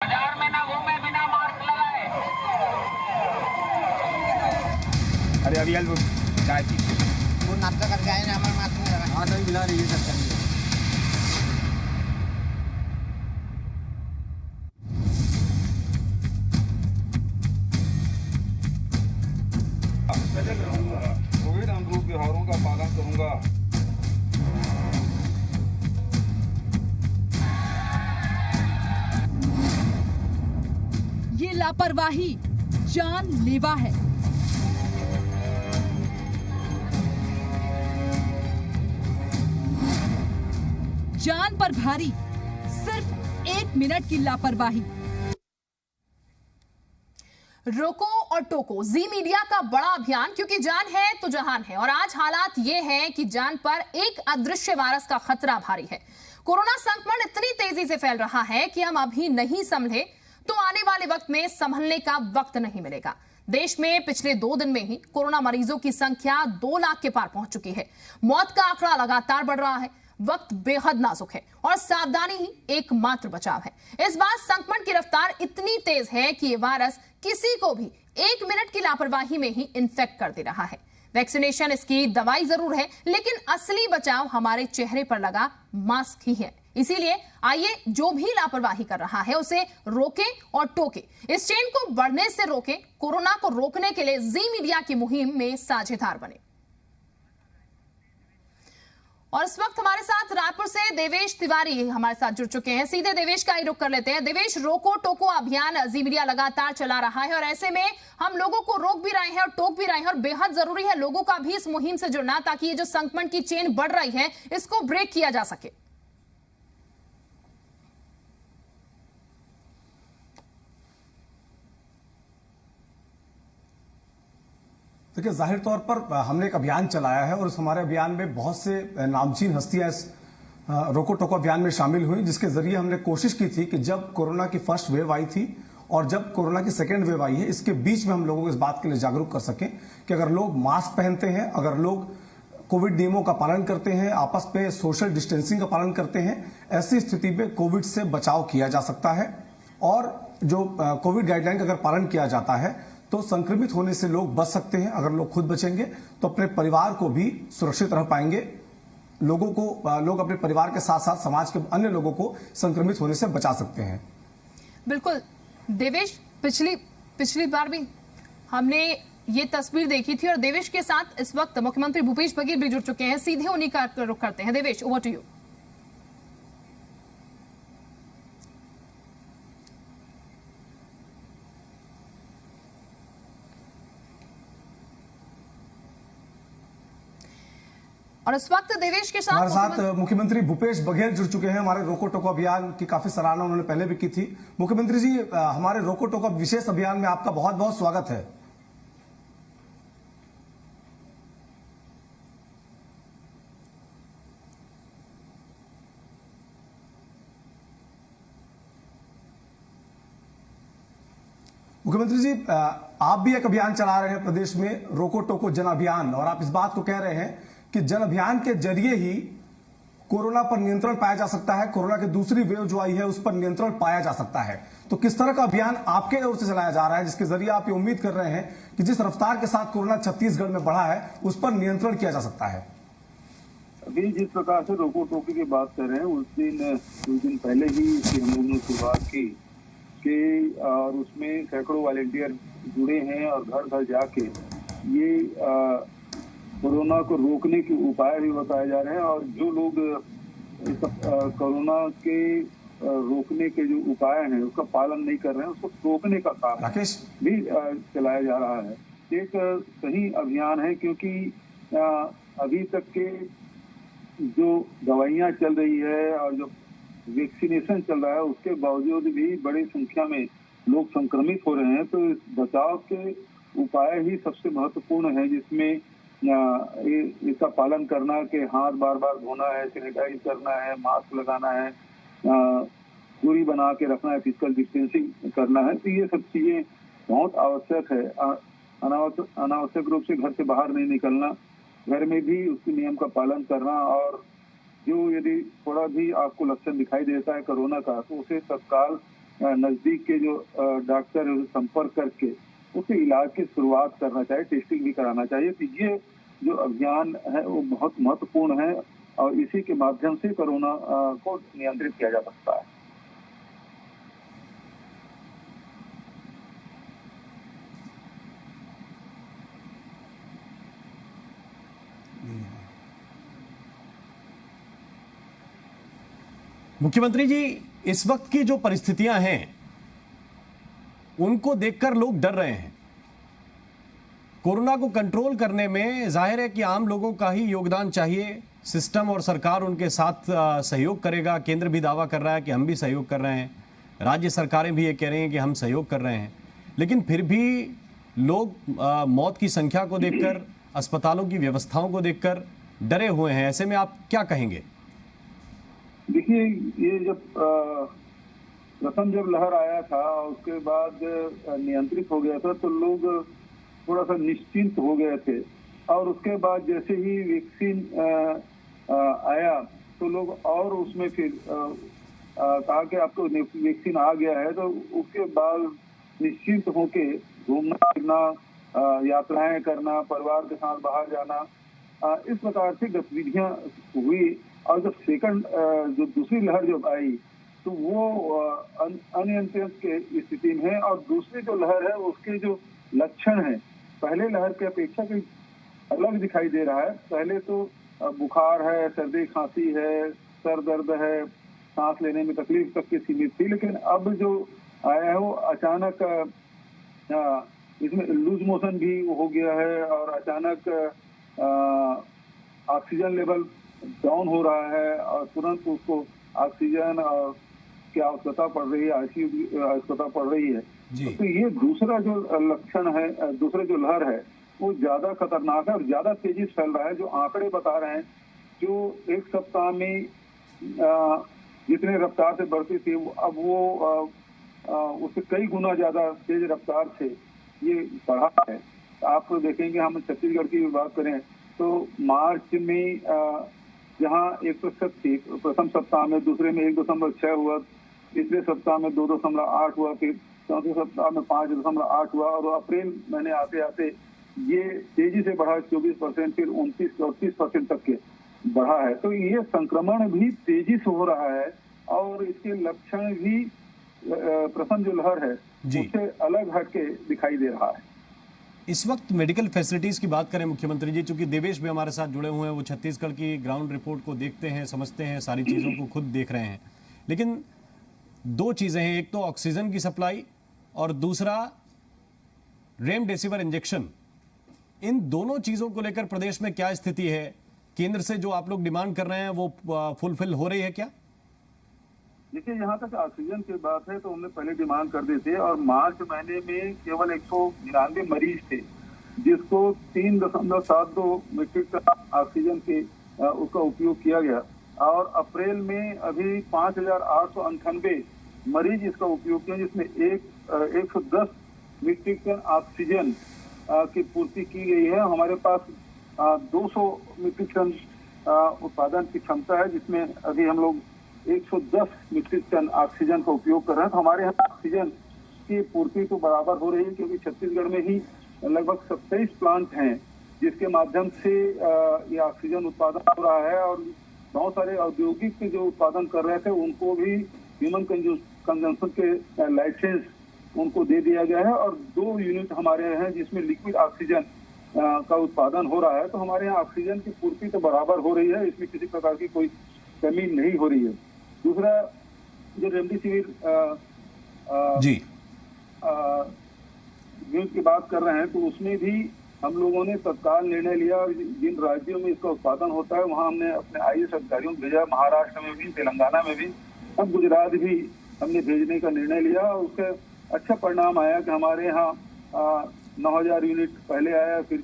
बाजार में ना घूमे बिना मास्क लगाए। अरे अभी यार वो चाय पी वो नाश्ता करके आए ना, हमारे मास्क नहीं लगा। हाँ, तो मिला रही है सब करनी कोविड अनुरूप व्यवहारों का पालन करूंगा। ये लापरवाही जानलेवा है। जान पर भारी, सिर्फ 1 मिनट की लापरवाही। रोको और टोको, जी मीडिया का बड़ा अभियान, क्योंकि जान है तो जहान है। और आज हालात ये हैं कि जान पर एक अदृश्य वायरस का खतरा भारी है। कोरोना संक्रमण इतनी तेजी से फैल रहा है कि हम अभी नहीं संभले तो आने वाले वक्त में संभलने का वक्त नहीं मिलेगा। देश में पिछले 2 दिन में ही कोरोना मरीजों की संख्या 2 लाख के पार पहुंच चुकी है। मौत का आंकड़ा लगातार बढ़ रहा है। वक्त बेहद नाजुक है और सावधानी ही एकमात्र बचाव है। इस बार संक्रमण की रफ्तार इतनी तेज है कि ये वायरस किसी को भी 1 मिनट की लापरवाही में ही इन्फेक्ट कर दे रहा है। वैक्सीनेशन इसकी दवाई जरूर है, लेकिन असली बचाव हमारे चेहरे पर लगा मास्क ही है। इसीलिए आइए जो भी लापरवाही कर रहा है उसे रोकें और टोकें। इस चेन को बढ़ने से रोकें। कोरोना को रोकने के लिए जी मीडिया की मुहिम में साझेदार बने। और इस वक्त हमारे साथ रायपुर से देवेश तिवारी हमारे साथ जुड़ चुके हैं। सीधे देवेश का ही रुख कर लेते हैं। देवेश, रोको टोको अभियान जी मीडिया लगातार चला रहा है और ऐसे में हम लोगों को रोक भी रहे हैं और टोक भी रहे हैं, और बेहद जरूरी है लोगों का भी इस मुहिम से जुड़ना, ताकि ये जो संक्रमण की चेन बढ़ रही है इसको ब्रेक किया जा सके। देखिए, जाहिर तौर पर हमने एक अभियान चलाया है और उस हमारे अभियान में बहुत से नामचीन हस्तियां इस रोको टोको अभियान में शामिल हुई, जिसके जरिए हमने कोशिश की थी कि जब कोरोना की फर्स्ट वेव आई थी और जब कोरोना की सेकेंड वेव आई है, इसके बीच में हम लोगों को इस बात के लिए जागरूक कर सकें कि अगर लोग मास्क पहनते हैं, अगर लोग कोविड नियमों का पालन करते हैं, आपस में सोशल डिस्टेंसिंग का पालन करते हैं, ऐसी स्थिति में कोविड से बचाव किया जा सकता है। और जो कोविड गाइडलाइन का अगर पालन किया जाता है तो संक्रमित होने से लोग बच सकते हैं। अगर लोग खुद बचेंगे तो अपने परिवार को भी सुरक्षित रह पाएंगे। लोग अपने परिवार के साथ साथ समाज के अन्य लोगों को संक्रमित होने से बचा सकते हैं। बिल्कुल देवेश, पिछली बार भी हमने ये तस्वीर देखी थी और देवेश के साथ इस वक्त मुख्यमंत्री भूपेश बघेल भी जुड़ चुके हैं। सीधे उन्हीं का रुख करते हैं। Devesh, over to you. और इस वक्त देवेश के हमारे साथ मुख्यमंत्री भूपेश बघेल जुड़ चुके हैं। हमारे रोको टोको अभियान की काफी सराहना उन्होंने पहले भी की थी। मुख्यमंत्री जी, हमारे रोको टोको विशेष अभियान में आपका बहुत बहुत स्वागत है। मुख्यमंत्री जी, आप भी एक अभियान चला रहे हैं प्रदेश में, रोको टोको जन अभियान, और आप इस बात को कह रहे हैं कि जन अभियान के जरिए ही कोरोना पर नियंत्रण पाया जा सकता है, कोरोना की दूसरी वेव जो आई है उस पर नियंत्रण पाया जा सकता है। तो किस तरह का अभियान आपके ओर से चलाया जा रहा है, जिसके जरिए आप ये उम्मीद कर रहे हैं कि जिस रफ्तार के साथ कोरोना छत्तीसगढ़ में बढ़ा है उस पर नियंत्रण किया जा सकता है? अभी जिस प्रकार से रोको टोकी की बात कर रहे हैं, कुछ दिन पहले ही इसकी हम लोगों ने शुरुआत की और उसमें सैकड़ों वॉलेंटियर जुड़े हैं और घर घर जाके ये कोरोना को रोकने के उपाय भी बताए जा रहे हैं। और जो लोग कोरोना के रोकने के जो उपाय हैं उसका पालन नहीं कर रहे हैं, उसको रोकने का काम भी चलाया जा रहा है। एक सही अभियान है, क्योंकि अभी तक के जो दवाइयाँ चल रही है और जो वैक्सीनेशन चल रहा है उसके बावजूद भी बड़ी संख्या में लोग संक्रमित हो रहे हैं। तो इस बचाव के उपाय ही सबसे महत्वपूर्ण है, जिसमें इसका पालन करना कि हाथ बार बार धोना है, सैनिटाइज करना है, मास्क लगाना है, दूरी बना के रखना है, फिजिकल डिस्टेंसिंग करना है। तो ये सब चीजें बहुत आवश्यक है। अनावश्यक रूप से घर से बाहर नहीं निकलना, घर में भी उसके नियम का पालन करना, और जो यदि थोड़ा भी आपको लक्षण दिखाई देता है कोरोना का तो उसे तत्काल नजदीक के जो डॉक्टर है संपर्क करके उसे इलाज की शुरुआत करना चाहिए, टेस्टिंग भी कराना चाहिए। तो ये जो अभियान है वो बहुत महत्वपूर्ण है और इसी के माध्यम से कोरोना को नियंत्रित किया जा सकता है। मुख्यमंत्री जी, इस वक्त की जो परिस्थितियां हैं उनको देखकर लोग डर रहे हैं। कोरोना को कंट्रोल करने में जाहिर है कि आम लोगों का ही योगदान चाहिए। सिस्टम और सरकार उनके साथ सहयोग करेगा। केंद्र भी दावा कर रहा है कि हम भी सहयोग कर रहे हैं, राज्य सरकारें भी ये कह रही हैं कि हम सहयोग कर रहे हैं, लेकिन फिर भी लोग मौत की संख्या को देखकर, अस्पतालों की व्यवस्थाओं को देखकर डरे हुए हैं। ऐसे में आप क्या कहेंगे? देखिए, ये जब प्रथम जब लहर आया था उसके बाद नियंत्रित हो गया था तो लोग थोड़ा सा निश्चिंत हो गए थे, और उसके बाद जैसे ही वैक्सीन आया तो लोग और उसमें फिर कहा कि आपको वैक्सीन आ गया है, तो उसके बाद निश्चिंत होके घूमना फिरना, यात्राएं करना, परिवार के साथ बाहर जाना, इस प्रकार से गतिविधियां हुई। और जब जो दूसरी लहर जब आई तो वो अनियंत्रित के स्थिति में है, और दूसरी जो लहर है उसके जो लक्षण है पहले लहर की अपेक्षा कहीं अलग दिखाई दे रहा है। पहले तो बुखार है, सर्दी खांसी है, सर दर्द है, सांस लेने में तकलीफ तक की सीमित थी, लेकिन अब जो आया है वो अचानक इसमें लूज मोशन भी हो गया है, और अचानक ऑक्सीजन लेवल डाउन हो रहा है और तुरंत उसको ऑक्सीजन और की आवश्यकता पड़ रही है, आईसीयू की आवश्यकता पड़ रही है। तो ये दूसरा जो लक्षण है, दूसरा जो लहर है वो ज्यादा खतरनाक है और ज्यादा तेजी से फैल रहा है। जो आंकड़े बता रहे हैं, जो एक सप्ताह में जितने रफ्तार से बढ़ती थी अब वो उससे कई गुना ज्यादा तेज रफ्तार से ये बढ़ा है। आप देखेंगे, हम छत्तीसगढ़ की बात करें तो मार्च में जहां 170 प्रथम सप्ताह में, दूसरे में 1.6 हुआ, तीसरे सप्ताह में 2.8 हुआ, फिर चौथे सप्ताह में 5.8 हुआ, और अप्रैल महीने आते आते ये तेजी से बढ़ा 24%, फिर 29-34% तक के बढ़ा है। तो ये संक्रमण भी तेजी से हो रहा है और इसके लक्षण भी प्रथम जो लहर है उससे अलग हटके दिखाई दे रहा है। इस वक्त मेडिकल फैसिलिटीज की बात करें मुख्यमंत्री जी, चूंकि देवेश भी हमारे साथ जुड़े हुए हैं, वो छत्तीसगढ़ की ग्राउंड रिपोर्ट को देखते हैं, समझते हैं, सारी चीज़ों को खुद देख रहे हैं, लेकिन दो चीज़ें हैं, एक तो ऑक्सीजन की सप्लाई और दूसरा रेमडेसिविर इंजेक्शन। इन दोनों चीज़ों को लेकर प्रदेश में क्या स्थिति है? केंद्र से जो आप लोग डिमांड कर रहे हैं वो फुलफिल हो रही है क्या? देखिए, यहाँ तक ऑक्सीजन की बात है तो हमने पहले डिमांड कर दी थी, और मार्च महीने में केवल 199 मरीज थे जिसको 3.72 मीट्रिक टन ऑक्सीजन के उसका उपयोग किया गया, और अप्रैल में अभी 5,898 मरीज इसका उपयोग किया, जिसमें 110 मीट्रिक टन ऑक्सीजन की पूर्ति की गई है। हमारे पास 200 मीट्रिक टन उत्पादन की क्षमता है, जिसमें अभी हम लोग 110 मीट्रिक टन ऑक्सीजन का उपयोग कर रहे हैं। तो हमारे यहाँ ऑक्सीजन की पूर्ति तो बराबर हो रही है, क्योंकि छत्तीसगढ़ में ही लगभग 27 प्लांट हैं जिसके माध्यम से ये ऑक्सीजन उत्पादन हो रहा है, और बहुत सारे औद्योगिक जो उत्पादन कर रहे थे उनको भी ह्यूमन कंजम्पशन के लाइसेंस उनको दे दिया गया है, और 2 यूनिट हमारे हैं जिसमें लिक्विड ऑक्सीजन का उत्पादन हो रहा है। तो हमारे यहाँ ऑक्सीजन की पूर्ति तो बराबर हो रही है, इसमें किसी प्रकार की कोई कमी नहीं हो रही है। दूसरा, जो रेमडेसिविर न्यूज की बात कर रहे हैं तो उसमें भी हम लोगों ने तत्काल निर्णय लिया, और जिन राज्यों में इसका उत्पादन होता है वहां हमने अपने आईएएस अधिकारियों को भेजा, महाराष्ट्र में भी, तेलंगाना में भी, अब गुजरात भी हमने भेजने का निर्णय लिया, और उसका अच्छा परिणाम आया कि हमारे यहाँ 9,000 यूनिट पहले आया, फिर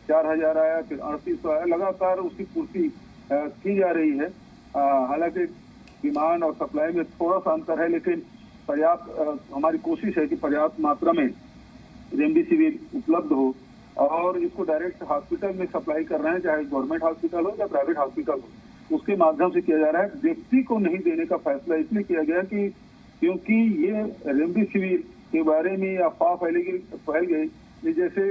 4,000 आया, फिर 3,800 आया, लगातार उसकी पूर्ति की जा रही है। हालांकि डिमांड और सप्लाई में थोड़ा सा अंतर है, लेकिन पर्याप्त हमारी कोशिश है कि पर्याप्त मात्रा में रेमडेसिविर उपलब्ध हो, और इसको डायरेक्ट हॉस्पिटल में सप्लाई कर रहे हैं, चाहे गवर्नमेंट हॉस्पिटल हो या प्राइवेट हॉस्पिटल हो, उसके माध्यम से किया जा रहा है। व्यक्ति को नहीं देने का फैसला इसलिए किया गया कि क्योंकि ये रेमडेसिविर के बारे में अफवाह फैल गई कि जैसे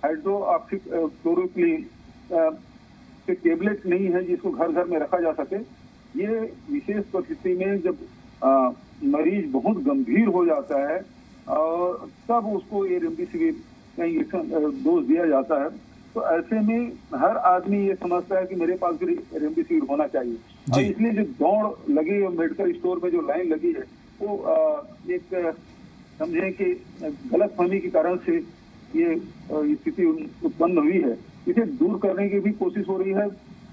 हाइड्रोक्सी क्लोरोक्विन के टेबलेट नहीं है जिसको घर घर में रखा जा सके। ये विशेष परिस्थिति में जब मरीज बहुत गंभीर हो जाता है और तब उसको ये रेमडेसिविर का इंजेक्शन डोज दिया जाता है। तो ऐसे में हर आदमी ये समझता है कि मेरे पास भी रेमडेसिविर होना चाहिए, और इसलिए जो दौड़ लगी है मेडिकल स्टोर में, जो लाइन लगी है, वो एक समझे कि गलतफहमी के कारण से ये स्थिति उत्पन्न हुई है। इसे दूर करने की भी कोशिश हो रही है,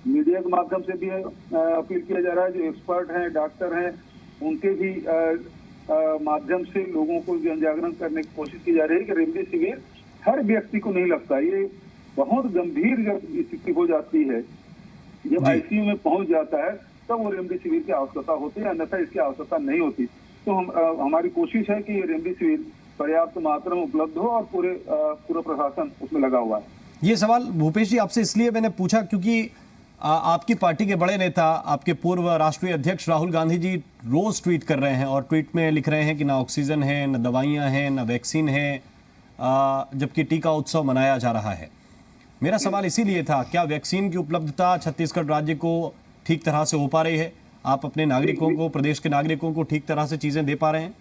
मीडिया के माध्यम से भी अपील किया जा रहा है। जो एक्सपर्ट हैं, डॉक्टर हैं, उनके भी माध्यम से लोगों को जन जागरण करने की कोशिश की जा रही है कि रेमडेसिविर हर व्यक्ति को नहीं लगता। ये बहुत गंभीर जब स्थिति हो जाती है, जब आईसीयू में पहुंच जाता है, तब वो रेमडेसिविर की आवश्यकता होती है, अन्यथा इसकी आवश्यकता नहीं होती। तो हमारी कोशिश है कि ये रेमडेसिविर पर्याप्त मात्रा में उपलब्ध हो और पूरा प्रशासन उसमें लगा हुआ है। ये सवाल भूपेश जी आपसे इसलिए मैंने पूछा क्योंकि आपकी पार्टी के बड़े नेता, आपके पूर्व राष्ट्रीय अध्यक्ष राहुल गांधी जी रोज ट्वीट कर रहे हैं और ट्वीट में लिख रहे हैं कि ना ऑक्सीजन है, ना दवाइयां हैं, ना वैक्सीन है, जबकि टीका उत्सव मनाया जा रहा है। मेरा सवाल इसीलिए था, क्या वैक्सीन की उपलब्धता छत्तीसगढ़ राज्य को ठीक तरह से हो पा रही है? आप अपने नागरिकों को, प्रदेश के नागरिकों को ठीक तरह से चीजें दे पा रहे हैं?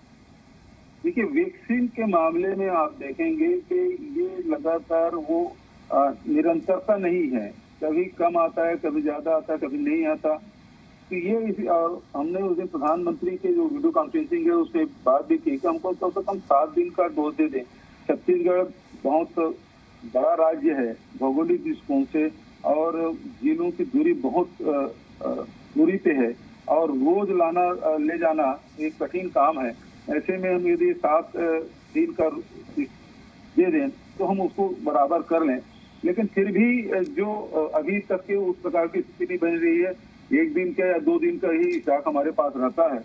देखिए, वैक्सीन के मामले में आप देखेंगे कि ये लगातार वो निरंतरता नहीं है, कभी कम आता है, कभी ज्यादा आता है, कभी नहीं आता। तो ये हमने उस दिन प्रधानमंत्री के जो वीडियो कॉन्फ्रेंसिंग है उससे बात भी की कि हमको कम से कम 7 दिन का डोज दे दें। छत्तीसगढ़ बहुत बड़ा राज्य है भौगोलिक दृष्टिकोण से, और जिलों की दूरी बहुत दूरी पे है, और रोज ले जाना एक कठिन काम है। ऐसे में हम यदि 7 दिन का दे दें तो हम उसको बराबर कर लें, लेकिन फिर भी जो अभी तक के उस प्रकार की स्थिति नहीं बन रही है। 1 दिन का या 2 दिन का ही स्टॉक हमारे पास रहता है।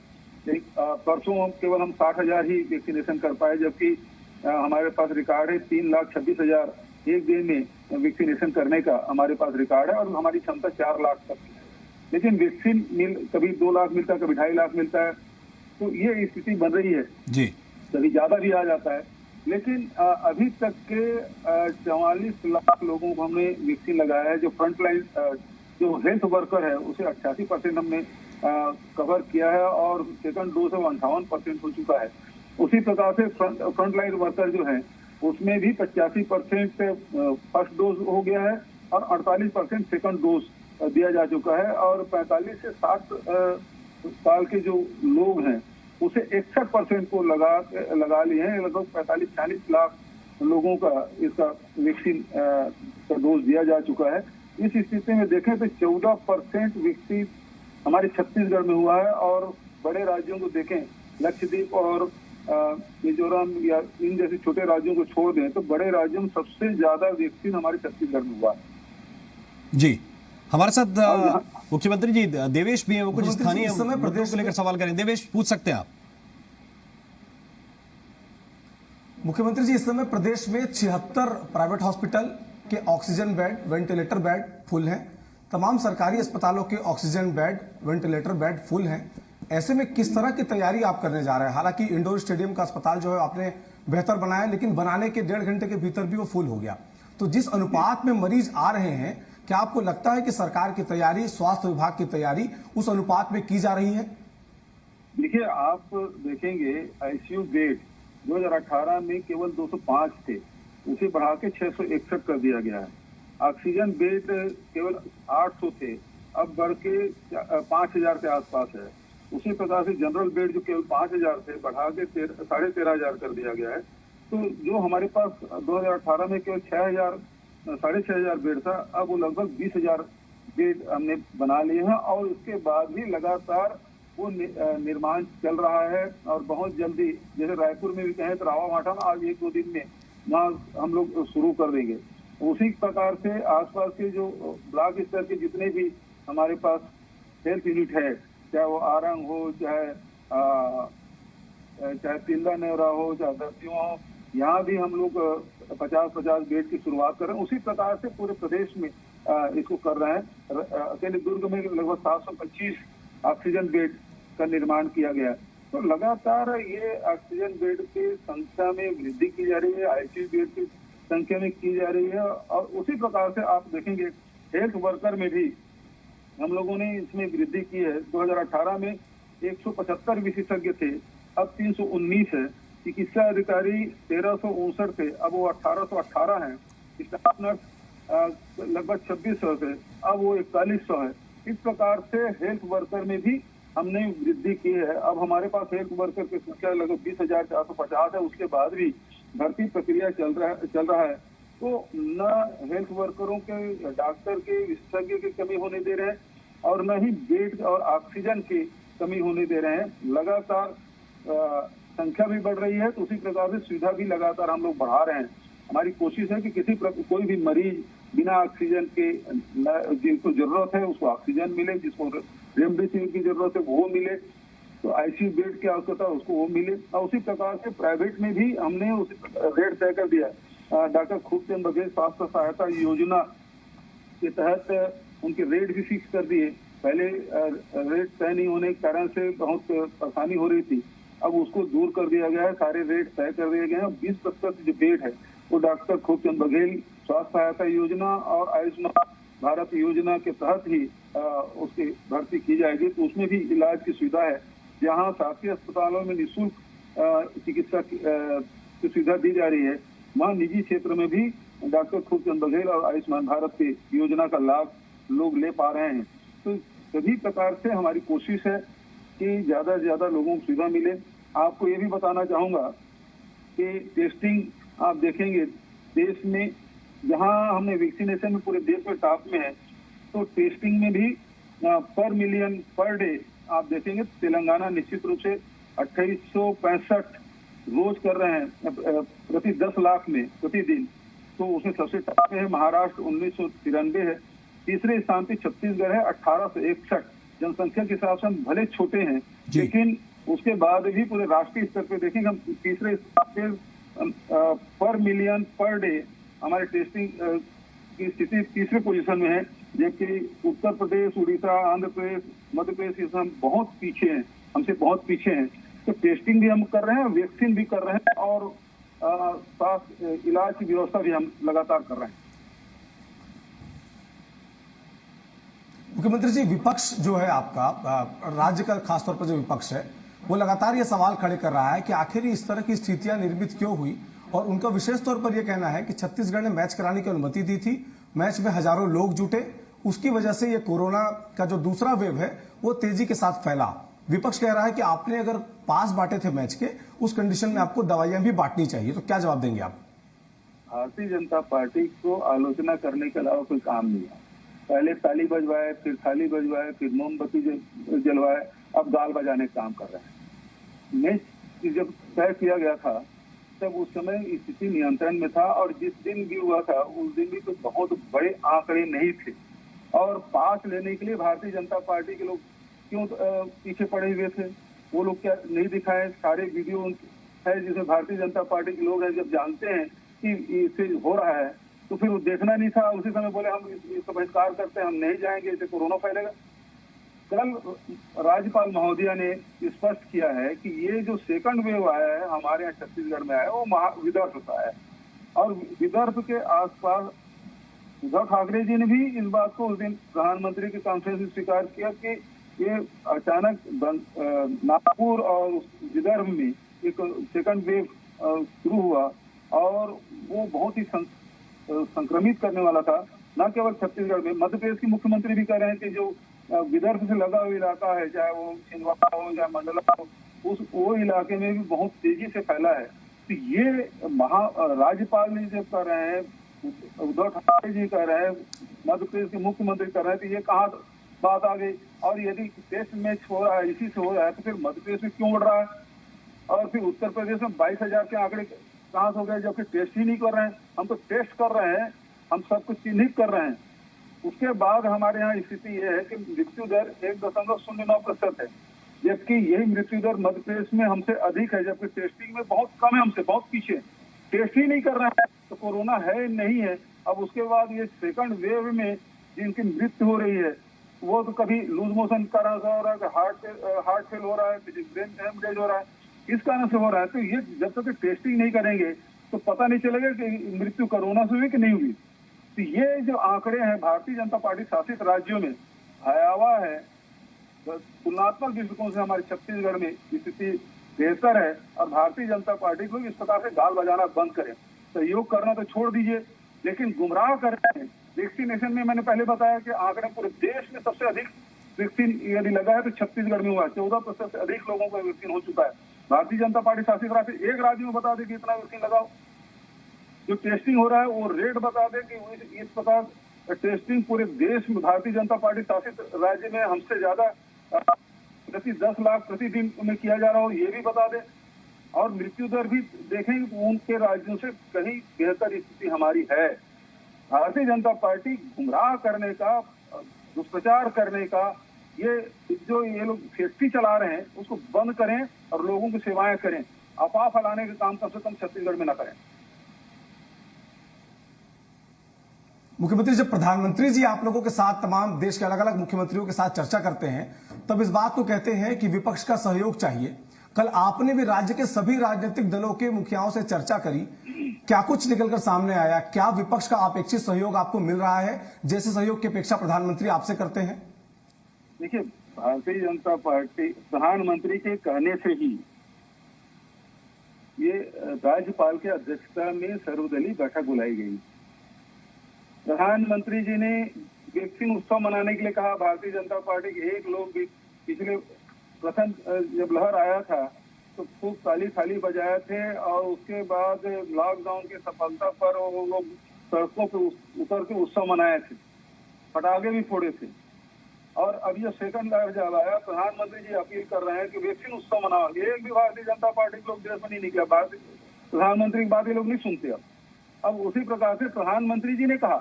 परसों केवल हम 60,000 ही वैक्सीनेशन कर पाए, जबकि हमारे पास रिकॉर्ड है 3,26,000 एक दिन में वैक्सीनेशन करने का हमारे पास रिकॉर्ड है, और हमारी क्षमता 4 लाख तक है। लेकिन वैक्सीन कभी 2 लाख मिलता है, कभी 2.5 लाख मिलता है। तो ये स्थिति बन रही है जी, कभी ज्यादा भी आ जाता है। लेकिन अभी तक के 44 लाख लोगों को हमने वैक्सीन लगाया है। जो फ्रंटलाइन जो हेल्थ वर्कर है उसे 88% हमने कवर किया है, और सेकंड डोज 58% हो चुका है। उसी प्रकार से फ्रंटलाइन वर्कर जो है उसमें भी 85% फर्स्ट डोज हो गया है, और 48% सेकंड डोज दिया जा चुका है। और 45 से 60 साल के जो लोग हैं उसे 61% को लगा लिए हैं। लगभग 45-40 लाख लोगों का इसका वैक्सीन का डोज दिया जा चुका है। इस स्थिति में देखें तो 14% वैक्सीन हमारे छत्तीसगढ़ में हुआ है, और बड़े राज्यों को देखें, लक्षद्वीप और मिजोरम या इन जैसे छोटे राज्यों को छोड़ दें तो बड़े राज्यों में सबसे ज्यादा वैक्सीन हमारे छत्तीसगढ़ में हुआ है। जी, हमारे साथ मुख्यमंत्री जी देवेश भी हैं, वो कुछ स्थानीय मुद्दों को लेकर सवाल करें। देवेश, पूछ सकते हैं आप। मुख्यमंत्री जी, इस समय प्रदेश में 76 प्राइवेट हॉस्पिटल के oxygen bed, ventilator bed full हैं। तमाम सरकारी अस्पतालों के oxygen bed, ventilator bed full हैं। ऐसे में किस तरह की तैयारी आप करने जा रहे हैं? हालांकि इंडोर स्टेडियम का अस्पताल जो है आपने बेहतर बनाया, लेकिन बनाने के 1.5 घंटे के भीतर भी वो फुल हो गया। तो जिस अनुपात में मरीज आ रहे हैं, क्या आपको लगता है कि सरकार की तैयारी, स्वास्थ्य विभाग की तैयारी उस अनुपात में की जा रही है? देखिए, आप देखेंगे आईसीयू बेड 2018 में केवल 205 थे, उसे बढ़ा के 661 कर दिया गया है। ऑक्सीजन बेड केवल 800 थे, अब बढ़ के 5000 के आसपास है। उसी प्रकार से जनरल बेड जो केवल 5000 थे, बढ़ा के 13,500 कर दिया गया है। तो जो हमारे पास 2018 में केवल 6,500 बेड था, अब वो लगभग 20,000 बेड हमने बना लिए हैं, और उसके बाद भी लगातार वो निर्माण चल रहा है। और बहुत जल्दी, जैसे रायपुर में भी कहें तो रावामाटा में आज 1-2 दिन में वहाँ हम लोग शुरू कर देंगे। उसी प्रकार से आसपास के जो ब्लॉक स्तर के जितने भी हमारे पास हेल्थ यूनिट है, चाहे वो आरंग हो, चाहे तिल्दा नेवरा हो, चाहे दस्युआ हो, यहाँ भी हम लोग 50-50 बेड की शुरुआत कर रहे हैं। उसी प्रकार से पूरे प्रदेश में इसको कर रहे हैं। अकेले दुर्ग में लगभग 725 ऑक्सीजन बेड का निर्माण किया गया है। तो लगातार ये ऑक्सीजन बेड की संख्या में वृद्धि की जा रही है, आईसीयू बेड की संख्या में की जा रही है। और उसी प्रकार से आप देखेंगे हेल्थ वर्कर में भी हम लोगों ने इसमें वृद्धि की है। 2018 में 175 विशेषज्ञ थे, अब 319 है। चिकित्सा अधिकारी 1359 थे, अब वो 1818 हैं। स्टाफ नर्स लगभग 2600 थे, अब वो 4100 है। इस प्रकार से हेल्थ वर्कर में भी हमने वृद्धि की है। अब हमारे पास हेल्थ वर्कर की संख्या लगभग 20,450 है। उसके बाद भी भर्ती प्रक्रिया चल रहा है। तो न हेल्थ वर्करों के, डॉक्टर के, विशेषज्ञ की कमी होने दे रहे हैं और न ही बेड और ऑक्सीजन की कमी होने दे रहे हैं। लगातार संख्या भी बढ़ रही है, तो उसी प्रकार से सुविधा भी लगातार हम लोग बढ़ा रहे हैं। हमारी कोशिश है कि कोई भी मरीज बिना ऑक्सीजन के, जिनको जरूरत है उसको ऑक्सीजन मिले, जिसको रेमडेसिविर की जरूरत है वो मिले, तो आईसीयू बेड की आवश्यकता उसको वो मिले। और उसी प्रकार से प्राइवेट में भी हमने उसी रेट तय कर दिया। डॉक्टर खूबचंद बघेल स्वास्थ्य सहायता योजना के तहत उनके रेट भी फिक्स कर दिए। पहले रेट तय नहीं होने के कारण से बहुत परेशानी हो रही थी, अब उसको दूर कर दिया गया है, सारे रेट तय कर दिए गए हैं। 20% जो बेड है वो डॉक्टर खूबचंद बघेल स्वास्थ्य सहायता योजना और आयुष्मान भारत योजना के तहत ही उसकी भर्ती की जाएगी। तो उसमें भी इलाज की सुविधा है। जहाँ शासकीय अस्पतालों में निःशुल्क चिकित्सा की सुविधा दी जा रही है, वहाँ निजी क्षेत्र में भी डॉक्टर खूबचंद बघेल और आयुष्मान भारत की योजना का लाभ लोग ले पा रहे हैं। तो सभी प्रकार से हमारी कोशिश है कि ज्यादा से ज्यादा लोगों को सुविधा मिले। आपको ये भी बताना चाहूंगा कि टेस्टिंग आप देखेंगे देश में, जहां हमने वैक्सीनेशन में पूरे देश में टॉप में है, तो टेस्टिंग में भी पर मिलियन पर डे आप देखेंगे तेलंगाना निश्चित रूप से 2865 रोज कर रहे हैं प्रति 10 लाख में प्रतिदिन। तो उसमें सबसे टॉप में है महाराष्ट्र 1993 है। तीसरे स्थान पे छत्तीसगढ़ है 1861। जनसंख्या के हिसाब से हम भले छोटे हैं, लेकिन उसके बाद भी पूरे राष्ट्रीय स्तर पे देखेंगे हम तीसरे स्थान पे पर मिलियन पर डे हमारे टेस्टिंग की स्थिति तीसरे पोजीशन में है। जबकि उत्तर प्रदेश, उड़ीसा, आंध्र प्रदेश, मध्य प्रदेश इसमें हम बहुत पीछे हैं, हमसे बहुत पीछे हैं। तो टेस्टिंग भी हम कर रहे हैं, वैक्सीन भी कर रहे हैं और स्वास्थ्य इलाज की व्यवस्था भी हम लगातार कर रहे हैं। मुख्यमंत्री जी, विपक्ष जो है आपका, राज्य का खासतौर पर जो विपक्ष है, वो लगातार ये सवाल खड़े कर रहा है कि आखिर इस तरह की स्थितियां निर्मित क्यों हुई। और उनका विशेष तौर पर यह कहना है कि छत्तीसगढ़ ने मैच कराने की अनुमति दी थी, मैच में हजारों लोग जुटे, उसकी वजह से ये कोरोना का जो दूसरा वेव है वो तेजी के साथ फैला। विपक्ष कह रहा है कि आपने अगर पास बांटे थे मैच के, उस कंडीशन में आपको दवाइयां भी बांटनी चाहिए। तो क्या जवाब देंगे आप? भारतीय जनता पार्टी को आलोचना करने के अलावा कोई काम नहीं है। पहले ताली बजवाए, फिर थाली बजवाए, फिर मोमबत्ती जलवाए, अब गाल बजाने का काम कर रहे हैं। मैच जब तय किया गया था तब उस समय स्थिति नियंत्रण में था, और जिस दिन भी हुआ था उस दिन भी तो बहुत बड़े आंकड़े नहीं थे। और पास लेने के लिए भारतीय जनता पार्टी के लोग क्यों पीछे पड़े हुए थे? वो लोग क्या नहीं दिखाए? सारे वीडियो है जिसमें भारतीय जनता पार्टी के लोग हैं, जब जानते हैं कि इससे हो रहा है तो फिर वो देखना नहीं था। उसी समय बोले हम इसका बहिष्कार करते हैं, हम नहीं जाएंगे, इससे कोरोना फैलेगा। कल राज्यपाल महोदया ने स्पष्ट किया है कि ये जो सेकंड वेव आया है हमारे यहाँ छत्तीसगढ़ में आया, वो विदर्भ से आया है। और विदर्भ के आसपास उद्धव ठाकरे जी ने भी इस बात को उस दिन प्रधानमंत्री की कॉन्फ्रेंस में स्वीकार किया कि ये अचानक नागपुर और विदर्भ में एक सेकंड वेव शुरू हुआ और वो बहुत ही संक्रमित करने वाला था। न केवल छत्तीसगढ़ में, मध्य प्रदेश के मुख्यमंत्री भी कह रहे हैं कि जो विदर्भ से लगा हुआ इलाका है, चाहे वो छिंदवाड़ा हो चाहे मंडला हो, वो इलाके में भी बहुत तेजी से फैला है। तो ये राज्यपाल जी जब कर रहे हैं, उद्धव ठाकरे जी कह रहे हैं, मध्य प्रदेश के मुख्यमंत्री कर रहे हैं, तो ये कहाँ बात आ गई? और यदि टेस्ट मैच हो रहा है, इसी से हो रहा है, तो फिर मध्य प्रदेश में क्यों बढ़ रहा है? और फिर उत्तर प्रदेश में 22,000 के आंकड़े कहाँ से हो गए, जबकि टेस्ट ही नहीं कर रहे हैं। हम तो टेस्ट कर रहे हैं, हम सब कुछ चिन्हित कर रहे हैं। उसके बाद हमारे यहाँ स्थिति ये है कि मृत्यु दर 1.09% है, जबकि यही मृत्यु दर मध्य प्रदेश में हमसे अधिक है, जबकि टेस्टिंग में बहुत कम है, हमसे बहुत पीछे। टेस्ट ही नहीं कर रहे हैं तो कोरोना है नहीं है। अब उसके बाद ये सेकंड वेव में जिनकी मृत्यु हो रही है वो तो कभी लूज मोशन कारण से हो रहा है, हार्ट फेल हो रहा है, ब्रेन हेमरेज हो रहा है, इस कारण से हो रहा है। तो ये जब तक टेस्टिंग नहीं करेंगे तो पता नहीं चलेगा कि मृत्यु कोरोना से हुई कि नहीं हुई। तो ये जो आंकड़े हैं भारतीय जनता पार्टी शासित राज्यों में भयावह है। तुलनात्मक दृष्टिकोण से हमारे छत्तीसगढ़ में स्थिति बेहतर है और भारतीय जनता पार्टी को इस प्रकार से गाल बजाना बंद करें। सहयोग करना तो छोड़ दीजिए, लेकिन गुमराह कर रहे हैं। वैक्सीनेशन में मैंने पहले बताया कि आंकड़े पूरे देश में सबसे अधिक वैक्सीन यदि लगा है तो छत्तीसगढ़ में हुआ है। 14% से अधिक लोगों को वैक्सीन हो चुका है। भारतीय जनता पार्टी शासित राज्य एक राज्य में बता दे कि इतना वैक्सीन लगाओ। जो टेस्टिंग हो रहा है वो रेट बता दे कि इस प्रकार टेस्टिंग पूरे देश में भारतीय जनता पार्टी शासित राज्य में हमसे ज्यादा प्रति 10 लाख प्रतिदिन में किया जा रहा हो, ये भी बता दे। और मृत्यु दर भी देखेंगे तो उनके राज्यों से कहीं बेहतर स्थिति हमारी है। भारतीय जनता पार्टी गुमराह करने का, दुष्प्रचार करने का, ये लोग फैक्ट्री चला रहे हैं उसको बंद करें और लोगों की सेवाएं करें। अफवाह फैलाने का काम कम से कम छत्तीसगढ़ में न करें। मुख्यमंत्री, जब प्रधानमंत्री जी आप लोगों के साथ तमाम देश के अलग अलग मुख्यमंत्रियों के साथ चर्चा करते हैं तब इस बात को कहते हैं कि विपक्ष का सहयोग चाहिए। कल आपने भी राज्य के सभी राजनीतिक दलों के मुखियाओं से चर्चा करी, क्या कुछ निकलकर सामने आया? क्या विपक्ष का अपेक्षित सहयोग आपको मिल रहा है जैसे सहयोग की अपेक्षा प्रधानमंत्री आपसे करते हैं? देखिए, भारतीय जनता पार्टी प्रधानमंत्री के कहने से ही ये राज्यपाल की अध्यक्षता में सर्वदलीय बैठक बुलाई गई। प्रधानमंत्री जी ने वैक्सीन उत्सव मनाने के लिए कहा। भारतीय जनता पार्टी के एक लोग भी पिछले प्रथम जब लहर आया था तो खूब ताली बजाए थे और उसके बाद लॉकडाउन की सफलता पर वो लोग सड़कों पर उतर के उत्सव मनाए थे, पटाखे भी फोड़े थे। और अब ये सेकंड लहर जब आया, प्रधानमंत्री जी अपील कर रहे हैं कि वैक्सीन उत्सव मनाओ। एक भी भारतीय जनता पार्टी के लोग देश में नहीं निकला, प्रधानमंत्री की बात ये लोग नहीं सुनते। अब उसी प्रकार से प्रधानमंत्री जी ने कहा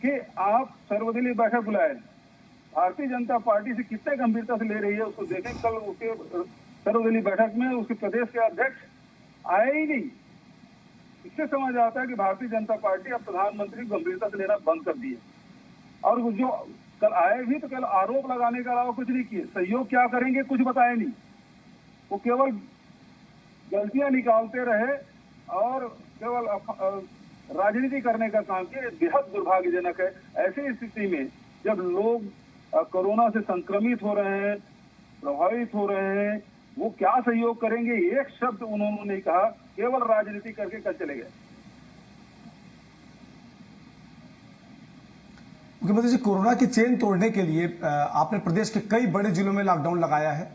कि आप सर्वदलीय बैठक बुलाए। भारतीय जनता पार्टी से कितने गंभीरता से ले रही है उसको देखें। कल उसके सर्वदलीय बैठक में उसके प्रदेश के अध्यक्ष आए ही नहीं। इससे समझ आता है कि भारतीय जनता पार्टी अब प्रधानमंत्री को गंभीरता से लेना बंद कर दी है। और वो जो कल आए भी तो कल आरोप लगाने के अलावा कुछ नहीं किए। सहयोग क्या करेंगे कुछ बताए नहीं, वो केवल गलतियां निकालते रहे और केवल राजनीति करने का काम किया। बेहद दुर्भाग्यजनक है। ऐसी स्थिति में जब लोग कोरोना से संक्रमित हो रहे हैं, प्रभावित हो रहे हैं, वो क्या सहयोग करेंगे? एक शब्द उन्होंने नहीं कहा, केवल राजनीति करके कल चले गए। मुख्यमंत्री जी, कोरोना की चेन तोड़ने के लिए आपने प्रदेश के कई बड़े जिलों में लॉकडाउन लगाया है।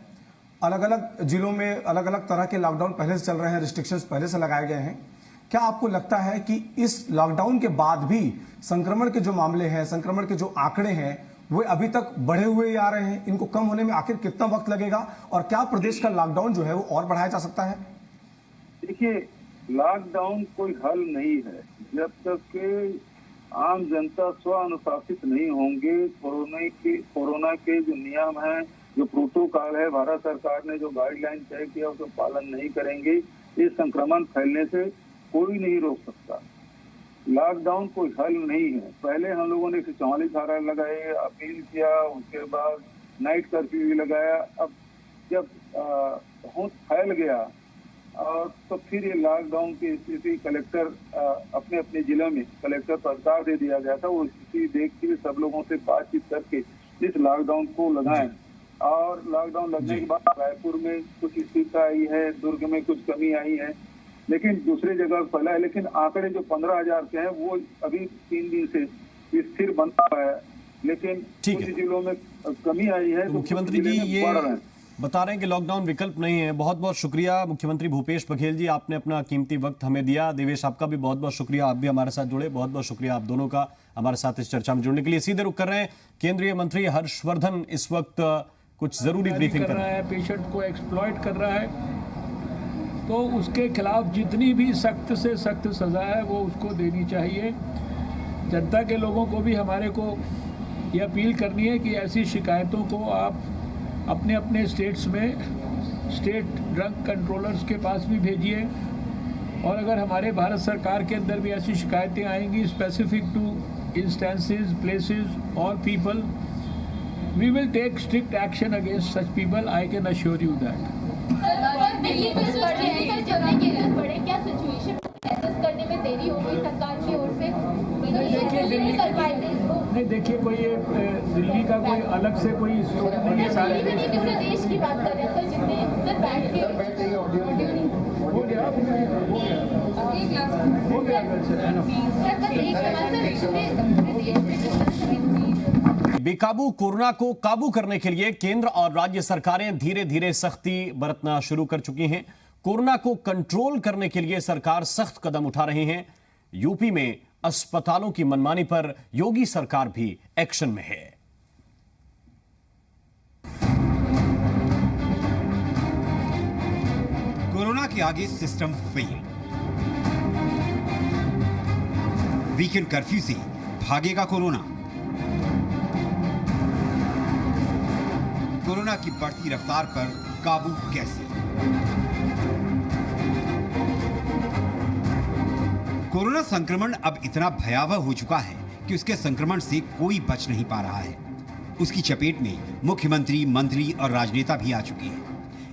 अलग अलग जिलों में अलग अलग तरह के लॉकडाउन पहले से चल रहे हैं, रिस्ट्रिक्शंस पहले से लगाए गए हैं। क्या आपको लगता है कि इस लॉकडाउन के बाद भी संक्रमण के जो मामले हैं, संक्रमण के जो आंकड़े हैं, वो अभी तक बढ़े हुए ही आ रहे हैं? इनको कम होने में आखिर कितना वक्त लगेगा और क्या प्रदेश का लॉकडाउन जो है वो और बढ़ाया जा सकता है? देखिए, लॉकडाउन कोई हल नहीं है जब तक के आम जनता स्व अनुशासित नहीं होंगे। कोरोना के जो नियम हैं, जो प्रोटोकॉल है, भारत सरकार ने जो गाइडलाइन तय किया उसका पालन नहीं करेंगे, इस संक्रमण फैलने से कोई नहीं रोक सकता। लॉकडाउन कोई हल नहीं है। पहले हम लोगों ने 144 धारा लगाए, अपील किया, उसके बाद नाइट कर्फ्यू भी लगाया। अब जब बहुत फैल गया और तो फिर ये लॉकडाउन की स्थिति कलेक्टर अपने अपने जिले में कलेक्टर पर अधिकार दे दिया गया था। वो स्थिति देख के सब लोगों से बातचीत करके इस लॉकडाउन को लगाएं। और लॉकडाउन लगने के बाद रायपुर में कुछ स्थिति आई है, दुर्ग में कुछ कमी आई है, लेकिन दूसरे जगह फैला है। लेकिन आंकड़े जो 15,000 के हैं वो अभी 3 दिन से स्थिर बना हुआ है, लेकिन कुछ जिलों में कमी आई है। तो मुख्यमंत्री जी ये बता रहे हैं कि लॉकडाउन विकल्प नहीं है। बहुत बहुत शुक्रिया मुख्यमंत्री भूपेश बघेल जी, आपने अपना कीमती वक्त हमें दिया। देवेश, आपका भी बहुत बहुत शुक्रिया, आप भी हमारे साथ जुड़े। बहुत बहुत शुक्रिया आप दोनों का हमारे साथ इस चर्चा में जुड़ने के लिए। सीधे रुक कर रहे हैं केंद्रीय मंत्री हर्षवर्धन इस वक्त कुछ जरूरी ब्रीफिंग कर रहे हैं। पेशेंट को एक्सप्लॉइट कर रहा है तो उसके खिलाफ जितनी भी सख्त से सख्त सजा है वो उसको देनी चाहिए। जनता के लोगों को भी हमारे को ये अपील करनी है कि ऐसी शिकायतों को आप अपने अपने स्टेट्स में स्टेट ड्रग कंट्रोलर्स के पास भी भेजिए। और अगर हमारे भारत सरकार के अंदर भी ऐसी शिकायतें आएंगी स्पेसिफिक टू इंस्टेंसेस, प्लेसेस और people, We will take strict action against such people. I can assure you that. Delhi में जमने की जरूरत पड़े, क्या सिचुएशन एसेस करने में देरी हो गई सरकार की ओर से? नहीं कर पाए थे इसको? नहीं, देखिए कोई ये दिल्ली का कोई अलग से कोई स्टोरी नहीं है। सारे किसी देश की बात कर रहे हैं सर, जितने उधर बैठ के हो गया बेकाबू कोरोना को काबू करने के लिए केंद्र और राज्य सरकारें धीरे धीरे सख्ती बरतना शुरू कर चुकी हैं। कोरोना को कंट्रोल करने के लिए सरकार सख्त कदम उठा रही है। यूपी में अस्पतालों की मनमानी पर योगी सरकार भी एक्शन में है। कोरोना के आगे सिस्टम फेल। वीकेंड कर्फ्यू से भागेगा कोरोना। कोरोना की बढ़ती रफ्तार पर काबू कैसे? कोरोना संक्रमण अब इतना भयावह हो चुका है कि उसके संक्रमण से कोई बच नहीं पा रहा है। उसकी चपेट में मुख्यमंत्री, मंत्री और राजनेता भी आ चुके हैं।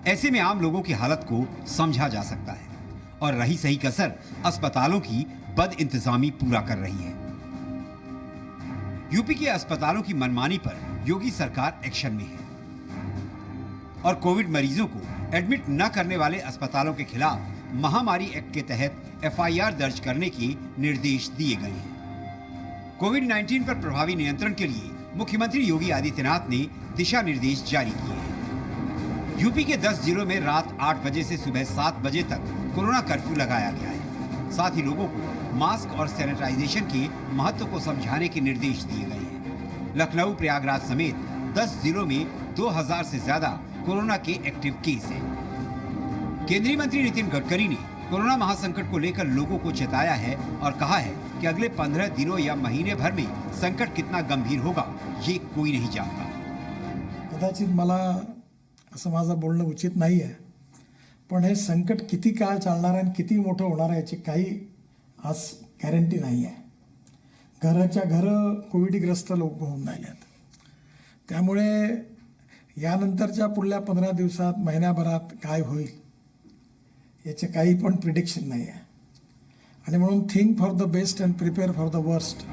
ऐसे में आम लोगों की हालत को समझा जा सकता है और रही सही कसर अस्पतालों की बद इंतजामी पूरा कर रही है। यूपी के अस्पतालों की मनमानी पर योगी सरकार एक्शन में है और कोविड मरीजों को एडमिट न करने वाले अस्पतालों के खिलाफ महामारी एक्ट के तहत एफआईआर दर्ज करने के निर्देश दिए गए हैं। कोविड-19 पर प्रभावी नियंत्रण के लिए मुख्यमंत्री योगी आदित्यनाथ ने दिशा निर्देश जारी किए हैं। यूपी के 10 जिलों में रात 8 बजे से सुबह 7 बजे तक कोरोना कर्फ्यू लगाया गया है। साथ ही लोगों को मास्क और सैनिटाइजेशन के महत्व को समझाने के निर्देश दिए गए हैं। लखनऊ, प्रयागराज समेत 10 जिलों में 2000 से ज्यादा कोरोना के एक्टिव केस हैं। केंद्रीय मंत्री नितिन गडकरी ने कोरोना महासंकट को लेकर लोगों को चेताया है और कहा है कि अगले 15 दिनों या महीने भर में संकट कितना गंभीर होगा ये कोई नहीं जानता। कदाचित मला असं माझं बोलणं उचित नाही आहे, पण हे संकट किती काळ चालणार आहे आणि किती मोठं होणार आहे याची काही आज गॅरंटी नाही आहे। घराच्या घर कोविडग्रस्त लोक होऊन राहिलेत, त्यामुळे यानंतरच्या पुढल्या 15 दिवसात, महिन्याभरात काय होईल याचे काही पण प्रिडिक्शन नाही आहे आणि म्हणून think for the best and prepare for the worst.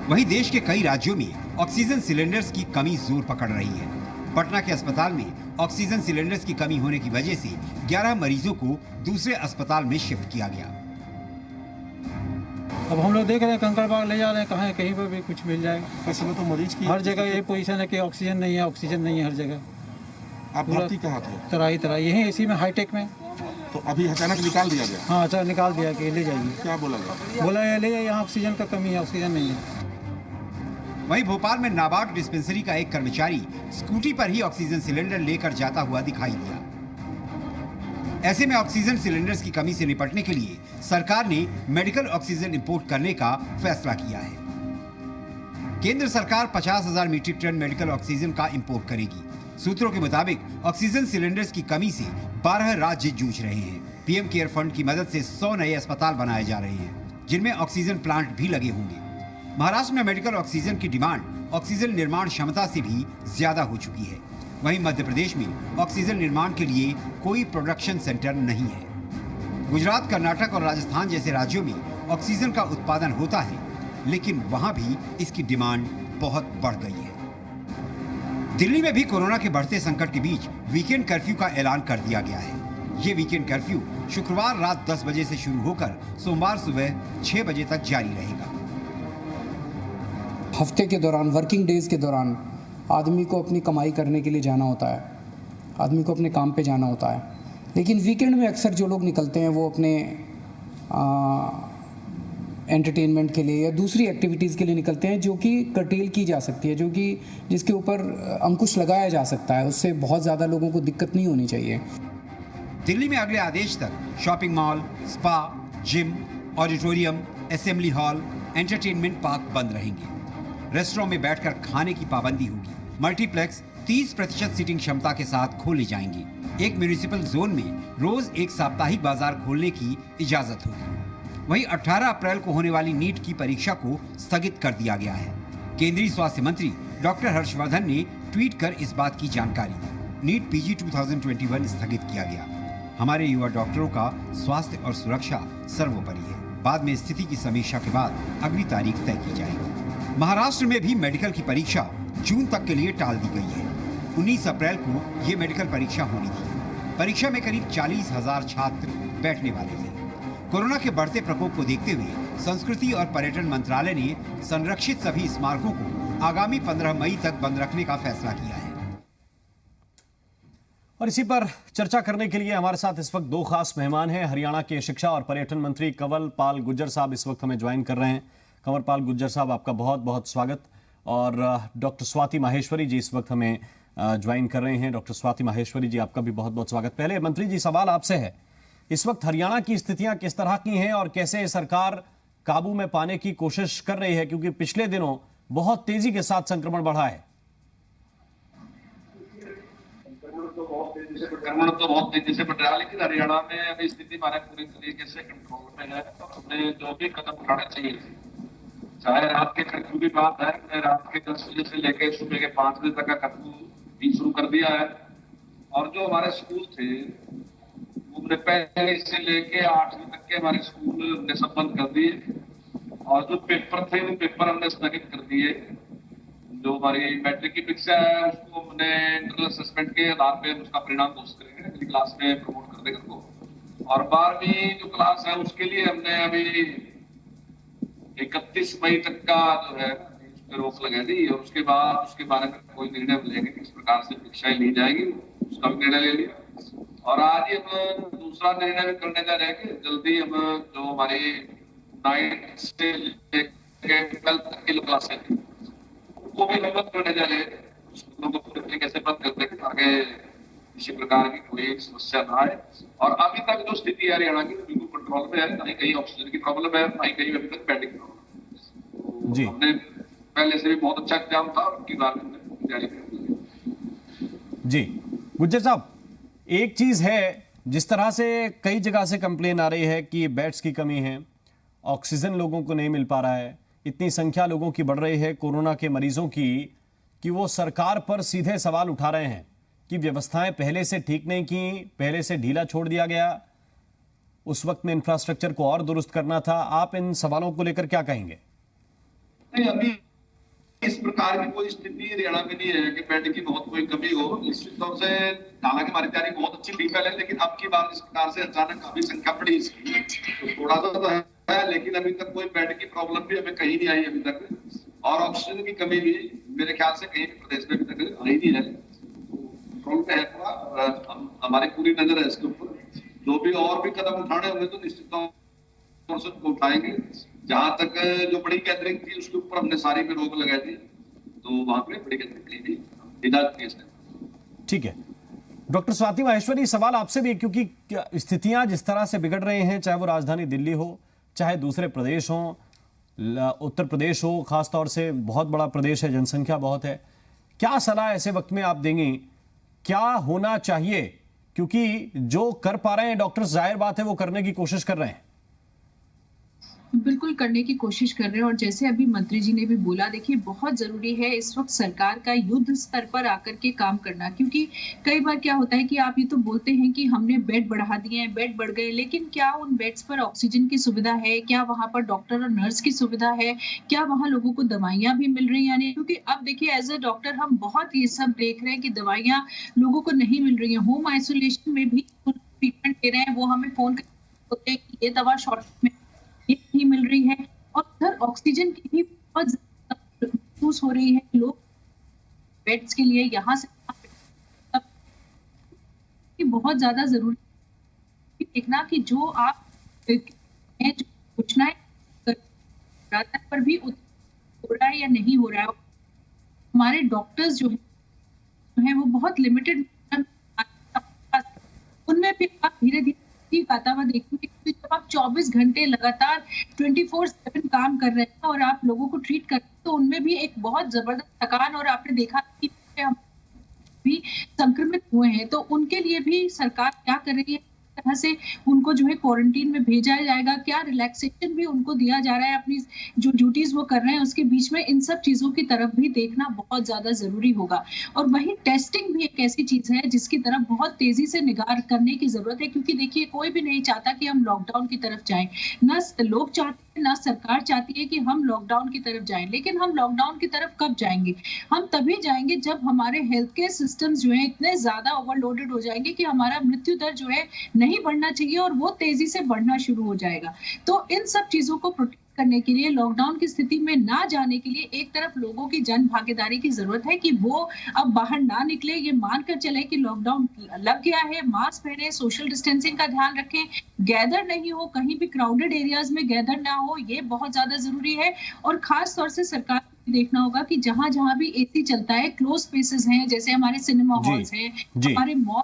वहीं देश के कई राज्यों में ऑक्सीजन सिलेंडर्स की कमी जोर पकड़ रही है। पटना के अस्पताल में ऑक्सीजन सिलेंडर्स की कमी होने की वजह से 11 मरीजों को दूसरे अस्पताल में शिफ्ट किया गया। अब हम लोग देख रहे हैं कंकड़बाग ले जा रहे हैं, कहाँ कहीं पर भी कुछ मिल जाएगा। इसमें तो मरीज की हर जगह यही पोजीशन है कि ऑक्सीजन नहीं है, ऑक्सीजन नहीं है हर जगह। आप भर्ती कहाँ थे? तरह यहीं इसी में हाईटेक में। तो अभी अचानक निकाल दिया गया? हाँ, अचानक निकाल दिया कि ले जाइए। क्या बोला गया? बोला ले जाइए, यहाँ ऑक्सीजन का कमी है, ऑक्सीजन नहीं है। वहीं भोपाल में नाबार्ड डिस्पेंसरी का एक कर्मचारी स्कूटी पर ही ऑक्सीजन सिलेंडर लेकर जाता हुआ दिखाई दिया। ऐसे में ऑक्सीजन सिलेंडर्स की कमी से निपटने के लिए सरकार ने मेडिकल ऑक्सीजन इंपोर्ट करने का फैसला किया है। केंद्र सरकार 50,000 मीट्रिक टन मेडिकल ऑक्सीजन का इंपोर्ट करेगी। सूत्रों के मुताबिक ऑक्सीजन सिलेंडर्स की कमी से 12 राज्य जूझ रहे हैं। पीएम केयर फंड की मदद से 100 नए अस्पताल बनाए जा रहे हैं, जिनमें ऑक्सीजन प्लांट भी लगे होंगे। महाराष्ट्र में मेडिकल ऑक्सीजन की डिमांड ऑक्सीजन निर्माण क्षमता से भी ज्यादा हो चुकी है। वहीं मध्य प्रदेश में ऑक्सीजन निर्माण के लिए कोई प्रोडक्शन सेंटर नहीं है। गुजरात, कर्नाटक और राजस्थान जैसे राज्यों में ऑक्सीजन का उत्पादन होता है, लेकिन वहां भी इसकी डिमांड बहुत बढ़ गई है। दिल्ली में भी कोरोना के बढ़ते संकट के बीच वीकेंड कर्फ्यू का ऐलान कर दिया गया है। ये वीकेंड कर्फ्यू शुक्रवार रात 10 बजे से शुरू होकर सोमवार सुबह 6 बजे तक जारी रहेगा। हफ्ते के दौरान, वर्किंग डेज के दौरान आदमी को अपनी कमाई करने के लिए जाना होता है, आदमी को अपने काम पे जाना होता है। लेकिन वीकेंड में अक्सर जो लोग निकलते हैं वो अपने एंटरटेनमेंट के लिए या दूसरी एक्टिविटीज़ के लिए निकलते हैं, जो कि कर्टेल की जा सकती है, जो कि जिसके ऊपर अंकुश लगाया जा सकता है। उससे बहुत ज़्यादा लोगों को दिक्कत नहीं होनी चाहिए। दिल्ली में अगले आदेश तक shopping mall, spa, gym, auditorium, assembly hall, entertainment park बंद रहेंगे। रेस्टोरेंट में बैठकर खाने की पाबंदी होगी। मल्टीप्लेक्स 30% सीटिंग क्षमता के साथ खोले जाएंगे। एक म्यूनिसिपल जोन में रोज एक साप्ताहिक बाजार खोलने की इजाजत होगी। वहीं 18 अप्रैल को होने वाली नीट की परीक्षा को स्थगित कर दिया गया है। केंद्रीय स्वास्थ्य मंत्री डॉक्टर हर्षवर्धन ने ट्वीट कर इस बात की जानकारी दी। नीट पीजी 2021 स्थगित किया गया। हमारे युवा डॉक्टरों का स्वास्थ्य और सुरक्षा सर्वोपरि है। बाद में स्थिति की समीक्षा के बाद अगली तारीख तय की जाएगी। महाराष्ट्र में भी मेडिकल की परीक्षा जून तक के लिए टाल दी गई है। 19 अप्रैल को ये मेडिकल परीक्षा होनी थी। परीक्षा में करीब 40,000 छात्र बैठने वाले थे। कोरोना के बढ़ते प्रकोप को देखते हुए संस्कृति और पर्यटन मंत्रालय ने संरक्षित सभी स्मारकों को आगामी 15 मई तक बंद रखने का फैसला किया है। और इसी पर चर्चा करने के लिए हमारे साथ इस वक्त दो खास मेहमान हैं। हरियाणा के शिक्षा और पर्यटन मंत्री कंवर पाल गुर्जर साहब इस वक्त हमें ज्वाइन कर रहे हैं। कंवर पाल गुर्जर साहब, आपका बहुत बहुत स्वागत। और डॉक्टर स्वाति माहेश्वरी जी इस वक्त हमें ज्वाइन कर रहे हैं। डॉक्टर स्वाति माहेश्वरी जी, आपका भी बहुत बहुत स्वागत। पहले मंत्री जी, सवाल आपसे है, इस वक्त हरियाणा की स्थितियां किस तरह की हैं और कैसे सरकार काबू में पाने की कोशिश कर रही है, क्योंकि पिछले दिनों बहुत तेजी के साथ संक्रमण बढ़ा है। संक्रमण तो बहुत तेजी से बढ़ रहा है, लेकिन हरियाणा में अभी स्थिति हमारे पूरी तरीके से कंट्रोल में है। तो हमने जो भी कदम उठाने चाहिए, चाहे रात के कर्फ्यू की बात है, हमने रात के 10 बजे से लेकर सुबह के 5 बजे तक का कर्फ्यू भी शुरू कर दिया है। और जो हमारे स्कूल थे, हमने पहले से लेके 8वीं तक के हमारे स्कूल हमने सब बंद कर दिए। और जो पेपर थे, वो पेपर हमने स्थगित कर दिए। जो हमारी मैट्रिक की परीक्षा है, उसको हमने इंटरनल असेसमेंट के आधार पे उसका परिणाम घोषित करेंगे, अगली क्लास में प्रमोट कर देगा उसको। और 12वीं जो क्लास है, उसके लिए हमने अभी 31 मई तक का जो है रोक लगा दी। और उसके बाद उसके बारे में कोई निर्णय लेंगे, किस प्रकार से परीक्षाएं ली जाएगी, उसका भी निर्णय ले लिया। और आज ही हम दूसरा निर्णय भी करने जा रहे हैं कि जल्दी हम जो हमारी 9th से लेकर 12th तक की जो क्लासें थी, वो भी हम बंद करने जा रहे हैं। स्कूलों को पूरी तरीके से बंद कर देंगे ताकि किसी प्रकार की कोई समस्या ना आए। और अभी तक जो स्थिति है हरियाणा की, बिल्कुल कंट्रोल में है। ना ही कहीं ऑक्सीजन की प्रॉब्लम है, ना ही कहीं अभी तक बेड की प्रॉब्लम है। हमने पहले से भी बहुत अच्छा इंतजाम था, उनकी बात में जारी कर जी। गुर्जर साहब, एक चीज है, जिस तरह से कई जगह से कंप्लेन आ रही है कि बेड्स की कमी है, ऑक्सीजन लोगों को नहीं मिल पा रहा है, इतनी संख्या लोगों की बढ़ रही है कोरोना के मरीजों की, कि वो सरकार पर सीधे सवाल उठा रहे हैं कि व्यवस्थाएं पहले से ठीक नहीं की, पहले से ढीला छोड़ दिया गया, उस वक्त में इंफ्रास्ट्रक्चर को और दुरुस्त करना था। आप इन सवालों को लेकर क्या कहेंगे? नहीं, अभी इस प्रकार की कोई स्थिति हरियाणा में नहीं है कि बेड की बहुत कोई कमी हो। निश्चित तौर से हालांकि हमारी तैयारी बहुत अच्छी थी पहले, लेकिन अब की बार इस प्रकार से अचानक काफी संख्या बढ़ी इसकी, तो थोड़ा सा तो है, लेकिन अभी तक कोई बेड की प्रॉब्लम भी हमें कहीं नहीं आई अभी तक। और ऑक्सीजन की कमी भी मेरे ख्याल से कहीं प्रदेश में अभी तक आई नहीं है। कंट्रोल में है पूरा, हमारी पूरी नजर है इसके ऊपर। जो भी और भी कदम उठाने होंगे तो निश्चित तौर से उठाएंगे। जहां तक जो बड़ी गैदरिंग थी, उसके ऊपर हमने सारी में रोक लगा दी, तो वहां पे बड़ी गैदरिंग भी इजाजत की इसने। ठीक है डॉक्टर स्वाति माहेश्वरी, सवाल आपसे भी, क्योंकि स्थितियां जिस तरह से बिगड़ रही हैं, चाहे वो राजधानी दिल्ली हो, चाहे दूसरे प्रदेश हो, उत्तर प्रदेश हो, खासतौर से बहुत बड़ा प्रदेश है, जनसंख्या बहुत है, क्या सलाह ऐसे वक्त में आप देंगी? क्या होना चाहिए? क्योंकि जो कर पा रहे हैं डॉक्टर्स, जाहिर बात है वो करने की कोशिश कर रहे हैं। बिल्कुल करने की कोशिश कर रहे हैं। और जैसे अभी मंत्री जी ने भी बोला, देखिए बहुत जरूरी है इस वक्त सरकार का युद्ध स्तर पर आकर के काम करना, क्योंकि कई बार क्या होता है कि आप ये तो बोलते हैं कि हमने बेड बढ़ा दिए हैं, बेड बढ़ गए, लेकिन क्या उन बेड्स पर ऑक्सीजन की सुविधा है? क्या वहां पर डॉक्टर और नर्स की सुविधा है? क्या वहां लोगों को दवाइयां भी मिल रही हैं? क्योंकि अब देखिए एज ए डॉक्टर हम बहुत ये सब देख रहे हैं कि दवाइयां लोगों को नहीं मिल रही है। होम आइसोलेशन में भी ट्रीटमेंट दे रहे हैं, वो हमें फोन करते हैं कि ये दवा शॉर्ट में नहीं मिल रही है। और उधर ऑक्सीजन की भी बहुत महसूस हो रही है। लोग बेड्स के लिए यहाँ से बहुत ज्यादा जरूरी देखना कि जो आप सूचनाएं पर भी हो रहा है या नहीं हो रहा है। हमारे डॉक्टर्स जो है वो बहुत लिमिटेड, उनमें भी आप धीरे धीरे वातावरण देखेंगे। जब आप 24 घंटे लगातार 24/7 काम कर रहे हैं और आप लोगों को ट्रीट कर रहे हैं, तो उनमें भी एक बहुत जबरदस्त थकान, और आपने देखा कि हम भी संक्रमित हुए हैं, तो उनके लिए भी सरकार क्या कर रही है, तरह से उनको जो है क्वारंटीन में भेजा जाएगा, क्या रिलैक्सेशन भी उनको दिया जा रहा है, अपनी जो ड्यूटीज वो कर रहे हैं उसके बीच में, इन सब चीजों की तरफ भी देखना बहुत ज्यादा जरूरी होगा। और वही टेस्टिंग भी एक ऐसी चीज है जिसकी तरफ बहुत तेजी से निगाह करने की जरूरत है, क्योंकि देखिए कोई भी नहीं चाहता कि हम लॉकडाउन की तरफ जाएं, ना लोग चाहते हैं ना सरकार चाहती है कि हम लॉकडाउन की तरफ जाएं। लेकिन हम लॉकडाउन की तरफ कब जाएंगे? हम तभी जाएंगे जब हमारे हेल्थ केयर सिस्टम्स जो है इतने ज्यादा ओवरलोडेड हो जाएंगे कि हमारा मृत्यु दर जो है नहीं बढ़ना चाहिए और वो तेजी से बढ़ना शुरू हो जाएगा। तो इन सब चीजों को प्रोटेक्ट करने के लिए, लॉकडाउन की स्थिति में ना जाने के लिए एक तरफ लोगों की जन भागीदारी की जरूरत है कि वो अब बाहर ना निकले, ये मानकर चले कि लॉकडाउन लग गया है, मास्क पहने, सोशल डिस्टेंसिंग का ध्यान रखें, गैदर नहीं हो, कहीं भी क्राउडेड एरियाज में गैदर ना हो, ये बहुत ज्यादा जरूरी है। और खास तौर से सरकार को देखना होगा कि जहां जहां भी एसी चलता है, क्लोज स्पेसेस हैं, जैसे हमारे सिनेमा हॉल्स हैं, हमारे मॉल,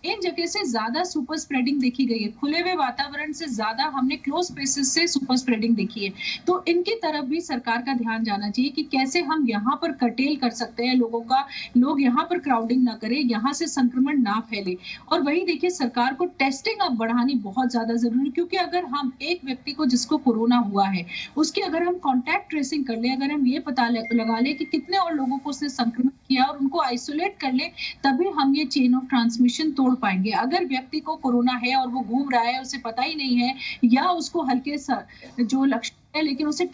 इन जगह से ज्यादा सुपर स्प्रेडिंग देखी गई है। खुले हुए वातावरण से ज्यादा हमने क्लोज स्पेसेस से सुपर स्प्रेडिंग देखी है। तो इनकी तरफ भी सरकार का ध्यान जाना चाहिए कि कैसे हम यहाँ पर कर्टेल कर सकते हैं लोगों का, लोग यहाँ पर क्राउडिंग ना करें, यहाँ से संक्रमण ना फैले। और वही देखिए सरकार को टेस्टिंग अब बढ़ानी बहुत ज्यादा जरूरी है, क्योंकि अगर हम एक व्यक्ति को जिसको कोरोना हुआ है उसकी अगर हम कॉन्टैक्ट ट्रेसिंग कर ले, अगर हम ये पता लगा ले कि कितने और लोगों को उसने संक्रमित किया और उनको आइसोलेट कर ले, तभी हम ये चेन ऑफ ट्रांसमिशन तोड़ पाएंगे। अगर व्यक्ति को कोरोना है और वो घूम रहा है, उसे पता ही नहीं है, या उसको हल्के जो लक्षण है लेकिन उसे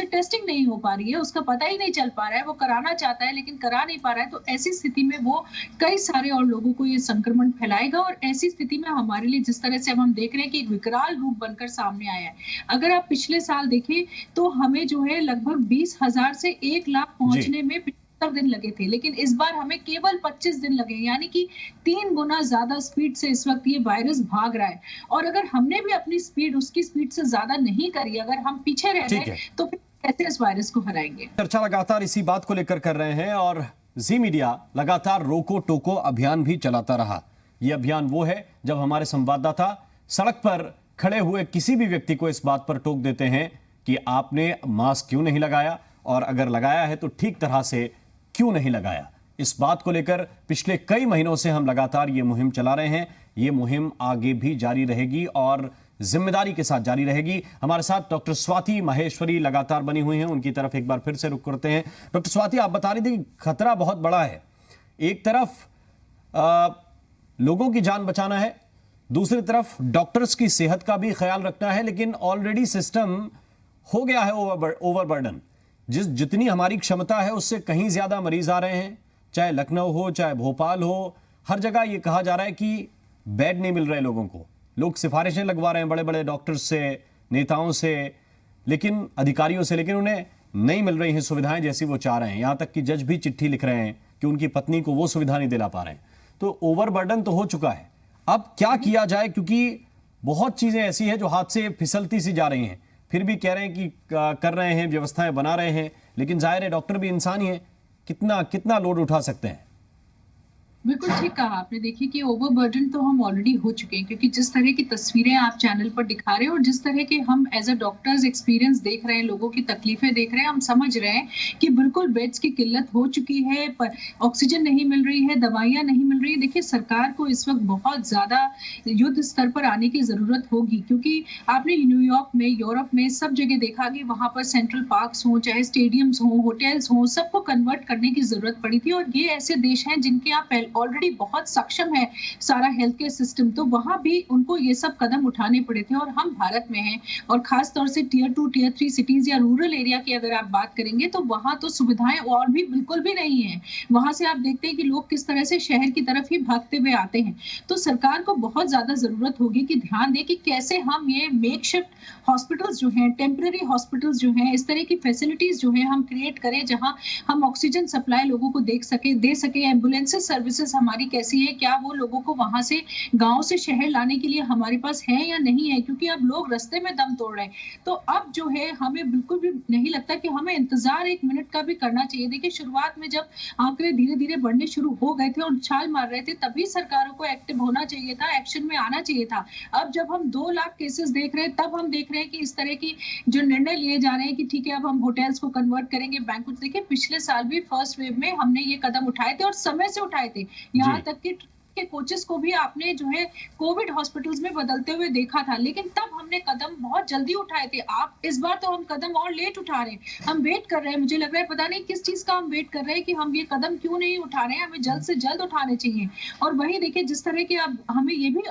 टेस्टिंग नहीं हो पा रही है, उसका पता ही नहीं चल पा रहा है, वो कराना चाहता है लेकिन करा नहीं पा रहा है, तो ऐसी स्थिति में वो कई सारे और लोगों को ये संक्रमण फैलाएगा। और ऐसी स्थिति में हमारे लिए जिस तरह से अब हम देख रहे हैं कि एक विकराल रूप बनकर सामने आया है। अगर आप पिछले साल देखें तो हमें जो है लगभग 20,000 से 1 लाख पहुंचने में 75 दिन लगे थे, लेकिन इस बार हमें केवल 25 दिन लगे, यानी कि 3 गुना ज्यादा स्पीड से इस वक्त ये वायरस भाग रहा है। और अगर हमने भी अपनी स्पीड उसकी स्पीड से ज्यादा नहीं करी, अगर हम पीछे रह गए तो फिर कैसे इस वायरस को हराएंगे? चर्चा लगातार इसी बात को लेकर कर रहे हैं और जी मीडिया लगातार रोको टोको अभियान भी चलाता रहा। यह अभियान वो है जब हमारे संवाददाता सड़क पर खड़े हुए किसी भी व्यक्ति को इस बात पर टोक देते हैं कि आपने मास्क क्यों नहीं लगाया, और अगर लगाया है तो ठीक तरह से क्यों नहीं लगाया। इस बात को लेकर पिछले कई महीनों से हम लगातार ये मुहिम चला रहे हैं। ये मुहिम आगे भी जारी रहेगी और जिम्मेदारी के साथ जारी रहेगी। हमारे साथ डॉक्टर स्वाति माहेश्वरी लगातार बनी हुई हैं, उनकी तरफ एक बार फिर से रुख करते हैं। डॉक्टर स्वाति, आप बता रही थी कि खतरा बहुत बड़ा है, एक तरफ लोगों की जान बचाना है, दूसरी तरफ डॉक्टर्स की सेहत का भी ख्याल रखना है, लेकिन ऑलरेडी सिस्टम हो गया है ओवरबर्डन। जितनी हमारी क्षमता है उससे कहीं ज्यादा मरीज आ रहे हैं, चाहे लखनऊ हो चाहे भोपाल हो, हर जगह ये कहा जा रहा है कि बेड नहीं मिल रहे लोगों को। लोग सिफारिशें लगवा रहे हैं बड़े बड़े डॉक्टर्स से, नेताओं से, लेकिन अधिकारियों से, लेकिन उन्हें नहीं मिल रही हैं सुविधाएं जैसी वो चाह रहे हैं। यहां तक कि जज भी चिट्ठी लिख रहे हैं कि उनकी पत्नी को वो सुविधा नहीं दिला पा रहे हैं। तो ओवरबर्डन तो हो चुका है, अब क्या किया जाए? क्योंकि बहुत चीजें ऐसी हैं जो हाथ से फिसलती सी जा रही हैं, फिर भी कह रहे हैं कि कर रहे हैं, व्यवस्थाएं बना रहे हैं, लेकिन जाहिर है डॉक्टर भी इंसान ही है, कितना लोड उठा सकते हैं? बिल्कुल ठीक कहा आपने। देखिए कि ओवरबर्डन तो हम ऑलरेडी हो चुके हैं, क्योंकि जिस तरह की तस्वीरें आप चैनल पर दिखा रहे हैं और जिस तरह के हम एज अ डॉक्टर्स एक्सपीरियंस देख रहे हैं, लोगों की तकलीफें देख रहे हैं, हम समझ रहे हैं कि बिल्कुल बेड्स की किल्लत हो चुकी है, ऑक्सीजन नहीं मिल रही है, दवाइयां नहीं मिल रही है। देखिए सरकार को इस वक्त बहुत ज्यादा युद्ध स्तर पर आने की जरूरत होगी, क्योंकि आपने न्यूयॉर्क में, यूरोप में सब जगह देखा कि वहां पर सेंट्रल पार्क्स हों, चाहे स्टेडियम्स हों, होटल्स हों, सबको कन्वर्ट करने की जरूरत पड़ी थी। और ये ऐसे देश हैं जिनके यहाँ ऑलरेडी बहुत सक्षम है सारा हेल्थ केयर सिस्टम, तो वहां भी उनको ये सब कदम उठाने पड़े थे। और हम भारत में हैं, और खास तौर से टियर 2 टियर 3 सिटीज या रूरल एरिया की अगर आप बात करेंगे तो वहां तो सुविधाएं और भी बिल्कुल भी नहीं है। वहां से आप देखते हैं कि लोग किस तरह से शहर की तरफ ही भागते हुए आते हैं। तो सरकार को बहुत ज्यादा जरूरत होगी कि ध्यान दे कि कैसे हम ये मेकशिफ्ट हॉस्पिटल्स जो हैं, टेम्पररी हॉस्पिटल्स जो हैं, इस तरह की फैसिलिटीज जो है हम क्रिएट करें जहां हम ऑक्सीजन सप्लाई लोगों को दे सके। एम्बुलेंसेस सर्विसेज हमारी कैसी है, क्या वो लोगों को वहां से गांव से शहर लाने के लिए हमारे पास है या नहीं है, क्योंकि अब लोग रास्ते में दम तोड़ रहे हैं। तो अब जो है हमें बिल्कुल भी नहीं लगता कि हमें इंतजार 1 मिनट का भी करना चाहिए। देखिए शुरुआत में जब आंकड़े धीरे धीरे बढ़ने शुरू हो गए थे और छाल मार रहे थे, तभी सरकारों को एक्टिव होना चाहिए था, एक्शन में आना चाहिए था। अब जब हम 2 लाख केसेस देख रहे हैं, तब हम देख रहे हैं कि इस तरह की जो निर्णय लिए जा रहे हैं कि ठीक है अब हम होटल्स को कन्वर्ट करेंगे, बैंक्वेट्स। देखिए पिछले साल भी फर्स्ट वेव में हमने ये कदम उठाए थे और समय से उठाए थे, यहाँ तक कि के कोचेस को भी आपने जो है कोविड हॉस्पिटल्स में बदलते हुए देखा था, लेकिन तब हमने कदम बहुत जल्दी उठाए थे। आप इस बार तो हम कदम और लेट उठा रहे हैं, हम वेट कर रहे हैं। मुझे लग रहा है पता नहीं किस चीज का हम वेट कर रहे हैं कि हम ये कदम क्यों नहीं उठा रहे हैं, हमें जल्द से जल्द उठाने चाहिए। और वही देखिए जिस तरह के अब हमें ये भी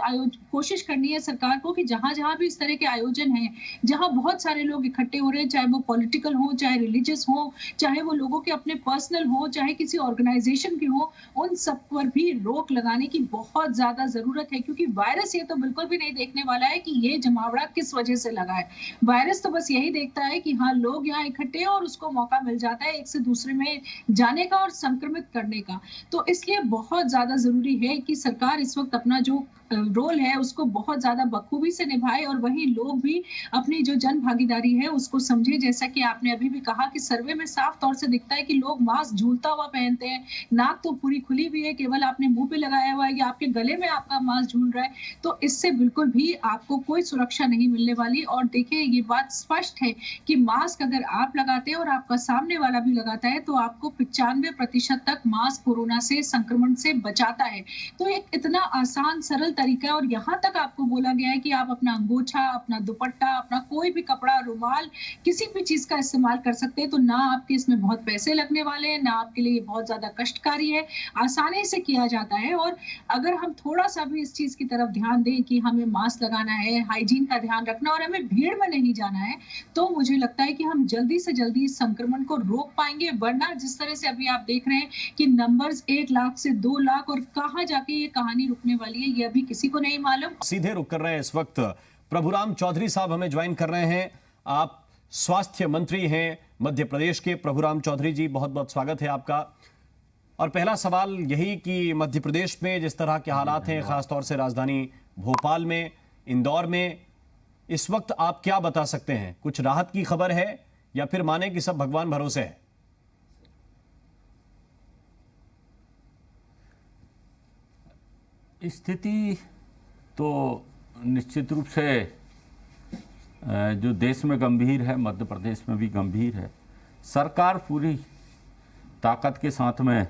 कोशिश करनी है सरकार को कि जहां जहां भी इस तरह के आयोजन हैं, जहां बहुत सारे लोग इकट्ठे हो रहे हैं, चाहे वो पॉलिटिकल हो, चाहे रिलीजियस हो, चाहे वो लोगों के अपने पर्सनल हो, चाहे किसी ऑर्गेनाइजेशन की हो, उन सब पर भी रोक लगाने की बहुत ज्यादा जरूरत है। क्योंकि वायरस ये तो बिल्कुल भी नहीं देखने वाला है कि ये जमावड़ा किस वजह से लगा है। वायरस तो बस यही देखता है कि हाँ लोग यहाँ इकट्ठे हैं और उसको मौका मिल जाता है एक से दूसरे में जाने का और संक्रमित करने का। तो इसलिए बहुत ज्यादा जरूरी है कि सरकार इस वक्त अपना जो रोल है उसको बहुत ज्यादा बखूबी से निभाए और वही लोग भी अपनी जो जन भागीदारी है उसको समझे। जैसा कि आपने अभी भी कहा कि सर्वे में साफ तौर से दिखता है कि लोग मास्क झूलता हुआ पहनते हैं, नाक तो पूरी खुली हुई है, केवल आपने मुंह पे लगाया हुआ है या आपके गले में आपका मास्क झूल रहा है, तो इससे बिल्कुल भी आपको कोई सुरक्षा नहीं मिलने वाली। और देखिए ये बात स्पष्ट है कि मास्क अगर आप लगाते हैं और आपका सामने वाला भी लगाता है तो आपको 95% तक मास्क कोरोना से संक्रमण से बचाता है। तो एक इतना आसान सरल तरीका है। और यहाँ तक आपको बोला गया है कि आप अपना अंगोछा, अपना दुपट्टा, अपना कोई भी कपड़ा, रुमाल, किसी भी चीज का इस्तेमाल कर सकते हैं। तो ना आपके इसमें बहुत पैसे लगने वाले हैं, ना आपके लिए बहुत ज्यादा कष्टकारी है, आसानी से किया जाता है। और अगर हम थोड़ा सा भी इस चीज की तरफ ध्यान दें कि हमें मास्क लगाना है, हाइजीन का ध्यान रखना और हमें भीड़ में नहीं जाना है, तो मुझे लगता है कि हम जल्दी से जल्दी इस संक्रमण को रोक पाएंगे। वरना जिस तरह से अभी आप देख रहे हैं कि नंबर्स 1 लाख से 2 लाख और कहां जाके ये कहानी रुकने वाली है ये अभी किसी को नहीं मालूम। सीधे रुक कर रहे हैं इस वक्त प्रभुराम चौधरी साहब हमें ज्वाइन कर रहे हैं। आप स्वास्थ्य मंत्री हैं मध्य प्रदेश के। प्रभुराम चौधरी जी बहुत बहुत स्वागत है आपका। और पहला सवाल यही कि मध्य प्रदेश में जिस तरह के हालात हैं, खासतौर से राजधानी भोपाल में, इंदौर में, इस वक्त आप क्या बता सकते हैं? कुछ राहत की खबर है या फिर माने कि सब भगवान भरोसे है? स्थिति तो निश्चित रूप से जो देश में गंभीर है, मध्य प्रदेश में भी गंभीर है। सरकार पूरी ताकत के साथ में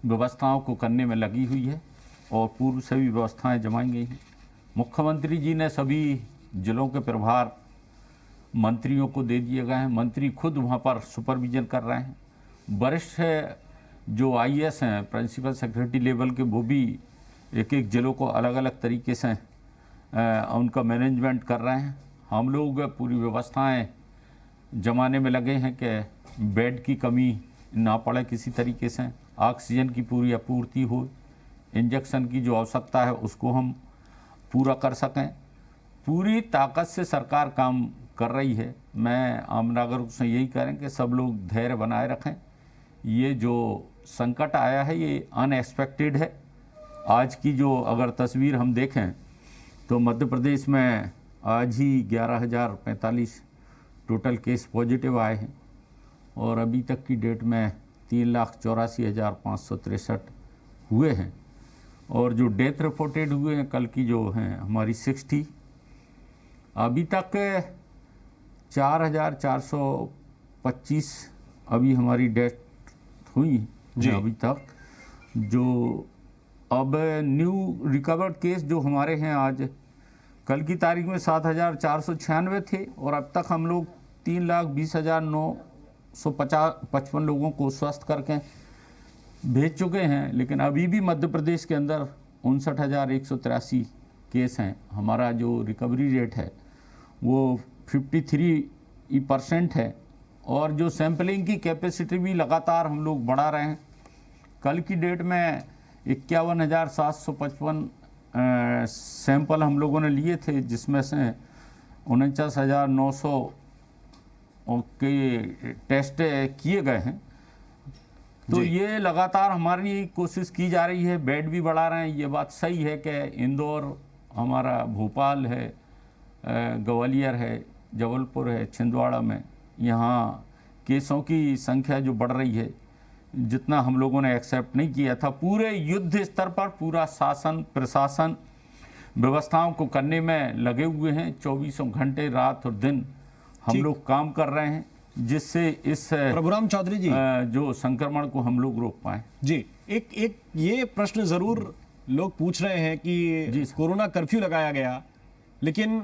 व्यवस्थाओं को करने में लगी हुई है और पूर्व से भी व्यवस्थाएं जमाई गई हैं। मुख्यमंत्री जी ने सभी जिलों के प्रभार मंत्रियों को दे दिए गए हैं। मंत्री खुद वहां पर सुपरविजन कर रहे हैं। वरिष्ठ जो IAS हैं, प्रिंसिपल सेक्रेटरी लेवल के, वो भी एक एक जिलों को अलग अलग तरीके से उनका मैनेजमेंट कर रहे हैं। हम लोग पूरी व्यवस्थाएं जमाने में लगे हैं कि बेड की कमी ना पड़े, किसी तरीके से ऑक्सीजन की पूरी आपूर्ति हो, इंजेक्शन की जो आवश्यकता है उसको हम पूरा कर सकें। पूरी ताकत से सरकार काम कर रही है। मैं आम नागरिकों से यही करें कि सब लोग धैर्य बनाए रखें। ये जो संकट आया है ये अनएक्सपेक्टेड है। आज की जो अगर तस्वीर हम देखें तो मध्य प्रदेश में आज ही 11,045 टोटल केस पॉजिटिव आए हैं और अभी तक की डेट में 3,84,563 हुए हैं। और जो डेथ रिपोर्टेड हुए हैं कल की जो हैं हमारी 60, अभी तक 4,425 अभी हमारी डेथ हुई जी अभी तक। जो अब न्यू रिकवर्ड केस जो हमारे हैं आज कल की तारीख में 7,496 थे और अब तक हम लोग 3,20,955 लोगों को स्वस्थ करके भेज चुके हैं। लेकिन अभी भी मध्य प्रदेश के अंदर 59,183 केस हैं। हमारा जो रिकवरी रेट है वो 53% है और जो सैंपलिंग की कैपेसिटी भी लगातार हम लोग बढ़ा रहे हैं। कल की डेट में 51,755 सैंपल हम लोगों ने लिए थे, जिसमें से 49,900 के टेस्ट किए गए हैं। तो ये लगातार हमारी कोशिश की जा रही है, बेड भी बढ़ा रहे हैं। ये बात सही है कि इंदौर हमारा, भोपाल है, ग्वालियर है, जबलपुर है, छिंदवाड़ा में यहाँ केसों की संख्या जो बढ़ रही है, जितना हम लोगों ने एक्सेप्ट नहीं किया था। पूरे युद्ध स्तर पर पूरा शासन प्रशासन व्यवस्थाओं को करने में लगे हुए हैं। 24 घंटे रात और दिन हम लोग काम कर रहे हैं, जिससे इस प्रभुराम चौधरी जी जो संक्रमण को हम लोग रोक पाए। जी, एक ये प्रश्न जरूर लोग पूछ रहे हैं कि कोरोना कर्फ्यू लगाया गया, लेकिन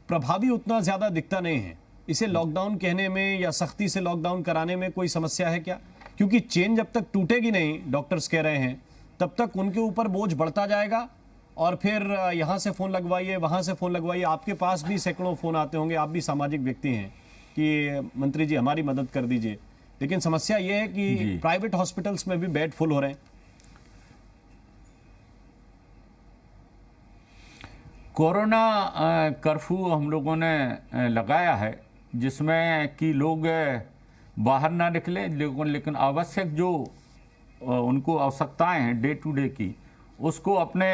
प्रभावी उतना ज्यादा दिखता नहीं है। इसे लॉकडाउन कहने में या सख्ती से लॉकडाउन कराने में कोई समस्या है क्या? क्योंकि चेन जब तक टूटेगी नहीं, डॉक्टर्स कह रहे हैं, तब तक उनके ऊपर बोझ बढ़ता जाएगा और फिर यहाँ से फोन लगवाइए, वहां से फोन लगवाइए। आपके पास भी सैकड़ों फोन आते होंगे, आप भी सामाजिक व्यक्ति हैं कि मंत्री जी हमारी मदद कर दीजिए, लेकिन समस्या यह है कि प्राइवेट हॉस्पिटल्स में भी बेड फुल हो रहे हैं। कोरोना कर्फ्यू हम लोगों ने लगाया है, जिसमें कि लोग बाहर ना निकलें, लेकिन आवश्यक जो उनको आवश्यकताएं हैं डे टू डे की, उसको अपने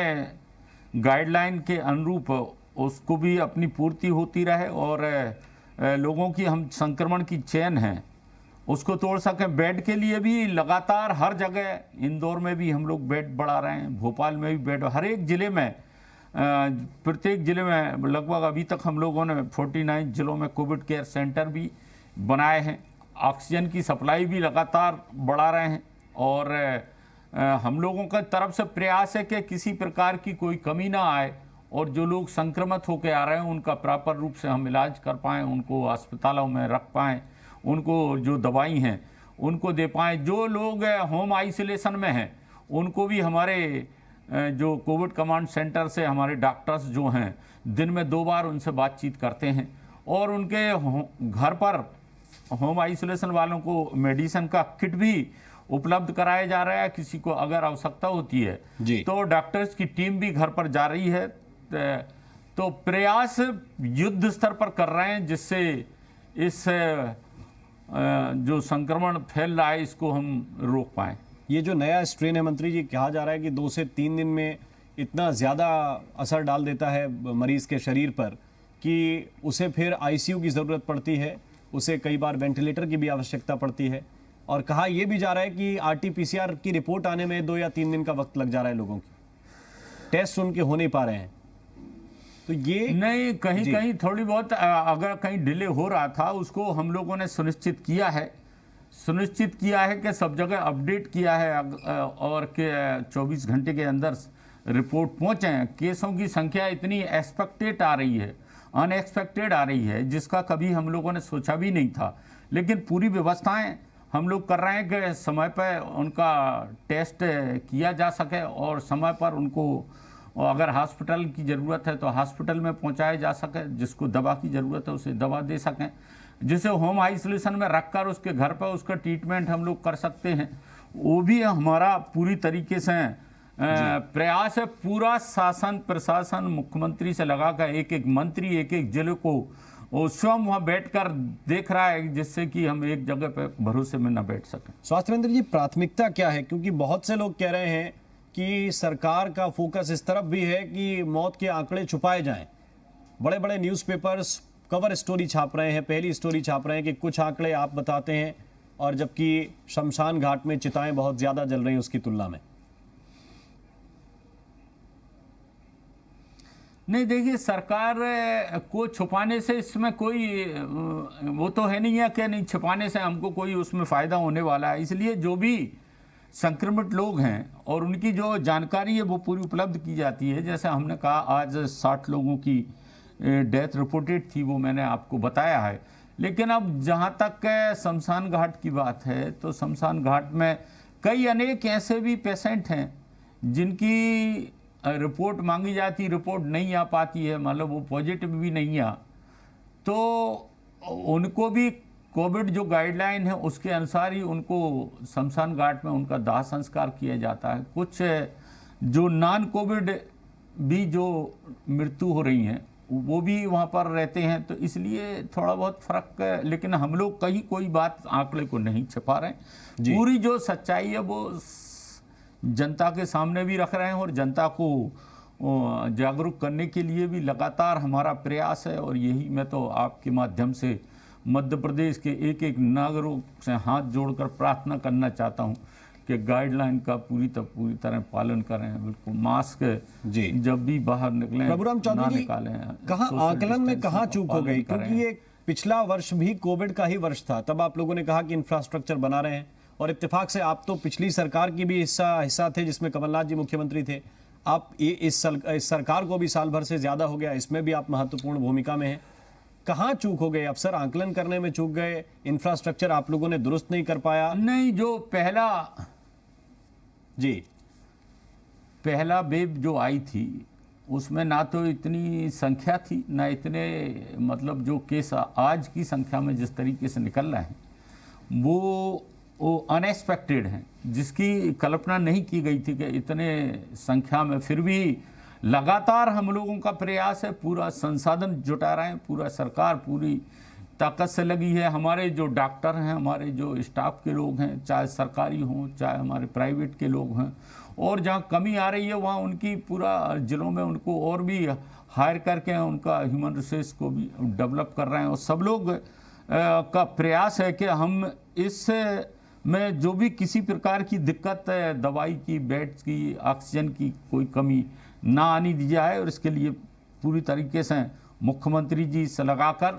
गाइडलाइन के अनुरूप उसको भी अपनी पूर्ति होती रहे और लोगों की हम संक्रमण की चेन है उसको तोड़ सकें। बेड के लिए भी लगातार हर जगह, इंदौर में भी हम लोग बेड बढ़ा रहे हैं, भोपाल में भी बेड, हर एक ज़िले में, प्रत्येक ज़िले में लगभग अभी तक हम लोगों ने 49 ज़िलों में कोविड केयर सेंटर भी बनाए हैं। ऑक्सीजन की सप्लाई भी लगातार बढ़ा रहे हैं और हम लोगों का तरफ से प्रयास है कि किसी प्रकार की कोई कमी ना आए और जो लोग संक्रमित होकर आ रहे हैं उनका प्रॉपर रूप से हम इलाज कर पाएँ, उनको अस्पतालों में रख पाएँ, उनको जो दवाई हैं उनको दे पाएँ। जो लोग होम आइसोलेशन में हैं उनको भी हमारे जो कोविड कमांड सेंटर से हमारे डॉक्टर्स जो हैं दिन में 2 बार उनसे बातचीत करते हैं और उनके घर पर होम आइसोलेशन वालों को मेडिसिन का किट भी उपलब्ध कराया जा रहा है। किसी को अगर आवश्यकता होती है तो डॉक्टर्स की टीम भी घर पर जा रही है। तो प्रयास युद्ध स्तर पर कर रहे हैं जिससे इस जो संक्रमण फैल रहा है इसको हम रोक पाएँ। ये जो नया स्ट्रेन है मंत्री जी, कहा जा रहा है कि 2 से 3 दिन में इतना ज़्यादा असर डाल देता है मरीज़ के शरीर पर कि उसे फिर आईसीयू की ज़रूरत पड़ती है, उसे कई बार वेंटिलेटर की भी आवश्यकता पड़ती है। और कहा यह भी जा रहा है कि आरटीपीसीआर की रिपोर्ट आने में 2 या 3 दिन का वक्त लग जा रहा है, लोगों की टेस्ट उनके हो नहीं पा रहे हैं। तो ये नहीं, कहीं कहीं थोड़ी बहुत अगर कहीं डिले हो रहा था उसको हम लोगों ने सुनिश्चित किया है कि सब जगह अपडेट किया है और के 24 घंटे के अंदर रिपोर्ट पहुंचे। केसों की संख्या इतनी एक्सपेक्टेड आ रही है, अनएक्सपेक्टेड आ रही है, जिसका कभी हम लोगों ने सोचा भी नहीं था। लेकिन पूरी व्यवस्थाएं हम लोग कर रहे हैं कि समय पर उनका टेस्ट किया जा सके और समय पर उनको अगर हॉस्पिटल की ज़रूरत है तो हॉस्पिटल में पहुंचाया जा सके, जिसको दवा की ज़रूरत है उसे दवा दे सकें, जिसे होम आइसोलेशन में रखकर उसके घर पर उसका ट्रीटमेंट हम लोग कर सकते हैं। वो भी हमारा पूरी तरीके से प्रयास है। पूरा शासन प्रशासन मुख्यमंत्री से लगाकर एक एक मंत्री एक एक जिले को वो स्वयं वहाँ बैठकर देख रहा है, जिससे कि हम एक जगह पर भरोसे में न बैठ सकें। स्वास्थ्य मंत्री जी, प्राथमिकता क्या है? क्योंकि बहुत से लोग कह रहे हैं कि सरकार का फोकस इस तरफ भी है कि मौत के आंकड़े छुपाए जाएं। बड़े बड़े न्यूज़पेपर्स कवर स्टोरी छाप रहे हैं, पहली स्टोरी छाप रहे हैं कि कुछ आंकड़े आप बताते हैं और जबकि शमशान घाट में चिताएं बहुत ज़्यादा जल रही हैं उसकी तुलना में। नहीं, देखिए, सरकार को छुपाने से इसमें कोई वो तो है नहीं है कि नहीं छुपाने से हमको कोई उसमें फ़ायदा होने वाला है। इसलिए जो भी संक्रमित लोग हैं और उनकी जो जानकारी है वो पूरी उपलब्ध की जाती है। जैसे हमने कहा आज 60 लोगों की डेथ रिपोर्टेड थी, वो मैंने आपको बताया है। लेकिन अब जहाँ तक शमशान घाट की बात है तो शमशान घाट में कई अनेक ऐसे भी पेशेंट हैं जिनकी रिपोर्ट मांगी जाती, रिपोर्ट नहीं आ पाती है, मतलब वो पॉजिटिव भी नहीं आ, तो उनको भी कोविड जो गाइडलाइन है उसके अनुसार ही उनको शमशान घाट में उनका दाह संस्कार किया जाता है। कुछ जो नॉन कोविड भी जो मृत्यु हो रही हैं वो भी वहाँ पर रहते हैं, तो इसलिए थोड़ा बहुत फर्क। लेकिन हम लोग कहीं कोई बात आंकड़े को नहीं छिपा रहे हैं। पूरी जो सच्चाई है वो जनता के सामने भी रख रहे हैं और जनता को जागरूक करने के लिए भी लगातार हमारा प्रयास है। और यही मैं तो आपके माध्यम से मध्य प्रदेश के एक एक नागरिक से हाथ जोड़कर प्रार्थना करना चाहता हूं कि गाइडलाइन का पूरी तरह पालन करें। बिल्कुल मास्क जब भी बाहर निकलें प्रभुराम चौधरी जी, निकालें। कहाँ आकलन में कहाँ चूक हो गई? क्योंकि ये पिछला वर्ष भी कोविड का ही वर्ष था, तब आप लोगों ने कहा कि इंफ्रास्ट्रक्चर बना रहे हैं और इत्तेफाक से आप तो पिछली सरकार की भी हिस्सा थे जिसमें कमलनाथ जी मुख्यमंत्री थे। आप इस सरकार को भी साल भर से ज्यादा हो गया, इसमें भी आप महत्वपूर्ण भूमिका में हैं। कहाँ चूक हो गए अफसर? आंकलन करने में चूक गए, इंफ्रास्ट्रक्चर आप लोगों ने दुरुस्त नहीं कर पाया? नहीं, जो पहला वेव जो आई थी उसमें ना तो इतनी संख्या थी, ना इतने मतलब जो केस आज की संख्या में जिस तरीके से निकल रहे हैं वो अनएक्सपेक्टेड हैं, जिसकी कल्पना नहीं की गई थी कि इतने संख्या में। फिर भी लगातार हम लोगों का प्रयास है, पूरा संसाधन जुटा रहे हैं, पूरा सरकार पूरी ताकत से लगी है। हमारे जो डॉक्टर हैं, हमारे जो स्टाफ के लोग हैं, चाहे सरकारी हों चाहे हमारे प्राइवेट के लोग हैं, और जहाँ कमी आ रही है वहाँ उनकी पूरा जिलों में उनको और भी हायर करके उनका ह्यूमन रिसोर्स को भी डेवलप कर रहे हैं। और सब लोग का प्रयास है कि हम इस में जो भी किसी प्रकार की दिक्कत है, दवाई की, बेड्स की, ऑक्सीजन की कोई कमी ना आनी दी जाए, और इसके लिए पूरी तरीके से मुख्यमंत्री जी से लगाकर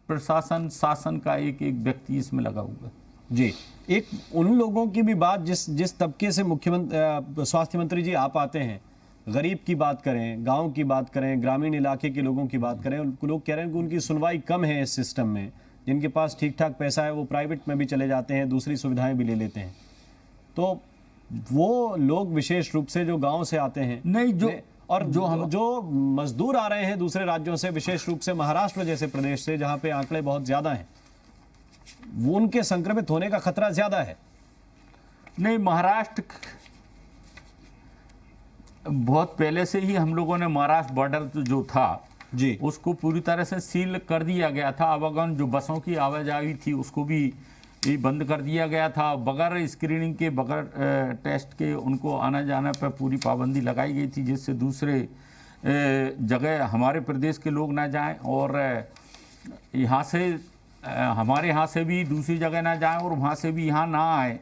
प्रशासन शासन का एक एक व्यक्ति इसमें लगा हुआ है। जी, एक उन लोगों की भी बात जिस तबके से मुख्यमंत्री स्वास्थ्य मंत्री जी आप आते हैं, गरीब की बात करें, गांव की बात करें, ग्रामीण इलाके के लोगों की बात करें, लोग कह रहे हैं कि उनकी सुनवाई कम है इस सिस्टम में। जिनके पास ठीक ठाक पैसा है वो प्राइवेट में भी चले जाते हैं, दूसरी सुविधाएं भी ले लेते हैं। तो वो लोग विशेष रूप से जो गांव से आते हैं, नहीं जो मजदूर आ रहे हैं दूसरे राज्यों से, विशेष रूप से महाराष्ट्र जैसे प्रदेश से जहां पे आंकड़े बहुत ज्यादा हैं, वो उनके संक्रमित होने का खतरा ज्यादा है। नहीं, महाराष्ट्र बहुत पहले से ही हम लोगों ने महाराष्ट्र बॉर्डर जो था जी उसको पूरी तरह से सील कर दिया गया था। आवागमन जो बसों की आवाजाही थी उसको भी बंद कर दिया गया था। बगैर स्क्रीनिंग के, बगैर टेस्ट के उनको आना जाना पर पूरी पाबंदी लगाई गई थी, जिससे दूसरे जगह हमारे प्रदेश के लोग ना जाएं और यहाँ से हमारे यहाँ से भी दूसरी जगह ना जाएं और वहाँ से भी यहाँ ना आए।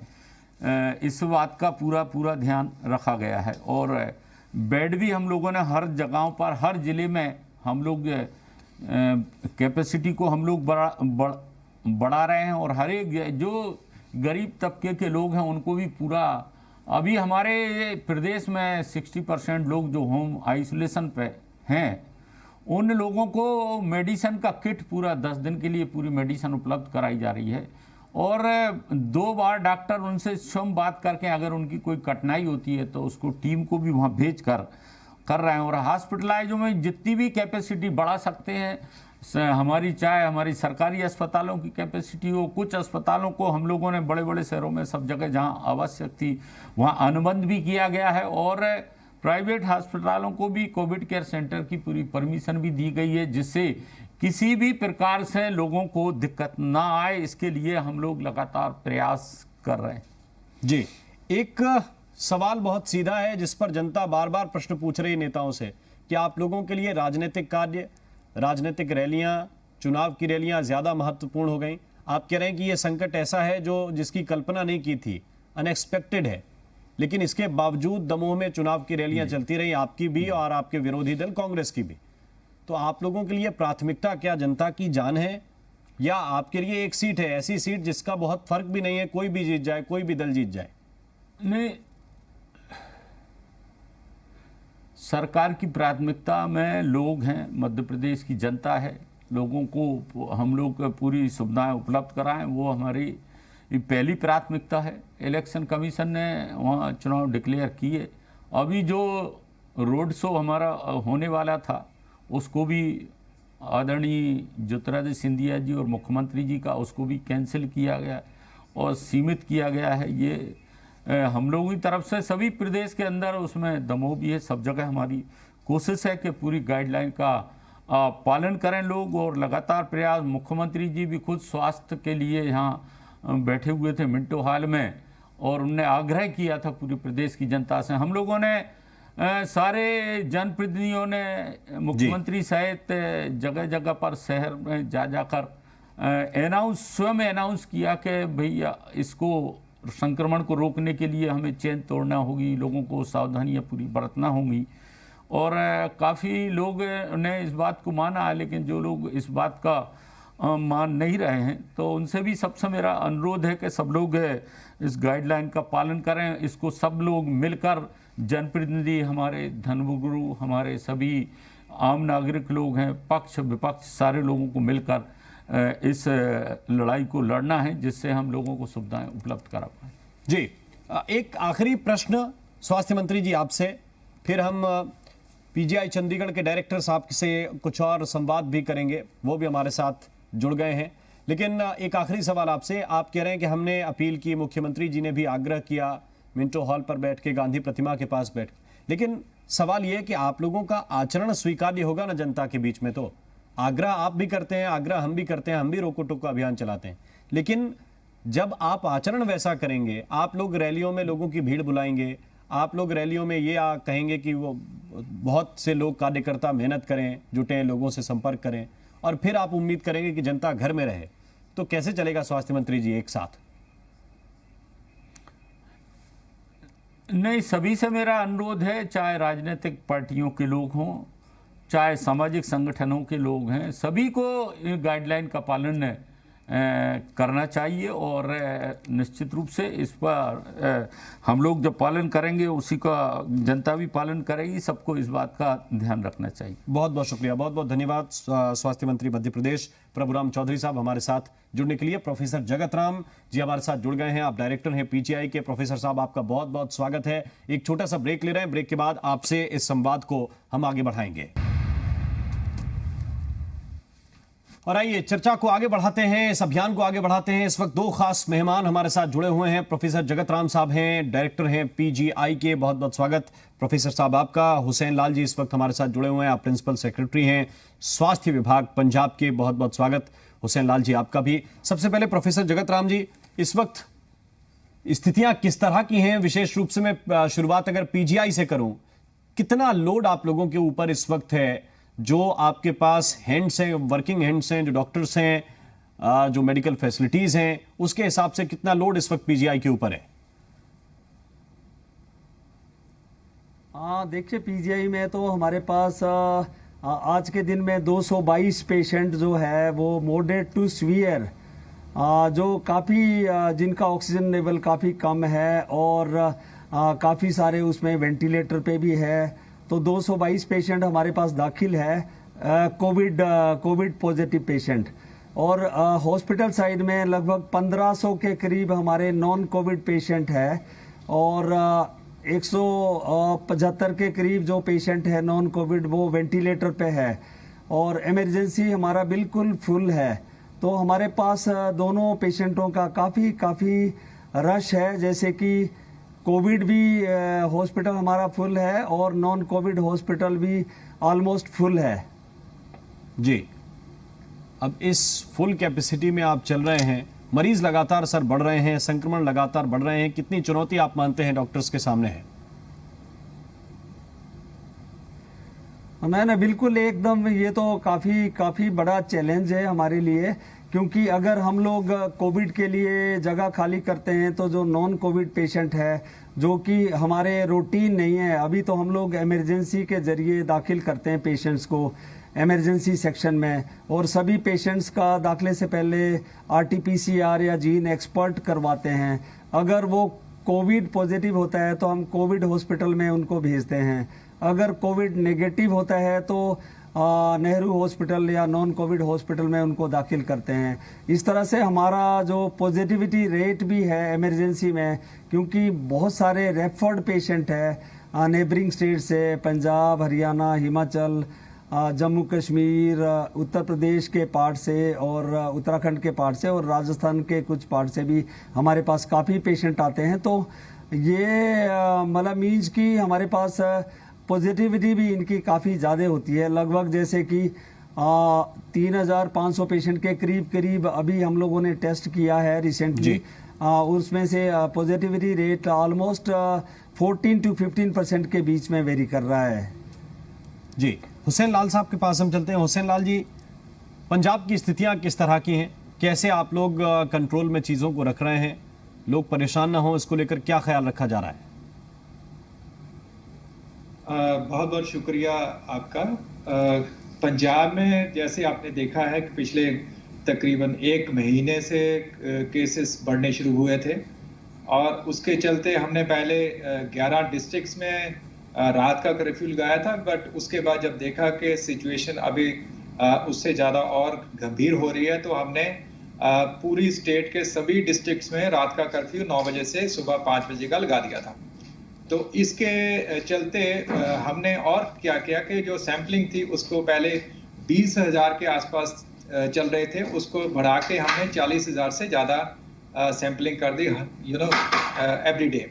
इस बात का पूरा ध्यान रखा गया है। और बेड भी हम लोगों ने हर जगहों पर, हर ज़िले में हम लोग कैपेसिटी को हम लोग बढ़ा रहे हैं। और हर एक जो गरीब तबके के लोग हैं उनको भी पूरा, अभी हमारे प्रदेश में 60% लोग जो होम आइसोलेशन पे हैं, उन लोगों को मेडिसिन का किट पूरा 10 दिन के लिए पूरी मेडिसिन उपलब्ध कराई जा रही है। और 2 बार डॉक्टर उनसे स्वयं बात करके अगर उनकी कोई कठिनाई होती है तो उसको टीम को भी वहाँ भेज कर रहे हैं। और हॉस्पिटलाइजों में जितनी भी कैपेसिटी बढ़ा सकते हैं हमारी, चाहे हमारी सरकारी अस्पतालों की कैपेसिटी हो, कुछ अस्पतालों को हम लोगों ने बड़े बड़े शहरों में सब जगह जहाँ आवश्यक थी वहाँ अनुबंध भी किया गया है। और प्राइवेट अस्पतालों को भी कोविड केयर सेंटर की पूरी परमिशन भी दी गई है, जिससे किसी भी प्रकार से लोगों को दिक्कत ना आए। इसके लिए हम लोग लगातार प्रयास कर रहे हैं। जी, एक सवाल बहुत सीधा है जिस पर जनता बार बार प्रश्न पूछ रही है नेताओं से कि आप लोगों के लिए राजनीतिक कार्य, राजनीतिक रैलियां, चुनाव की रैलियां ज्यादा महत्वपूर्ण हो गई। आप कह रहे हैं कि यह संकट ऐसा है जिसकी कल्पना नहीं की थी, अनएक्सपेक्टेड है, लेकिन इसके बावजूद दमोह में चुनाव की रैलियां चलती रही, आपकी भी और आपके विरोधी दल कांग्रेस की भी। तो आप लोगों के लिए प्राथमिकता क्या जनता की जान है, या आपके लिए एक सीट है, ऐसी सीट जिसका बहुत फर्क भी नहीं है, कोई भी जीत जाए, कोई भी दल जीत जाए? नहीं, सरकार की प्राथमिकता में लोग हैं, मध्य प्रदेश की जनता है। लोगों को हम लोग पूरी सुविधाएं उपलब्ध कराएं, वो हमारी पहली प्राथमिकता है। इलेक्शन कमीशन ने वहाँ चुनाव डिक्लेयर किए। अभी जो रोड शो हमारा होने वाला था उसको भी आदरणीय ज्योतिरादित्य सिंधिया जी और मुख्यमंत्री जी का उसको भी कैंसिल किया गया और सीमित किया गया है। ये हम लोगों की तरफ से सभी प्रदेश के अंदर, उसमें दमोह भी है, सब जगह हमारी कोशिश है कि पूरी गाइडलाइन का पालन करें लोग। और लगातार प्रयास, मुख्यमंत्री जी भी खुद स्वास्थ्य के लिए यहाँ बैठे हुए थे मिंटो हॉल में, और उनने आग्रह किया था पूरे प्रदेश की जनता से। हम लोगों ने सारे जनप्रतिनिधियों ने मुख्यमंत्री सहित जगह जगह पर शहर में जाकर स्वयं अनाउंस किया कि भैया इसको संक्रमण को रोकने के लिए हमें चेन तोड़ना होगी, लोगों को सावधानियां पूरी बरतना होंगी। और काफ़ी लोग ने इस बात को माना है, लेकिन जो लोग इस बात का मान नहीं रहे हैं तो उनसे भी सबसे मेरा अनुरोध है कि सब लोग इस गाइडलाइन का पालन करें। इसको सब लोग मिलकर जनप्रतिनिधि, हमारे धर्मगुरु, हमारे सभी आम नागरिक लोग हैं, पक्ष विपक्ष सारे लोगों को मिलकर इस लड़ाई को लड़ना है, जिससे हम लोगों को सुविधाएं उपलब्ध करा पाएं। जी, एक आखिरी प्रश्न स्वास्थ्य मंत्री जी आपसे, फिर हम पीजीआई चंडीगढ़ के डायरेक्टर साहब से कुछ और संवाद भी करेंगे, वो भी हमारे साथ जुड़ गए हैं। लेकिन एक आखिरी सवाल आपसे, आप कह रहे हैं कि हमने अपील की, मुख्यमंत्री जी ने भी आग्रह किया मिंटो हॉल पर बैठ के, गांधी प्रतिमा के पास बैठ, लेकिन सवाल यह है कि आप लोगों का आचरण स्वीकार्य होगा ना जनता के बीच में? तो आग्रह आप भी करते हैं, आग्रह हम भी करते हैं, हम भी रोको टोको अभियान चलाते हैं, लेकिन जब आप आचरण वैसा करेंगे, आप लोग रैलियों में लोगों की भीड़ बुलाएंगे, आप लोग रैलियों में ये कहेंगे कि वो बहुत से लोग कार्यकर्ता मेहनत करें, जुटें, लोगों से संपर्क करें, और फिर आप उम्मीद करेंगे कि जनता घर में रहे, तो कैसे चलेगा स्वास्थ्य मंत्री जी एक साथ? नहीं, सभी से मेरा अनुरोध है, चाहे राजनीतिक पार्टियों के लोग हों, चाहे सामाजिक संगठनों के लोग हैं, सभी को गाइडलाइन का पालन करना चाहिए, और निश्चित रूप से इस पर हम लोग जब पालन करेंगे उसी का जनता भी पालन करेगी, सबको इस बात का ध्यान रखना चाहिए। बहुत बहुत शुक्रिया, बहुत बहुत धन्यवाद स्वास्थ्य मंत्री मध्य प्रदेश प्रभुराम चौधरी साहब हमारे साथ जुड़ने के लिए। प्रोफेसर जगत राम जी हमारे साथ जुड़ गए हैं, आप डायरेक्टर हैं पीजीआई के। प्रोफेसर साहब, आपका बहुत बहुत स्वागत है। एक छोटा सा ब्रेक ले रहे हैं, ब्रेक के बाद आपसे इस संवाद को हम आगे बढ़ाएंगे। और आइए चर्चा को आगे बढ़ाते हैं, इस अभियान को आगे बढ़ाते हैं। इस वक्त दो खास मेहमान हमारे साथ जुड़े हुए हैं। प्रोफेसर जगत राम साहब हैं, डायरेक्टर हैं पीजीआई के, बहुत बहुत स्वागत प्रोफेसर साहब आपका। हुसैन लाल जी इस वक्त हमारे साथ जुड़े हुए हैं, आप प्रिंसिपल सेक्रेटरी हैं स्वास्थ्य विभाग पंजाब के, बहुत बहुत स्वागत हुसैन लाल जी आपका भी। सबसे पहले प्रोफेसर जगत राम जी, इस वक्त स्थितियां किस तरह की हैं? विशेष रूप से मैं शुरुआत अगर पीजीआई से करूं, कितना लोड आप लोगों के ऊपर इस वक्त है? जो आपके पास हैंड्स हैं, वर्किंग हैंड्स हैं, जो डॉक्टर्स हैं, जो मेडिकल फैसिलिटीज हैं, उसके हिसाब से कितना लोड इस वक्त पीजीआई के ऊपर है? देखिए, पीजीआई में तो हमारे पास आज के दिन में 222 पेशेंट जो है वो मॉडरेट टू सीवियर, जो काफ़ी जिनका ऑक्सीजन लेवल काफ़ी कम है, और काफ़ी सारे उसमें वेंटिलेटर पे भी है। तो 222 पेशेंट हमारे पास दाखिल है, कोविड पॉजिटिव पेशेंट। और हॉस्पिटल साइड में लगभग 1500 के करीब हमारे नॉन कोविड पेशेंट है, और 175 के करीब जो पेशेंट है नॉन कोविड वो वेंटिलेटर पे है, और इमरजेंसी हमारा बिल्कुल फुल है। तो हमारे पास दोनों पेशेंटों का काफ़ी रश है, जैसे कि कोविड भी हॉस्पिटल हमारा फुल है और नॉन कोविड हॉस्पिटल भी ऑलमोस्ट फुल है। जी, अब इस फुल कैपेसिटी में आप चल रहे हैं, मरीज लगातार सर बढ़ रहे हैं, संक्रमण लगातार बढ़ रहे हैं, कितनी चुनौती आप मानते हैं डॉक्टर्स के सामने है? मैंने बिल्कुल एकदम, ये तो काफ़ी बड़ा चैलेंज है हमारे लिए, क्योंकि अगर हम लोग कोविड के लिए जगह खाली करते हैं तो जो नॉन कोविड पेशेंट है, जो कि हमारे रूटीन नहीं है, अभी तो हम लोग इमरजेंसी के जरिए दाखिल करते हैं पेशेंट्स को इमरजेंसी सेक्शन में, और सभी पेशेंट्स का दाखिले से पहले RT-PCR या जीन एक्सपर्ट करवाते हैं। अगर वो कोविड पॉजिटिव होता है तो हम कोविड हॉस्पिटल में उनको भेजते हैं, अगर कोविड नेगेटिव होता है तो नेहरू हॉस्पिटल या नॉन कोविड हॉस्पिटल में उनको दाखिल करते हैं। इस तरह से हमारा जो पॉजिटिविटी रेट भी है इमरजेंसी में, क्योंकि बहुत सारे रेफर्ड पेशेंट है नेबरिंग स्टेट से, पंजाब, हरियाणा, हिमाचल, जम्मू कश्मीर, उत्तर प्रदेश के पार्ट से, और उत्तराखंड के पार्ट से, और राजस्थान के कुछ पार्ट से भी हमारे पास काफ़ी पेशेंट आते हैं। तो ये मतलब मीन्स की हमारे पास पॉजिटिविटी भी इनकी काफ़ी ज़्यादा होती है, लगभग जैसे कि 3500 पेशेंट के करीब अभी हम लोगों ने टेस्ट किया है रिसेंटली, उसमें से पॉजिटिविटी रेट ऑलमोस्ट 14 to 15% के बीच में वेरी कर रहा है। जी, हुसैन लाल साहब के पास हम चलते हैं। हुसैन लाल जी, पंजाब की स्थितियां किस तरह की हैं? कैसे आप लोग कंट्रोल में चीज़ों को रख रहे हैं? लोग परेशान ना हो, इसको लेकर क्या ख्याल रखा जा रहा है? बहुत बहुत शुक्रिया आपका। पंजाब में जैसे आपने देखा है कि पिछले तकरीबन 1 महीने से केसेस बढ़ने शुरू हुए थे, और उसके चलते हमने पहले 11 डिस्ट्रिक्ट्स में रात का कर्फ्यू लगाया था, बट उसके बाद जब देखा कि सिचुएशन अभी उससे ज़्यादा और गंभीर हो रही है तो हमने पूरी स्टेट के सभी डिस्ट्रिक्ट्स में रात का कर्फ्यू 9 बजे से सुबह 5 बजे का लगा दिया था। तो इसके चलते हमने और क्या किया कि जो सैम्पलिंग थी उसको पहले 20,000 के आसपास चल रहे थे, उसको बढ़ा के हमने 40,000 से ज़्यादा सैम्पलिंग कर दी every day.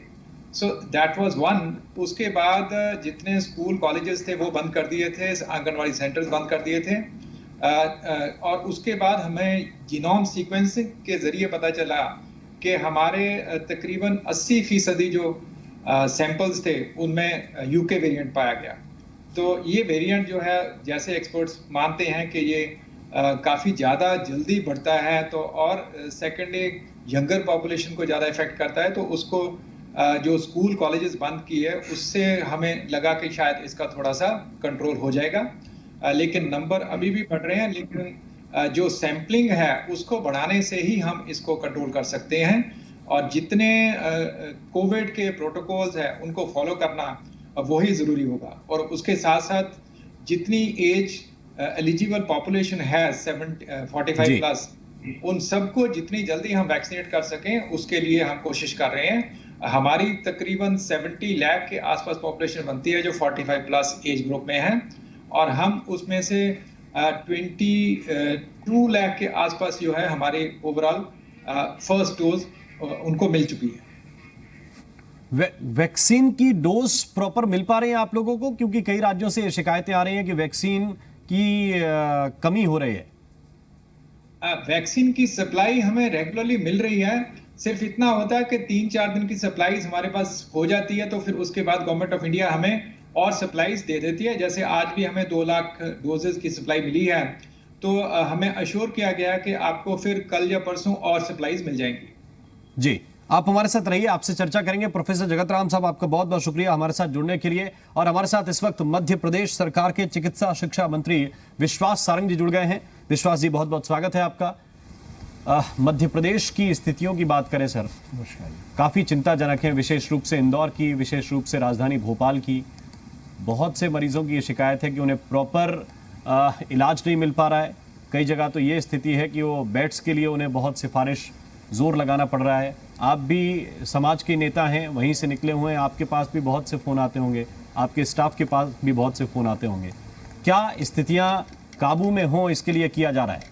So that was one. उसके बाद जितने स्कूल कॉलेजेस थे वो बंद कर दिए थे, आंगनवाड़ी सेंटर्स बंद कर दिए थे, और उसके बाद हमें जीनोम सीक्वेंसिंग के जरिए पता चला कि हमारे तकरीबन 80% जो सैंपल्स थे उनमें यूके वेरिएंट पाया गया। तो ये वेरिएंट जो है, जैसे एक्सपर्ट्स मानते हैं कि ये काफ़ी ज़्यादा जल्दी बढ़ता है, तो और सेकेंडली यंगर पॉपुलेशन को ज़्यादा इफेक्ट करता है, तो उसको जो स्कूल कॉलेजेस बंद किए उससे हमें लगा कि शायद इसका थोड़ा सा कंट्रोल हो जाएगा। लेकिन नंबर अभी भी बढ़ रहे हैं, लेकिन जो सैम्पलिंग है उसको बढ़ाने से ही हम इसको कंट्रोल कर सकते हैं। और जितने कोविड के प्रोटोकॉल्स हैं उनको फॉलो करना वही ज़रूरी होगा। और उसके साथ साथ जितनी एज एलिजिबल पॉपुलेशन है 45 प्लस, उन सबको जितनी जल्दी हम वैक्सीनेट कर सकें उसके लिए हम कोशिश कर रहे हैं। हमारी तकरीबन 70 लाख के आसपास पॉपुलेशन बनती है जो 45 प्लस एज ग्रुप में है, और हम उसमें से 22 लाख के आसपास जो है हमारे ओवरऑल फर्स्ट डोज उनको मिल चुकी है। वैक्सीन की डोज प्रॉपर मिल पा रही है आप लोगों को? क्योंकि कई राज्यों से ये शिकायतें आ रही हैं कि वैक्सीन की कमी हो रही है। वैक्सीन की सप्लाई हमें रेगुलरली मिल रही है। सिर्फ इतना होता है कि 3-4 दिन की सप्लाईज हमारे पास हो जाती है, तो फिर उसके बाद गवर्नमेंट ऑफ इंडिया हमें और सप्लाईज दे देती है। जैसे आज भी हमें 2 लाख डोजेस की सप्लाई मिली है, तो हमें अश्योर किया गया कि आपको फिर कल या परसों और सप्लाईज मिल जाएंगी। जी, आप हमारे साथ रहिए, आपसे चर्चा करेंगे। प्रोफेसर जगत राम साहब, आपका बहुत बहुत शुक्रिया हमारे साथ जुड़ने के लिए। और हमारे साथ इस वक्त मध्य प्रदेश सरकार के चिकित्सा शिक्षा मंत्री विश्वास सारंग जी जुड़ गए हैं। विश्वास जी, बहुत बहुत स्वागत है आपका। मध्य प्रदेश की स्थितियों की बात करें सर, काफ़ी चिंताजनक है, विशेष रूप से इंदौर की, विशेष रूप से राजधानी भोपाल की। बहुत से मरीजों की ये शिकायत है कि उन्हें प्रॉपर इलाज नहीं मिल पा रहा है। कई जगह तो ये स्थिति है कि वो बेड्स के लिए उन्हें बहुत सिफारिश जोर लगाना पड़ रहा है। आप भी समाज के नेता हैं, वहीं से निकले हुए हैं, आपके पास भी बहुत से फ़ोन आते होंगे, आपके स्टाफ के पास भी बहुत से फ़ोन आते होंगे। क्या स्थितियाँ काबू में हों, इसके लिए किया जा रहा है?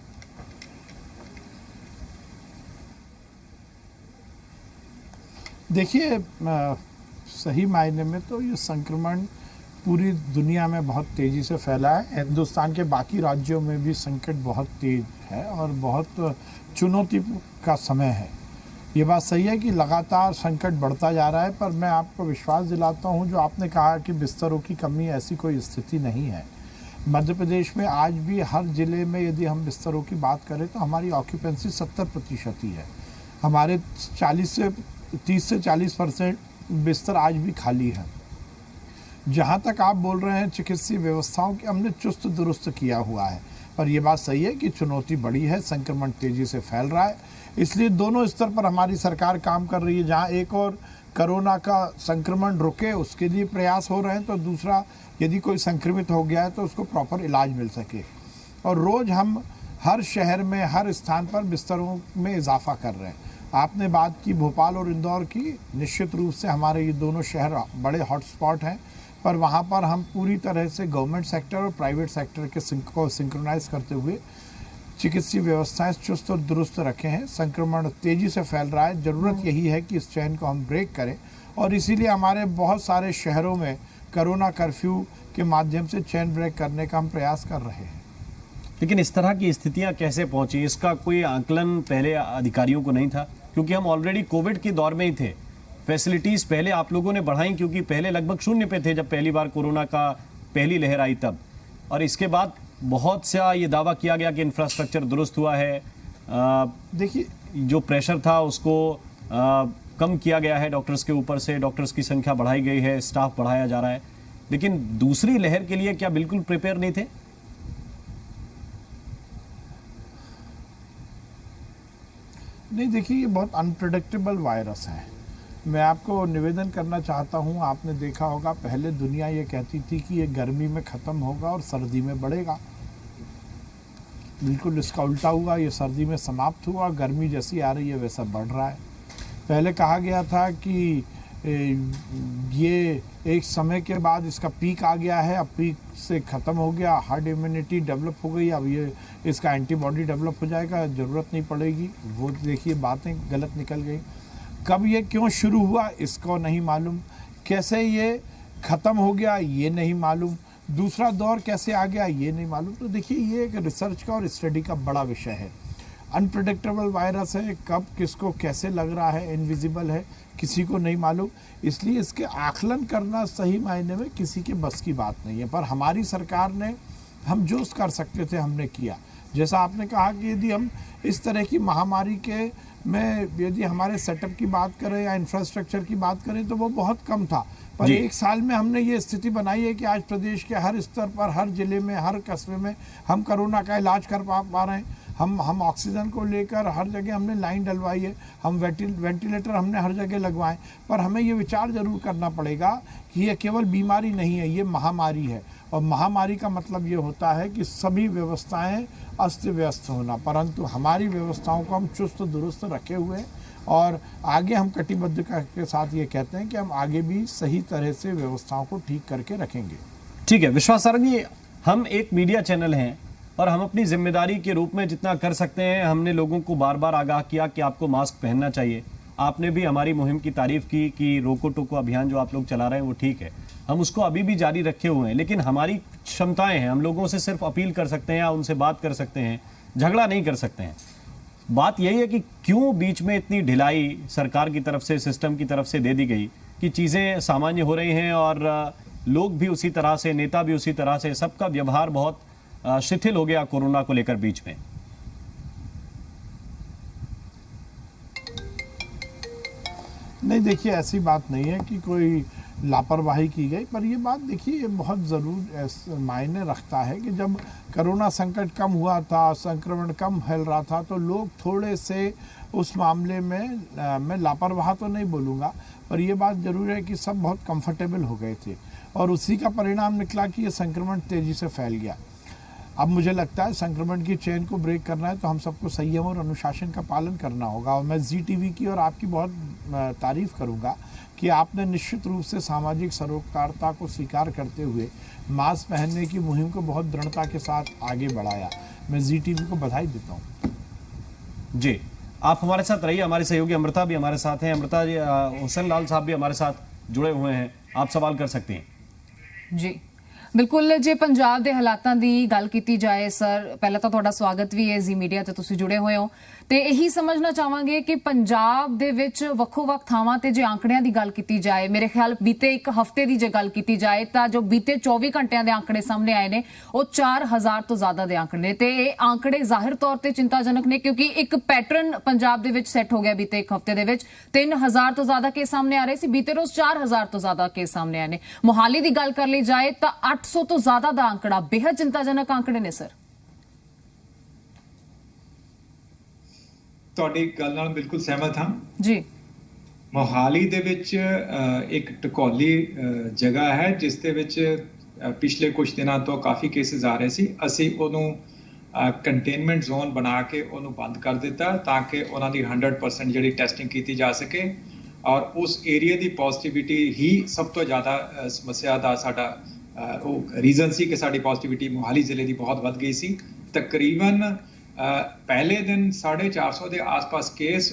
देखिए, सही मायने में तो ये संक्रमण पूरी दुनिया में बहुत तेज़ी से फैला है। हिंदुस्तान के बाकी राज्यों में भी संकट बहुत तेज है और बहुत चुनौती का समय है। ये बात सही है कि लगातार संकट बढ़ता जा रहा है, पर मैं आपको विश्वास दिलाता हूँ, जो आपने कहा कि बिस्तरों की कमी, ऐसी कोई स्थिति नहीं है। मध्य प्रदेश में आज भी हर ज़िले में यदि हम बिस्तरों की बात करें तो हमारी ऑक्यूपेंसी 70% ही है। हमारे 30 से 40% बिस्तर आज भी खाली है। जहाँ तक आप बोल रहे हैं चिकित्सीय व्यवस्थाओं की हमने चुस्त दुरुस्त किया हुआ है, पर यह बात सही है कि चुनौती बड़ी है, संक्रमण तेज़ी से फैल रहा है। इसलिए दोनों स्तर पर हमारी सरकार काम कर रही है। जहाँ एक और कोरोना का संक्रमण रुके उसके लिए प्रयास हो रहे हैं, तो दूसरा यदि कोई संक्रमित हो गया है तो उसको प्रॉपर इलाज मिल सके। और रोज़ हम हर शहर में, हर स्थान पर बिस्तरों में इजाफा कर रहे हैं। आपने बात की भोपाल और इंदौर की, निश्चित रूप से हमारे ये दोनों शहर बड़े हॉटस्पॉट हैं, पर वहाँ पर हम पूरी तरह से गवर्नमेंट सेक्टर और प्राइवेट सेक्टर के को सिंक्रोनाइज करते हुए चिकित्सीय व्यवस्थाएं चुस्त और दुरुस्त रखे हैं। संक्रमण तेज़ी से फैल रहा है, ज़रूरत यही है कि इस चेन को हम ब्रेक करें, और इसीलिए हमारे बहुत सारे शहरों में कोरोना कर्फ्यू के माध्यम से चेन ब्रेक करने का हम प्रयास कर रहे हैं। लेकिन इस तरह की स्थितियाँ कैसे पहुँची, इसका कोई आकलन पहले अधिकारियों को नहीं था? क्योंकि हम ऑलरेडी कोविड के दौर में ही थे। फैसिलिटीज़ पहले आप लोगों ने बढ़ाई, क्योंकि पहले लगभग शून्य पे थे जब पहली बार कोरोना का पहली लहर आई तब, और इसके बाद बहुत सा ये दावा किया गया कि इंफ्रास्ट्रक्चर दुरुस्त हुआ है। देखिए, जो प्रेशर था उसको कम किया गया है डॉक्टर्स के ऊपर से, डॉक्टर्स की संख्या बढ़ाई गई है, स्टाफ बढ़ाया जा रहा है। लेकिन दूसरी लहर के लिए क्या बिल्कुल प्रिपेयर नहीं थे? नहीं, देखिए, ये बहुत अनप्रेडिक्टेबल वायरस है। मैं आपको निवेदन करना चाहता हूं, आपने देखा होगा पहले दुनिया ये कहती थी कि ये गर्मी में ख़त्म होगा और सर्दी में बढ़ेगा। बिल्कुल इसका उल्टा हुआ, ये सर्दी में समाप्त हुआ, गर्मी जैसी आ रही है वैसा बढ़ रहा है। पहले कहा गया था कि ये एक समय के बाद इसका पीक आ गया है, अब पीक से ख़त्म हो गया, हर्ड इम्यूनिटी डेवलप हो गई, अब ये इसका एंटीबॉडी डेवलप हो जाएगा, ज़रूरत नहीं पड़ेगी। वो देखिए बातें गलत निकल गई। कब ये क्यों शुरू हुआ इसको नहीं मालूम, कैसे ये ख़त्म हो गया ये नहीं मालूम, दूसरा दौर कैसे आ गया ये नहीं मालूम। तो देखिए ये एक रिसर्च का और स्टडी का बड़ा विषय है। अनप्रेडिक्टेबल वायरस है, कब किसको कैसे लग रहा है, इनविजिबल है, किसी को नहीं मालूम, इसलिए इसके आकलन करना सही मायने में किसी के बस की बात नहीं है। पर हमारी सरकार ने, हम जो कर सकते थे हमने किया। जैसा आपने कहा कि यदि हम इस तरह की महामारी के में यदि हमारे सेटअप की बात करें या इंफ्रास्ट्रक्चर की बात करें तो वो बहुत कम था, पर एक साल में हमने ये स्थिति बनाई है कि आज प्रदेश के हर स्तर पर, हर जिले में, हर कस्बे में हम कोरोना का इलाज कर पा रहे हैं। हम ऑक्सीजन को लेकर हर जगह हमने लाइन डलवाई है, हम वेंटिलेटर हमने हर जगह लगवाए। पर हमें ये विचार जरूर करना पड़ेगा कि ये केवल बीमारी नहीं है, ये महामारी है। और महामारी का मतलब ये होता है कि सभी व्यवस्थाएं अस्त व्यस्त होना, परंतु हमारी व्यवस्थाओं को हम चुस्त दुरुस्त रखे हुए हैं और आगे हम कटिबद्धता के साथ ये कहते हैं कि हम आगे भी सही तरह से व्यवस्थाओं को ठीक करके रखेंगे। ठीक है विश्वास सर जी, हम एक मीडिया चैनल हैं और हम अपनी जिम्मेदारी के रूप में जितना कर सकते हैं, हमने लोगों को बार बार आगाह किया कि आपको मास्क पहनना चाहिए। आपने भी हमारी मुहिम की तारीफ की कि रोको टोको अभियान जो आप लोग चला रहे हैं वो ठीक है, हम उसको अभी भी जारी रखे हुए हैं। लेकिन हमारी क्षमताएं हैं, हम लोगों से सिर्फ अपील कर सकते हैं या उनसे बात कर सकते हैं, झगड़ा नहीं कर सकते हैं। बात यही है कि क्यों बीच में इतनी ढिलाई सरकार की तरफ से, सिस्टम की तरफ से दे दी गई कि चीज़ें सामान्य हो रही हैं और लोग भी उसी तरह से, नेता भी उसी तरह से, सबका व्यवहार बहुत शिथिल हो गया कोरोना को लेकर बीच में। नहीं देखिए ऐसी बात नहीं है कि कोई लापरवाही की गई, पर ये बात देखिए ये बहुत ज़रूर मायने रखता है कि जब कोरोना संकट कम हुआ था, संक्रमण कम फैल रहा था, तो लोग थोड़े से उस मामले में मैं लापरवाह तो नहीं बोलूँगा, पर यह बात ज़रूर है कि सब बहुत कंफर्टेबल हो गए थे और उसी का परिणाम निकला कि ये संक्रमण तेज़ी से फैल गया। अब मुझे लगता है संक्रमण की चेन को ब्रेक करना है तो हम सबको संयम और अनुशासन का पालन करना होगा। और मैं ZTV की और आपकी बहुत तारीफ़ करूंगा कि आपने निश्चित रूप से सामाजिक सरोकारता को स्वीकार करते हुए मास्क पहनने की मुहिम को बहुत दृढ़ता के साथ आगे बढ़ाया। मैं ZTV को बधाई देता हूँ। जी आप हमारे साथ रहिए, हमारे सहयोगी अमृता भी हमारे साथ हैं। अमृता जी, हुसैन लाल साहब भी हमारे साथ जुड़े हुए हैं, आप सवाल कर सकते हैं। जी बिल्कुल, जे पंजाब के हालातों की गल की जाए सर, पहला तो तुहाडा स्वागत भी है जी मीडिया ते तुसीं जुड़े हुए हो, तो यही समझना चाहांगे कि पंजाब दे विच वक्खो-वक्ख थावां ते जे आंकड़ियां दी गल की जाए, मेरे ख्याल बीते एक हफ्ते की जे गल की जाए तो जो बीते 24 घंटिया के आंकड़े सामने आए ने वो 4000 तो ज्यादा के आंकड़े ने, ते ये आंकड़े जाहिर तौर पर चिंताजनक ने क्योंकि एक पैटर्न पंजाब दे विच सैट हो गया। बीते एक हफ्ते दे विच 3000 तो ज्यादा केस सामने आ रहे सी, बीते रोज 4000 तो ज्यादा केस सामने आए ने। मोहाली की गल कर ली जाए तो 800 तो ज्यादा का आंकड़ा, बेहद चिंताजनक आंकड़े ने सर। ਤੁਹਾਡੀ ਗੱਲ ਨਾਲ ਬਿਲਕੁਲ ਸਹਿਮਤ ਹਾਂ ਜੀ। ਮੋਹਾਲੀ ਦੇ ਵਿੱਚ ਇੱਕ ਟਕੋਲੀ ਜਗ੍ਹਾ ਹੈ ਜਿਸ ਦੇ ਵਿੱਚ ਪਿਛਲੇ ਕੁਝ ਦਿਨਾਂ ਤੋਂ ਕਾਫੀ ਕੇਸਿਸ ਆ ਰਹੇ ਸੀ। ਅਸੀਂ ਉਹਨੂੰ ਕੰਟੇਨਮੈਂਟ ਜ਼ੋਨ ਬਣਾ ਕੇ ਉਹਨੂੰ ਬੰਦ ਕਰ ਦਿੱਤਾ ਤਾਂ ਕਿ ਉਹਨਾਂ ਦੀ 100% ਜਿਹੜੀ ਟੈਸਟਿੰਗ ਕੀਤੀ ਜਾ ਸਕੇ ਔਰ ਉਸ ਏਰੀਆ ਦੀ ਪੋਜ਼ਿਟਿਵਿਟੀ ਹੀ ਸਭ ਤੋਂ ਜ਼ਿਆਦਾ ਸਮੱਸਿਆ ਦਾ ਸਾਡਾ ਉਹ ਰੀਜ਼ਨ ਸੀ ਕਿ ਸਾਡੀ ਪੋਜ਼ਿਟਿਵਿਟੀ ਮੋਹਾਲੀ ਜ਼ਿਲ੍ਹੇ ਦੀ ਬਹੁਤ ਵੱਧ ਗਈ ਸੀ। ਤਕਰੀਬਨ पहले दिन 450 के आसपास केस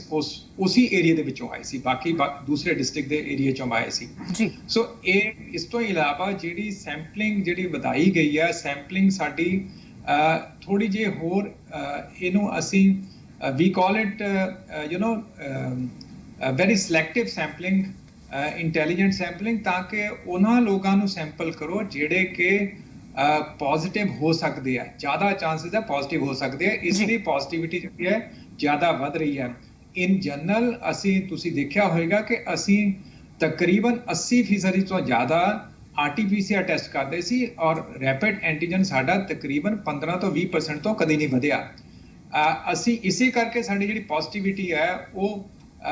उसी एरिया ਦੇ ਵਿੱਚੋਂ ਆਏ ਸੀ, ਬਾਕੀ ਦੂਸਰੇ ਡਿਸਟ੍ਰਿਕਟ ਦੇ ਏਰੀਆ ਚੋਂ ਆਏ ਸੀ ਜੀ। ਸੋ ਇਹ ਇਸ ਤੋਂ ਇਲਾਵਾ ਜਿਹੜੀ ਸੈਂਪਲਿੰਗ ਜਿਹੜੀ ਵਧਾਈ ਗਈ ਹੈ, ਸੈਂਪਲਿੰਗ ਸਾਡੀ ਥੋੜੀ ਜਿਹੀ ਹੋਰ ਇਹਨੂੰ ਅਸੀਂ ਵੀ call it very selective sampling, intelligent sampling, ਤਾਂ ਕਿ ਉਹਨਾਂ ਲੋਕਾਂ ਨੂੰ ਸੈਂਪਲ ਕਰੋ ਜਿਹੜੇ ਕਿ पॉजिटिव हो सकते हैं, ज़्यादा चांसेस है पॉजिटिव हो सकते हैं, इसलिए पॉजिटिविटी जी है ज़्यादा बढ़ रही है। इन जनरल असी तुसी देखा होगा कि असी तकरीबन 80% तो ज़्यादा RT-PCR टेस्ट करते सी और रैपिड एंटीजन साडा तकरीबन 15 तो 20% तो कभी नहीं बढ़िया। असी इसे करके साडी जिहड़ी पॉजिटिविटी है वो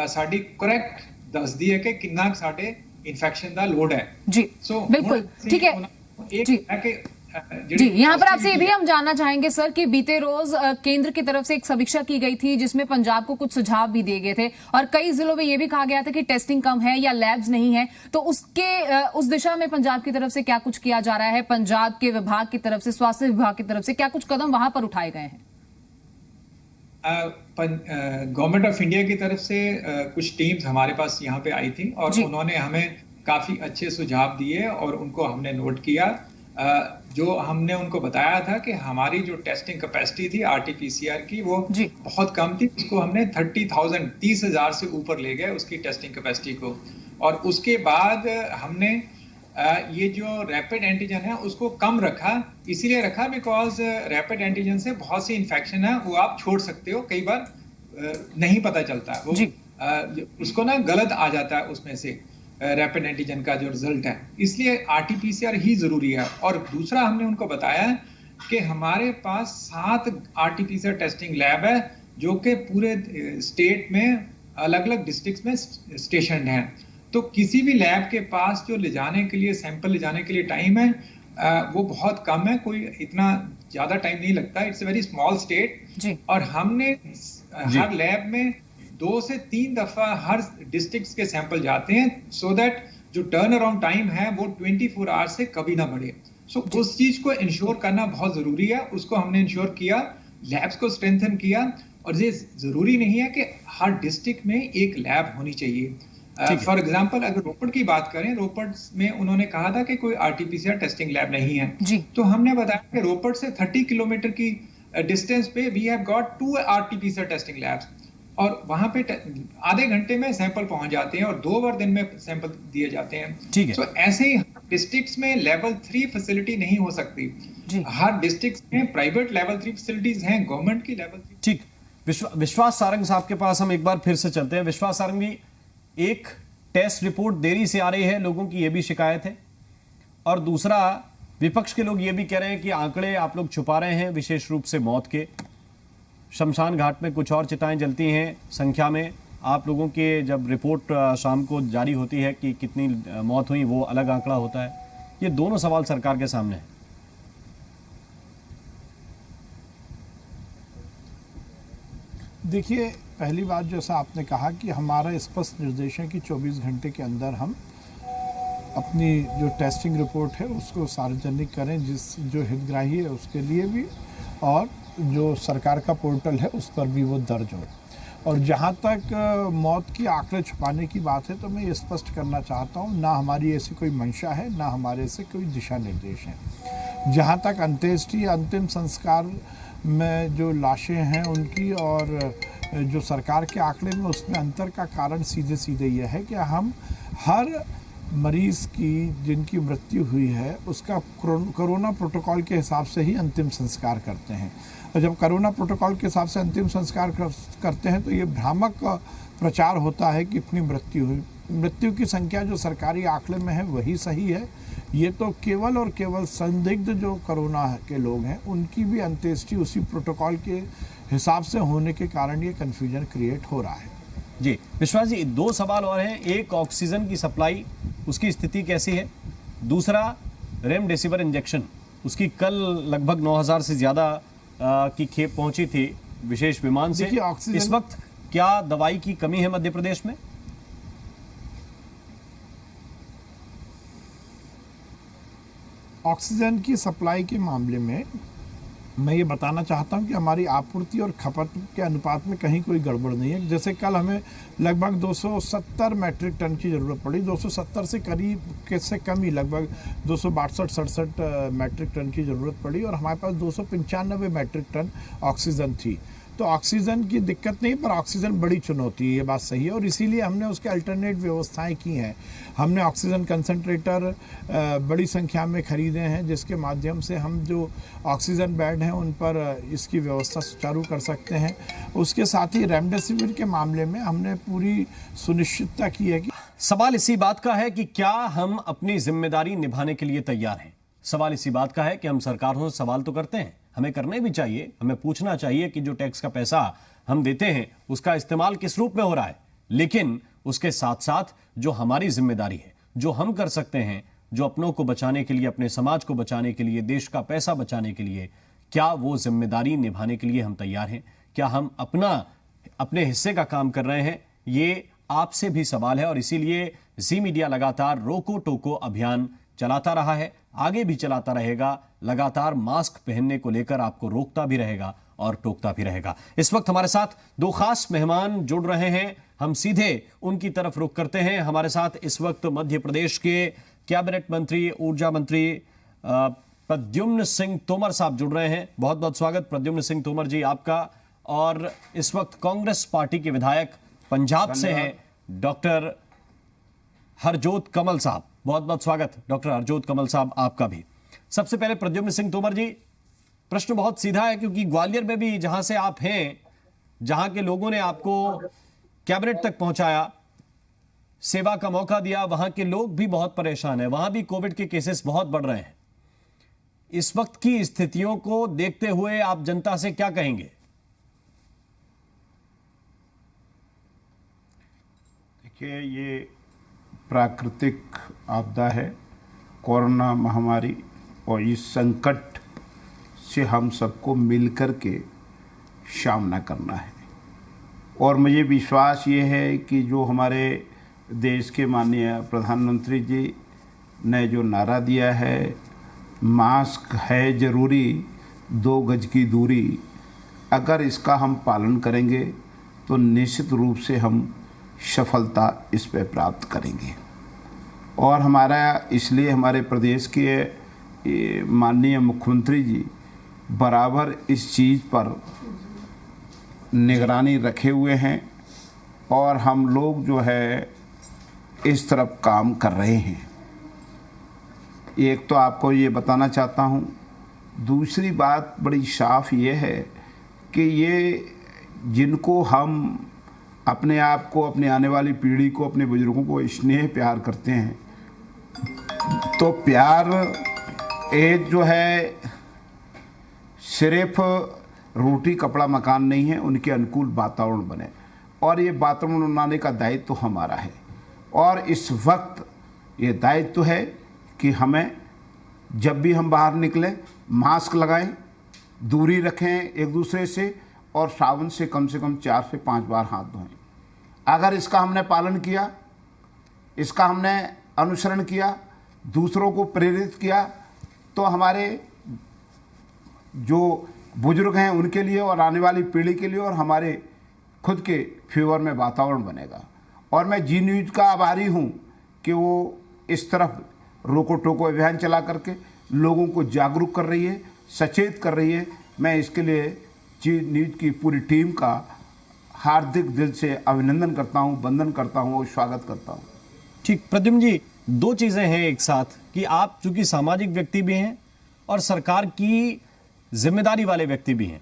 साडी करैक्ट दस दी है कि कितना साढ़े इन्फेक्शन का लोड है जी बिल्कुल ठीक है जी जी यहाँ पर आपसे ये भी हम जानना चाहेंगे सर कि बीते रोज केंद्र की तरफ से एक समीक्षा की गई थी जिसमें पंजाब को कुछ सुझाव भी दिए गए थे और कई जिलों में ये भी कहा गया था कि टेस्टिंग कम है या लैब्स नहीं है, तो उस दिशा में पंजाब की तरफ से क्या कुछ किया जा रहा है? पंजाब के विभाग की तरफ से, स्वास्थ्य विभाग की तरफ से क्या कुछ कदम वहां पर उठाए गए हैं? गवर्नमेंट ऑफ इंडिया की तरफ से कुछ टीम्स हमारे पास यहाँ पे आई थी और उन्होंने हमें काफी अच्छे सुझाव दिए और उनको हमने नोट किया। जो हमने उनको बताया था कि हमारी जो टेस्टिंग कैपेसिटी थी RT-PCR की वो बहुत कम थी, उसको हमने 30,000 से ऊपर ले गए उसकी टेस्टिंग कैपेसिटी को। और उसके बाद हमने ये जो रैपिड एंटीजन है उसको कम रखा, इसीलिए रखा बिकॉज रैपिड एंटीजन से बहुत सी इन्फेक्शन है वो आप छोड़ सकते हो, कई बार नहीं पता चलता वो उसको ना गलत आ जाता है उसमें से रैपिड एंटीजन का जो रिजल्ट है, इसलिए RT-PCR ही जरूरी है। और दूसरा हमने उनको बताया कि हमारे पास 7 RT-PCR टेस्टिंग लैब है जो कि पूरे स्टेट में अलग अलग डिस्ट्रिक्ट्स में स्टेशन हैं, तो किसी भी लैब के पास जो ले जाने के लिए सैंपल ले जाने के लिए टाइम है वो बहुत कम है, कोई इतना ज्यादा टाइम नहीं लगता, it's a very small state. और हमने हर लैब में 2 से 3 दफा हर डिस्ट्रिक्ट के सैंपल जाते हैं सो दैट जो टर्न अराउंड टाइम है वो 24 आवर्स से कभी ना बढ़े। उस चीज को इंश्योर करना बहुत जरूरी है, उसको हमने इंश्योर किया, लैब्स को स्ट्रेंथन किया। और ये जरूरी नहीं है कि हर डिस्ट्रिक्ट में एक लैब होनी चाहिए। फॉर एग्जाम्पल अगर रोपड़ की बात करें, रोपड़ में उन्होंने कहा था कि कोई RT-PCR टेस्टिंग लैब नहीं है, तो हमने बताया कि रोपड़ से 30 किलोमीटर की डिस्टेंस पे we have got 2 RT-PCR testing labs और वहां पे आधे घंटे में सैंपल पहुंच जाते हैं और 2 बार दिन में सैंपल दिए जाते हैं। ठीक है। तो ऐसे ही डिस्ट्रिक्ट्स में लेवल 3 फैसिलिटी नहीं हो सकती, हर डिस्ट्रिक्ट्स में प्राइवेट लेवल 3 फैसिलिटीज हैं, गवर्नमेंट की लेवल 3। ठीक, विश्वास सारंग साहब के पास हम एक बार फिर से चलते हैं। विश्वास सारंग जी, एक टेस्ट रिपोर्ट देरी से आ रही है, लोगों की यह भी शिकायत है, और दूसरा विपक्ष के लोग ये भी कह रहे हैं कि आंकड़े आप लोग छुपा रहे हैं, विशेष रूप से मौत के। शमशान घाट में कुछ और चिताएं जलती हैं संख्या में, आप लोगों के जब रिपोर्ट शाम को जारी होती है कि कितनी मौत हुई वो अलग आंकड़ा होता है। ये दोनों सवाल सरकार के सामने है। देखिए, पहली बात जैसा आपने कहा कि हमारा स्पष्ट निर्देश है कि 24 घंटे के अंदर हम अपनी जो टेस्टिंग रिपोर्ट है उसको सार्वजनिक करें, जो हितग्राही है उसके लिए भी और जो सरकार का पोर्टल है उस पर भी वो दर्ज हो। और जहाँ तक मौत की आंकड़े छुपाने की बात है तो मैं ये स्पष्ट करना चाहता हूँ, ना हमारी ऐसी कोई मंशा है, ना हमारे से कोई दिशा निर्देश है। जहाँ तक अंत्येष्टि अंतिम संस्कार में जो लाशें हैं उनकी और जो सरकार के आंकड़े में उसमें अंतर का कारण सीधे सीधे यह है कि हम हर मरीज की जिनकी मृत्यु हुई है उसका कोरोना प्रोटोकॉल के हिसाब से ही अंतिम संस्कार करते हैं। और जब कोरोना प्रोटोकॉल के हिसाब से अंतिम संस्कार करते हैं तो ये भ्रामक प्रचार होता है कि इतनी मृत्यु हुई। मृत्यु की संख्या जो सरकारी आंकड़े में है वही सही है। ये तो केवल और केवल संदिग्ध जो कोरोना के लोग हैं उनकी भी अंत्येष्टि उसी प्रोटोकॉल के हिसाब से होने के कारण ये कन्फ्यूजन क्रिएट हो रहा है। जी विश्वास जी, 2 सवाल और हैं। एक, ऑक्सीजन की सप्लाई, उसकी स्थिति कैसी है? दूसरा, रेमडेसिविर इंजेक्शन, उसकी कल लगभग 9,000 से ज़्यादा की खेप पहुंची थी विशेष विमान से। इस वक्त क्या दवाई की कमी है मध्य प्रदेश में? ऑक्सीजन की सप्लाई के मामले में मैं ये बताना चाहता हूँ कि हमारी आपूर्ति और खपत के अनुपात में कहीं कोई गड़बड़ नहीं है। जैसे कल हमें लगभग 270 मैट्रिक टन की ज़रूरत पड़ी, 270 से करीब से कम ही लगभग 262-67 मैट्रिक टन की ज़रूरत पड़ी और हमारे पास 295 मैट्रिक टन ऑक्सीजन थी। तो ऑक्सीजन की दिक्कत नहीं, पर ऑक्सीजन बड़ी चुनौती है, ये बात सही है, और इसीलिए हमने उसके अल्टरनेट व्यवस्थाएं की हैं। हमने ऑक्सीजन कंसंट्रेटर बड़ी संख्या में खरीदे हैं जिसके माध्यम से हम जो ऑक्सीजन बेड हैं उन पर इसकी व्यवस्था सुचारू कर सकते हैं। उसके साथ ही रेमडेसिविर के मामले में हमने पूरी सुनिश्चितता की है कि सवाल इसी बात का है कि क्या हम अपनी जिम्मेदारी निभाने के लिए तैयार हैं। सवाल इसी बात का है कि हम सरकारों से सवाल तो करते हैं, हमें करने भी चाहिए, हमें पूछना चाहिए कि जो टैक्स का पैसा हम देते हैं उसका इस्तेमाल किस रूप में हो रहा है, लेकिन उसके साथ साथ जो हमारी जिम्मेदारी है, जो हम कर सकते हैं, जो अपनों को बचाने के लिए, अपने समाज को बचाने के लिए, देश का पैसा बचाने के लिए, क्या वो जिम्मेदारी निभाने के लिए हम तैयार हैं? क्या हम अपने हिस्से का काम कर रहे हैं? ये आपसे भी सवाल है और इसीलिए जी मीडिया लगातार रोको टोको अभियान चलाता रहा है, आगे भी चलाता रहेगा। लगातार मास्क पहनने को लेकर आपको रोकता भी रहेगा और टोकता भी रहेगा। इस वक्त हमारे साथ दो खास मेहमान जुड़ रहे हैं, हम सीधे उनकी तरफ रुख करते हैं। हमारे साथ इस वक्त मध्य प्रदेश के कैबिनेट मंत्री, ऊर्जा मंत्री प्रद्युम्न सिंह तोमर साहब जुड़ रहे हैं। बहुत बहुत स्वागत प्रद्युम्न सिंह तोमर जी आपका। और इस वक्त कांग्रेस पार्टी के विधायक पंजाब से हैं डॉक्टर हरजोत कमल साहब। बहुत बहुत स्वागत डॉक्टर हरजोत कमल साहब आपका भी। सबसे पहले प्रद्युम्न सिंह तोमर जी, प्रश्न बहुत सीधा है क्योंकि ग्वालियर में भी जहां से आप हैं, जहां के लोगों ने आपको कैबिनेट तक पहुंचाया, सेवा का मौका दिया, वहां के लोग भी बहुत परेशान हैं, वहां भी कोविड के केसेस बहुत बढ़ रहे हैं। इस वक्त की स्थितियों को देखते हुए आप जनता से क्या कहेंगे? देखिए, ये प्राकृतिक आपदा है, कोरोना महामारी, और इस संकट से हम सबको मिलकर के सामना करना है। और मुझे विश्वास ये है कि जो हमारे देश के माननीय प्रधानमंत्री जी ने जो नारा दिया है, मास्क है ज़रूरी, 2 गज की दूरी, अगर इसका हम पालन करेंगे तो निश्चित रूप से हम सफलता इस पे प्राप्त करेंगे। और हमारा इसलिए हमारे प्रदेश के माननीय मुख्यमंत्री जी बराबर इस चीज़ पर निगरानी रखे हुए हैं और हम लोग जो है इस तरफ काम कर रहे हैं। एक तो आपको ये बताना चाहता हूँ, दूसरी बात बड़ी साफ ये है कि ये जिनको हम अपने आप को, अपने आने वाली पीढ़ी को, अपने बुजुर्गों को स्नेह प्यार करते हैं, तो प्यार एक जो है सिर्फ रोटी कपड़ा मकान नहीं है, उनके अनुकूल वातावरण बने, और ये वातावरण बनाने का दायित्व तो हमारा है। और इस वक्त ये दायित्व है कि हमें जब भी हम बाहर निकलें मास्क लगाएं, दूरी रखें एक दूसरे से, और साबुन से कम 4 से 5 बार हाथ धोएं। अगर इसका हमने पालन किया, इसका हमने अनुसरण किया, दूसरों को प्रेरित किया, तो हमारे जो बुजुर्ग हैं उनके लिए और आने वाली पीढ़ी के लिए और हमारे खुद के फेवर में वातावरण बनेगा। और मैं जी न्यूज़ का आभारी हूँ कि वो इस तरफ रोको टोको अभियान चला करके लोगों को जागरूक कर रही है, सचेत कर रही है। मैं इसके लिए जी न्यूज़ की पूरी टीम का हार्दिक दिल से अभिनंदन करता हूँ, वंदन करता हूँ और स्वागत करता हूँ। ठीक, प्रद्युम्न जी, 2 चीज़ें हैं एक साथ कि आप चूंकि सामाजिक व्यक्ति भी हैं और सरकार की जिम्मेदारी वाले व्यक्ति भी हैं,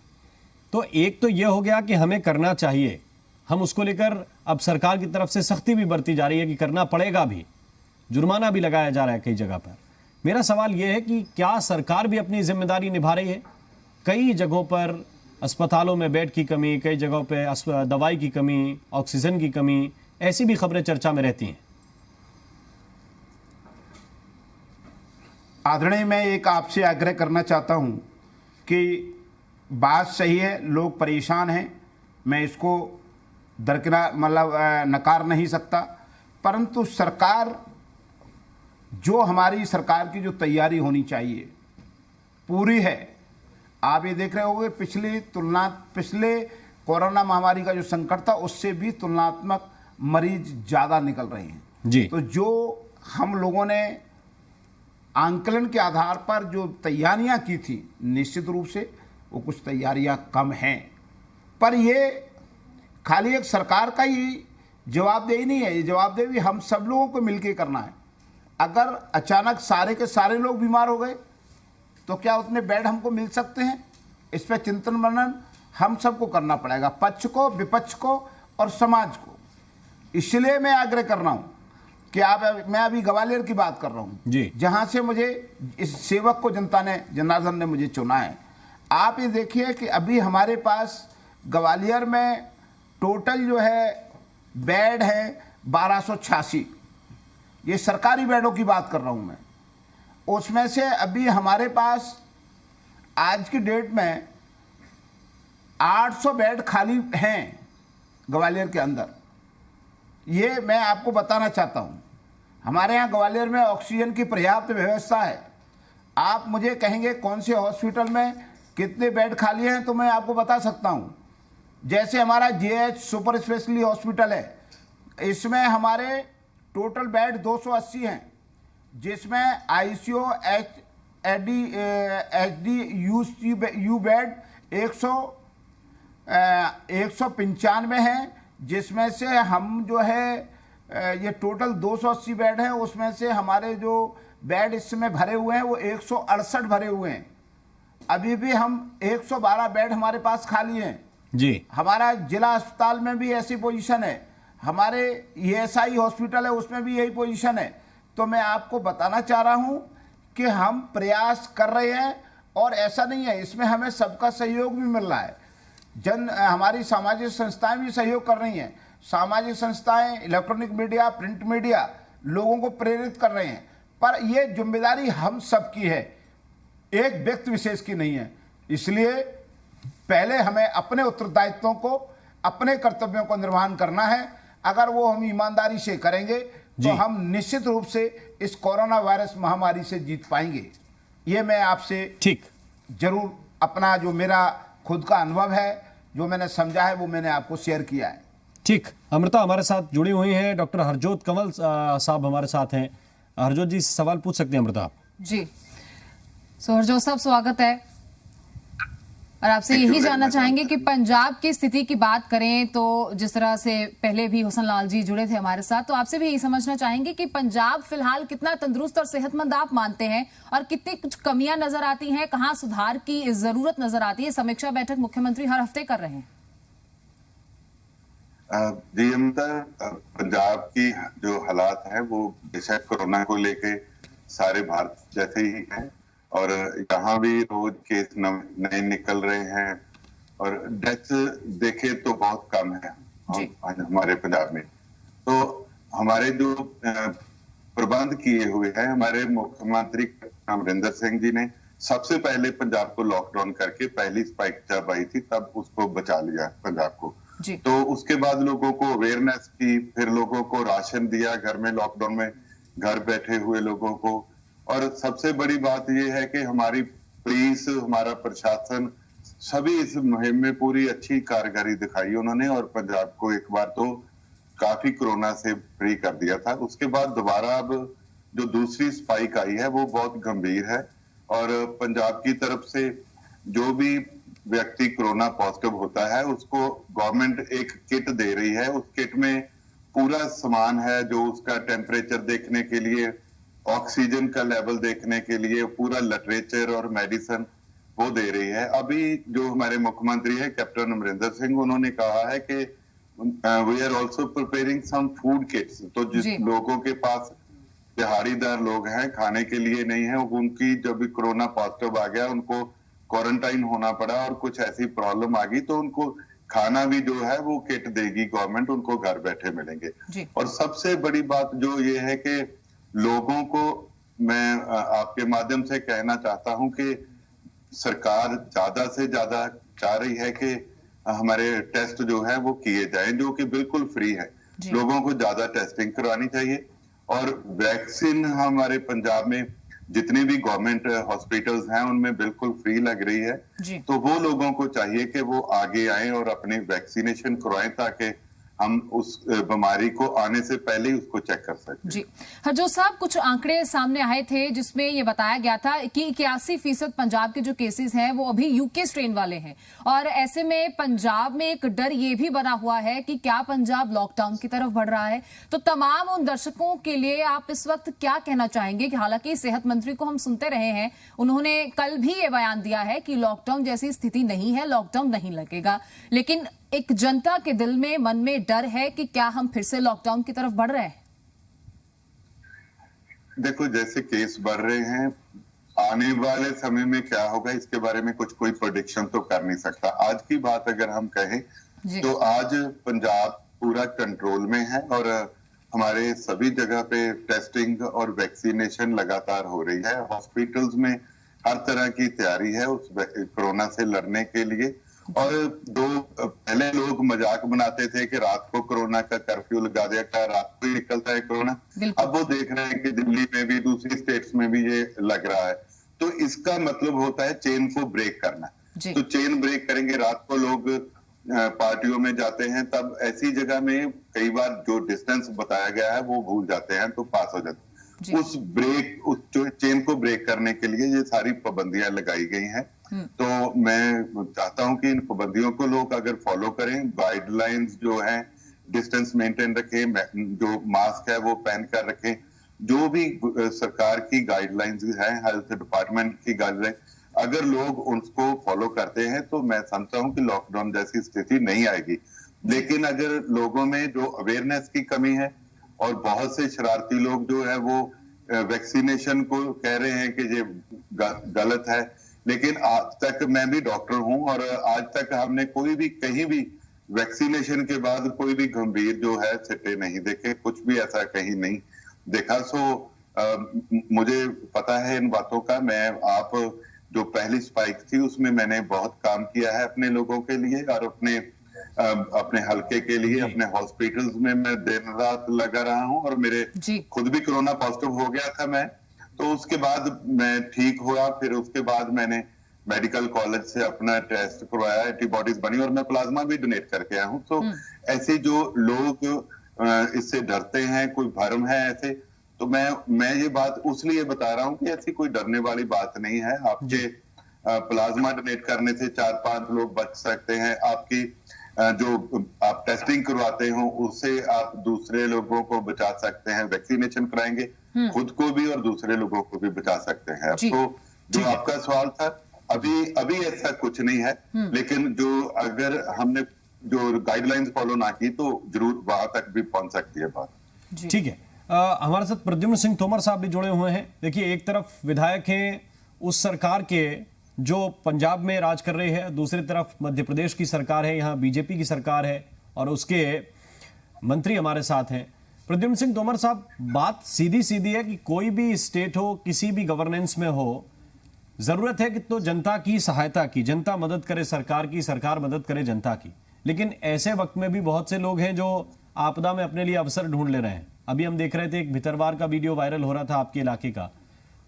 तो एक तो ये हो गया कि हमें करना चाहिए, हम उसको लेकर अब सरकार की तरफ से सख्ती भी बरती जा रही है कि करना पड़ेगा भी, जुर्माना भी लगाया जा रहा है कई जगह पर। मेरा सवाल यह है कि क्या सरकार भी अपनी जिम्मेदारी निभा रही है? कई जगहों पर अस्पतालों में बेड की कमी, कई जगहों पे दवाई की कमी, ऑक्सीजन की कमी, ऐसी भी खबरें चर्चा में रहती हैं। आदरणीय, मैं एक आपसे आग्रह करना चाहता हूं कि बात सही है, लोग परेशान हैं, मैं इसको नकार नहीं सकता, परंतु सरकार जो हमारी सरकार की जो तैयारी होनी चाहिए पूरी है। आप ये देख रहे होंगे पिछले कोरोना महामारी का जो संकट था उससे भी तुलनात्मक मरीज ज़्यादा निकल रहे हैं जी। तो जो हम लोगों ने आंकलन के आधार पर जो तैयारियां की थी, निश्चित रूप से वो कुछ तैयारियां कम हैं, पर ये खाली एक सरकार का ही जवाबदेही नहीं है, ये जवाबदेही हम सब लोगों को मिलकर करना है। अगर अचानक सारे के सारे लोग बीमार हो गए तो क्या उतने बेड हमको मिल सकते हैं? इस पर चिंतन मनन हम सबको करना पड़ेगा, पक्ष को, विपक्ष को और समाज को। इसलिए मैं आग्रह कर रहा हूँ कि मैं अभी ग्वालियर की बात कर रहा हूँ, जहाँ से मुझे इस सेवक को जनार्दन ने मुझे चुना है। आप ये देखिए कि अभी हमारे पास ग्वालियर में टोटल जो है बेड है 1286, ये सरकारी बेडों की बात कर रहा हूँ मैं। उसमें से अभी हमारे पास आज की डेट में 800 बेड खाली हैं ग्वालियर के अंदर। ये मैं आपको बताना चाहता हूँ, हमारे यहाँ ग्वालियर में ऑक्सीजन की पर्याप्त व्यवस्था है। आप मुझे कहेंगे कौन से हॉस्पिटल में कितने बेड खाली हैं तो मैं आपको बता सकता हूँ। जैसे हमारा JH सुपर स्पेशलिटी हॉस्पिटल है, इसमें हमारे टोटल बेड 280 हैं, जिसमें ICU HD बेड 195 हैं, जिसमें से हम जो है ये टोटल 280 बेड हैं, उसमें से हमारे जो बेड इस समय भरे हुए हैं वो 168 भरे हुए हैं। अभी भी हम 112 बेड हमारे पास खाली हैं जी। हमारा जिला अस्पताल में भी ऐसी पोजीशन है, हमारे ESI हॉस्पिटल है उसमें भी यही पोजीशन है। तो मैं आपको बताना चाह रहा हूं कि हम प्रयास कर रहे हैं और ऐसा नहीं है, इसमें हमें सबका सहयोग भी मिल रहा है। हमारी सामाजिक संस्थाएं भी सहयोग कर रही हैं। सामाजिक संस्थाएं, इलेक्ट्रॉनिक मीडिया, प्रिंट मीडिया लोगों को प्रेरित कर रहे हैं, पर यह जिम्मेदारी हम सबकी है, एक व्यक्ति विशेष की नहीं है। इसलिए पहले हमें अपने उत्तरदायित्वों को, अपने कर्तव्यों को निर्वहन करना है। अगर वो हम ईमानदारी से करेंगे तो हम निश्चित रूप से इस कोरोना वायरस महामारी से जीत पाएंगे। ये मैं आपसे जरूर अपना जो मेरा खुद का अनुभव है, जो मैंने समझा है, वो मैंने आपको शेयर किया है। ठीक, अमृता हमारे साथ जुड़ी हुई हैं, डॉक्टर हरजोत कंवल साहब हमारे साथ हैं। हरजोत जी सवाल पूछ सकते हैं अमृता आप। जी हरजोत साहब स्वागत है, और आपसे यही जानना चाहेंगे कि पंजाब की स्थिति की बात करें तो जिस तरह से पहले भी हुसन लाल जी जुड़े थे हमारे साथ, तो आपसे भी यही समझना चाहेंगे कि पंजाब फिलहाल कितना तंदुरुस्त और सेहतमंद आप मानते हैं, और कितनी कुछ कमियां नजर आती हैं, कहां सुधार की जरूरत नजर आती है। समीक्षा बैठक मुख्यमंत्री हर हफ्ते कर रहे हैं। जी अमृता, पंजाब की जो हालात है वो बेशक कोरोना को लेके सारे भारत जैसे ही है, और यहाँ भी रोज केस नए निकल रहे हैं और डेथ देखे तो बहुत कम है हमारे पंजाब में। तो हमारे जो प्रबंध किए हुए हैं, हमारे मुख्यमंत्री अमरिंदर सिंह जी ने सबसे पहले पंजाब को लॉकडाउन करके पहली स्पाइक जब आई थी तब उसको बचा लिया पंजाब को। तो उसके बाद लोगों को अवेयरनेस की, फिर लोगों को राशन दिया घर में, लॉकडाउन में घर बैठे हुए लोगों को। और सबसे बड़ी बात यह है कि हमारी पुलिस, हमारा प्रशासन, सभी इस मुहिम में पूरी अच्छी कारगरी दिखाई उन्होंने, और पंजाब को एक बार तो काफी कोरोना से फ्री कर दिया था। उसके बाद दोबारा अब जो दूसरी स्पाइक आई है वो बहुत गंभीर है, और पंजाब की तरफ से जो भी व्यक्ति कोरोना पॉजिटिव होता है उसको गवर्नमेंट एक किट दे रही है। उस किट में पूरा सामान है, जो उसका टेम्परेचर देखने के लिए, ऑक्सीजन का लेवल देखने के लिए, पूरा लिटरेचर और मेडिसिन वो दे रही है। अभी जो हमारे मुख्यमंत्री है कैप्टन अमरिंदर सिंह, उन्होंने कहा है कि we are also preparing some food kits. तो जिस लोगों के पास दिहाड़ीदार लोग हैं, खाने के लिए नहीं है, उनकी जब भी कोरोना पॉजिटिव आ गया, उनको क्वारंटाइन होना पड़ा और कुछ ऐसी प्रॉब्लम आ गई, तो उनको खाना भी जो है वो किट देगी गवर्नमेंट, उनको घर बैठे मिलेंगे। और सबसे बड़ी बात जो ये है कि लोगों को मैं आपके माध्यम से कहना चाहता हूं कि सरकार ज्यादा से ज्यादा चाह रही है कि हमारे टेस्ट जो है वो किए जाएं, जो कि बिल्कुल फ्री है। लोगों को ज्यादा टेस्टिंग करवानी चाहिए, और वैक्सीन हमारे पंजाब में जितने भी गवर्नमेंट हॉस्पिटल्स हैं उनमें बिल्कुल फ्री लग रही है। तो वो लोगों को चाहिए कि वो आगे आएं और अपनी वैक्सीनेशन करवाएं, ताकि हम उस बीमारी को आने से पहले ही उसको चेक कर सकें। जी हरजोत साहब, कुछ आंकड़े सामने आए थे जिसमें ये बताया गया था कि 81% पंजाब के जो केसेस हैं वो अभी यूके स्ट्रेन वाले हैं, और ऐसे में पंजाब में एक डर ये भी बना हुआ है कि क्या पंजाब लॉकडाउन की तरफ बढ़ रहा है। तो तमाम उन दर्शकों के लिए आप इस वक्त क्या कहना चाहेंगे कि हालांकि सेहत मंत्री को हम सुनते रहे हैं, उन्होंने कल भी ये बयान दिया है कि लॉकडाउन जैसी स्थिति नहीं है, लॉकडाउन नहीं लगेगा, लेकिन एक जनता के दिल में, मन में डर है कि क्या हम फिर से लॉकडाउन की तरफ बढ़ रहे हैं? देखो, जैसे केस बढ़ रहे हैं, आने वाले समय में क्या होगा इसके बारे में कोई प्रेडिक्शन तो कर नहीं सकता। आज की बात अगर हम कहें तो आज पंजाब पूरा कंट्रोल में है, और हमारे सभी जगह पे टेस्टिंग और वैक्सीनेशन लगातार हो रही है। हॉस्पिटल्स में हर तरह की तैयारी है उस कोरोना से लड़ने के लिए। और पहले लोग मजाक बनाते थे कि रात को कोरोना का कर्फ्यू लगा दिया, क्या रात को ही निकलता है कोरोना। अब वो देख रहे हैं कि दिल्ली में भी, दूसरी स्टेट्स में भी ये लग रहा है। तो इसका मतलब होता है चेन को ब्रेक करना। तो चेन ब्रेक करेंगे। रात को लोग पार्टियों में जाते हैं, तब ऐसी जगह में कई बार जो डिस्टेंस बताया गया है वो भूल जाते हैं, तो पास हो जाते हैं। उस चेन को ब्रेक करने के लिए ये सारी पाबंदियां लगाई गई हैं। तो मैं चाहता हूं कि इन पाबंदियों को लोग अगर फॉलो करें, गाइडलाइंस जो है डिस्टेंस मेंटेन रखें, जो मास्क है वो पहन कर रखें, जो भी सरकार की गाइडलाइंस है, हेल्थ डिपार्टमेंट की गाइडलाइन, अगर लोग उसको फॉलो करते हैं तो मैं समझता हूं कि लॉकडाउन जैसी स्थिति नहीं आएगी। लेकिन अगर लोगों में जो अवेयरनेस की कमी है और बहुत से शरारती लोग जो है वो वैक्सीनेशन को कह रहे हैं कि ये गलत है, लेकिन आज तक, मैं भी डॉक्टर हूं और आज तक हमने कोई भी कहीं भी वैक्सीनेशन के बाद कोई भी गंभीर जो है सिट्टे नहीं देखे, कुछ भी ऐसा कहीं नहीं देखा। मुझे पता है इन बातों का। मैं आप जो पहली स्पाइक थी उसमें मैंने बहुत काम किया है अपने लोगों के लिए और अपने हलके के लिए। अपने हॉस्पिटल्स में मैं दिन रात लगा रहा हूं और मेरे खुद भी कोरोना पॉजिटिव हो गया था मैं, तो उसके बाद मैं ठीक हुआ। फिर उसके बाद मैंने मेडिकल कॉलेज से अपना टेस्ट करवाया, एंटीबॉडीज बनी और मैं प्लाज्मा भी डोनेट करके आया हूं। तो ऐसे जो लोग इससे डरते हैं, कोई भ्रम है ऐसे, तो मैं ये बात उसलिए बता रहा हूं कि ऐसी कोई डरने वाली बात नहीं है। आपके प्लाज्मा डोनेट करने से 4-5 लोग बच सकते हैं। आपकी जो आप टेस्टिंग करवाते हो उससे आप दूसरे लोगों को बचा सकते हैं। वैक्सीनेशन कराएंगे, खुद को भी और दूसरे लोगों को भी बचा सकते हैं। तो जो आपका सवाल था, अभी ऐसा कुछ नहीं है, लेकिन जो अगर हमने जो गाइडलाइंस फॉलो ना की तो जरूर वहां तक भी पहुंच सकती है बात। ठीक है, हमारे साथ प्रद्युम्न सिंह तोमर साहब भी जुड़े हुए हैं। देखिए, एक तरफ विधायक हैं उस सरकार के जो पंजाब में राज कर रही है, दूसरी तरफ मध्य प्रदेश की सरकार है, यहाँ बीजेपी की सरकार है और उसके मंत्री हमारे साथ हैं। प्रद्युम्न सिंह तोमर साहब, बात सीधी सीधी है कि कोई भी स्टेट हो, किसी भी गवर्नेंस में हो, जरूरत है कि तो जनता की सहायता की, जनता मदद करे सरकार की, सरकार मदद करे जनता की। लेकिन ऐसे वक्त में भी बहुत से लोग हैं जो आपदा में अपने लिए अवसर ढूंढ ले रहे हैं। अभी हम देख रहे थे एक भितरवार का वीडियो वायरल हो रहा था आपके इलाके का,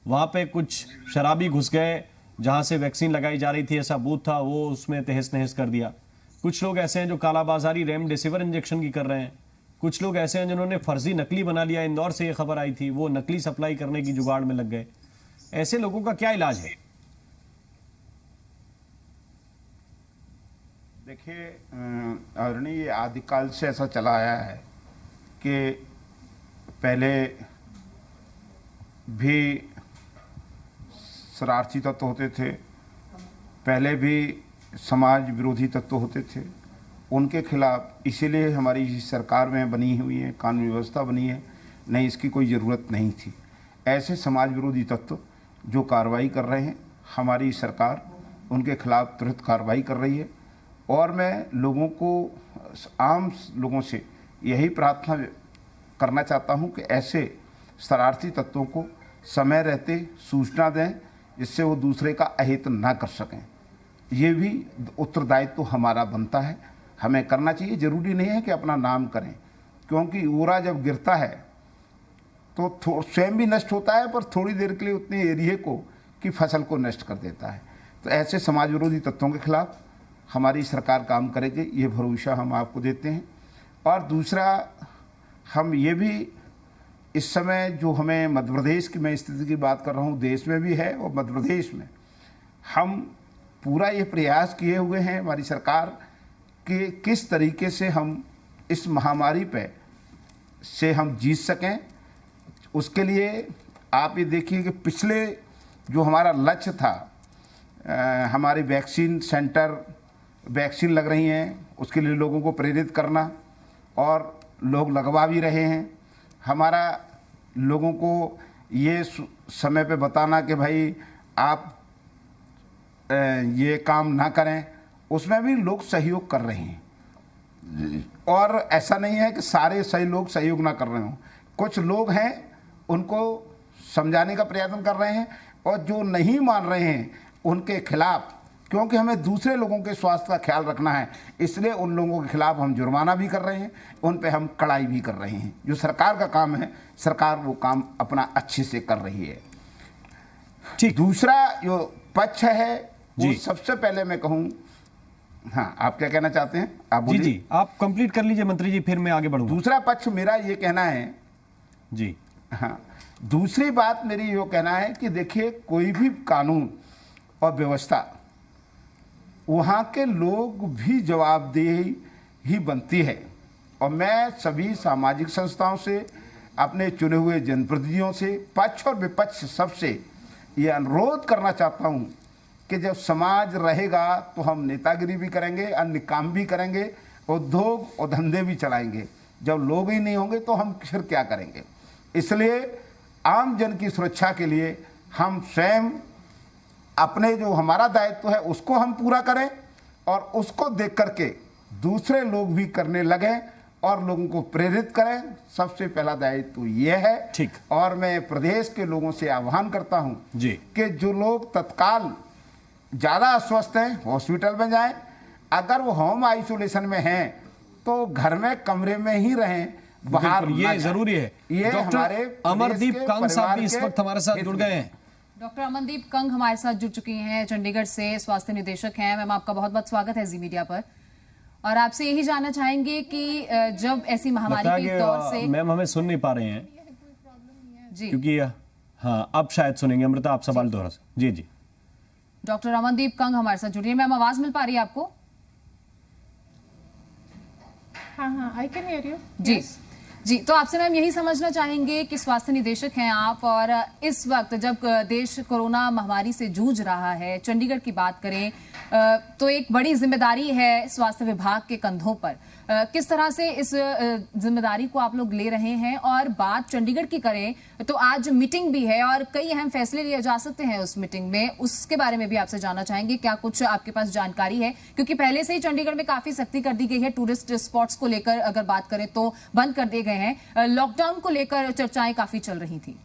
वहां पे कुछ शराबी घुस गए जहां से वैक्सीन लगाई जा रही थी, ऐसा बूथ था, वो उसमें तहस नहस कर दिया। कुछ लोग ऐसे हैं जो कालाबाजारी रेमडेसिविर इंजेक्शन की कर रहे हैं। कुछ लोग ऐसे हैं जिन्होंने फर्जी नकली बना लिया, इंदौर से ये खबर आई थी, वो नकली सप्लाई करने की जुगाड़ में लग गए। ऐसे लोगों का क्या इलाज है? देखिए आदरणीय, ये आदिकाल से ऐसा चला आया है कि पहले भी शरारती तत्व होते थे, पहले भी समाज विरोधी तत्व होते थे, उनके खिलाफ इसीलिए हमारी सरकार में बनी हुई है, कानून व्यवस्था बनी है, नहीं इसकी कोई ज़रूरत नहीं थी। ऐसे समाज विरोधी तत्व जो कार्रवाई कर रहे हैं, हमारी सरकार उनके खिलाफ तुरंत कार्रवाई कर रही है। और मैं लोगों को, आम लोगों से यही प्रार्थना करना चाहता हूं कि ऐसे शरारती तत्वों को समय रहते सूचना दें, जिससे वो दूसरे का अहित ना कर सकें। ये भी उत्तरदायित्व तो हमारा बनता है, हमें करना चाहिए। ज़रूरी नहीं है कि अपना नाम करें, क्योंकि ओरा जब गिरता है तो स्वयं भी नष्ट होता है, पर थोड़ी देर के लिए उतने एरिए को की फसल को नष्ट कर देता है। तो ऐसे समाज विरोधी तत्वों के खिलाफ हमारी सरकार काम करेगी, ये भरोसा हम आपको देते हैं। और दूसरा, हम ये भी इस समय जो हमें मध्य प्रदेश की, मैं स्थिति की बात कर रहा हूँ, देश में भी है और मध्य प्रदेश में हम पूरा ये प्रयास किए हुए हैं, हमारी सरकार, कि किस तरीके से हम इस महामारी पे से हम जीत सकें। उसके लिए आप ये देखिए कि पिछले जो हमारा लक्ष्य था, हमारे वैक्सीन सेंटर, वैक्सीन लग रही हैं, उसके लिए लोगों को प्रेरित करना, और लोग लगवा भी रहे हैं। हमारा लोगों को ये समय पे बताना कि भाई आप ये काम ना करें, उसमें भी लोग सहयोग कर रहे हैं। और ऐसा नहीं है कि सारे सही लोग सहयोग ना कर रहे हों, कुछ लोग हैं उनको समझाने का प्रयत्न कर रहे हैं, और जो नहीं मान रहे हैं उनके खिलाफ, क्योंकि हमें दूसरे लोगों के स्वास्थ्य का ख्याल रखना है, इसलिए उन लोगों के खिलाफ हम जुर्माना भी कर रहे हैं, उन पे हम कड़ाई भी कर रहे हैं। जो सरकार का काम है, सरकार वो काम अपना अच्छे से कर रही है। ठीक, दूसरा जो पक्ष है वो सबसे पहले मैं कहूँ, हाँ आप क्या कहना चाहते हैं? आप जी जी आप कंप्लीट कर लीजिए मंत्री जी, फिर मैं आगे बढ़ूंगा। दूसरा पक्ष मेरा ये कहना है जी, हाँ दूसरी बात मेरी ये कहना है कि देखिए, कोई भी कानून और व्यवस्था वहाँ के लोग भी जवाबदेही ही बनती है। और मैं सभी सामाजिक संस्थाओं से, अपने चुने हुए जनप्रतिनिधियों से, पक्ष और विपक्ष सबसे ये अनुरोध करना चाहता हूँ कि जब समाज रहेगा तो हम नेतागिरी भी करेंगे, अन्य काम भी करेंगे, उद्योग और धंधे भी चलाएंगे। जब लोग ही नहीं होंगे तो हम फिर क्या करेंगे? इसलिए आम जन की सुरक्षा के लिए हम स्वयं अपने जो हमारा दायित्व है उसको हम पूरा करें, और उसको देख करके दूसरे लोग भी करने लगें और लोगों को प्रेरित करें। सबसे पहला दायित्व ये है। ठीक। और मैं प्रदेश के लोगों से आह्वान करता हूं जी कि जो लोग तत्काल ज़्यादा अस्वस्थ हैं हॉस्पिटल में जाएं, अगर वो होम आइसोलेशन में हैं तो घर में कमरे में ही रहें, बाहर ये जरूरी है। ये हमारे अमरदीप कंग साहब भी इस वक्त हमारे साथ जुड़ गए हैं। डॉक्टर अमनदीप कंग हमारे साथ जुड़ चुकी हैं, चंडीगढ़ से स्वास्थ्य निदेशक हैं। मैम आपका बहुत बहुत स्वागत है जी मीडिया पर, और आपसे यही जानना चाहेंगे कि जब ऐसी महामारी के दौर से मैम हमें सुन नहीं पा रहे हैं जी, क्योंकि हाँ अब शायद सुनेंगे। अमृता आप सवाल दोहरा। जी जी डॉक्टर अमनदीप कंग हमारे साथ जुड़िए। मैम आवाज मिल पा रही है आपको? हाँ आई कैन हियर यू। जी जी, तो आपसे मैम यही समझना चाहेंगे कि स्वास्थ्य निदेशक हैं आप, और इस वक्त जब देश कोरोना महामारी से जूझ रहा है, चंडीगढ़ की बात करें तो एक बड़ी जिम्मेदारी है स्वास्थ्य विभाग के कंधों पर। किस तरह से इस जिम्मेदारी को आप लोग ले रहे हैं? और बात चंडीगढ़ की करें तो आज मीटिंग भी है और कई अहम फैसले लिए जा सकते हैं उस मीटिंग में, उसके बारे में भी आपसे जानना चाहेंगे। क्या कुछ आपके पास जानकारी है? क्योंकि पहले से ही चंडीगढ़ में काफी सख्ती कर दी गई है। टूरिस्ट स्पॉट्स को लेकर अगर बात करें तो बंद कर दिए गए हैं। लॉकडाउन को लेकर चर्चाएं काफी चल रही थी।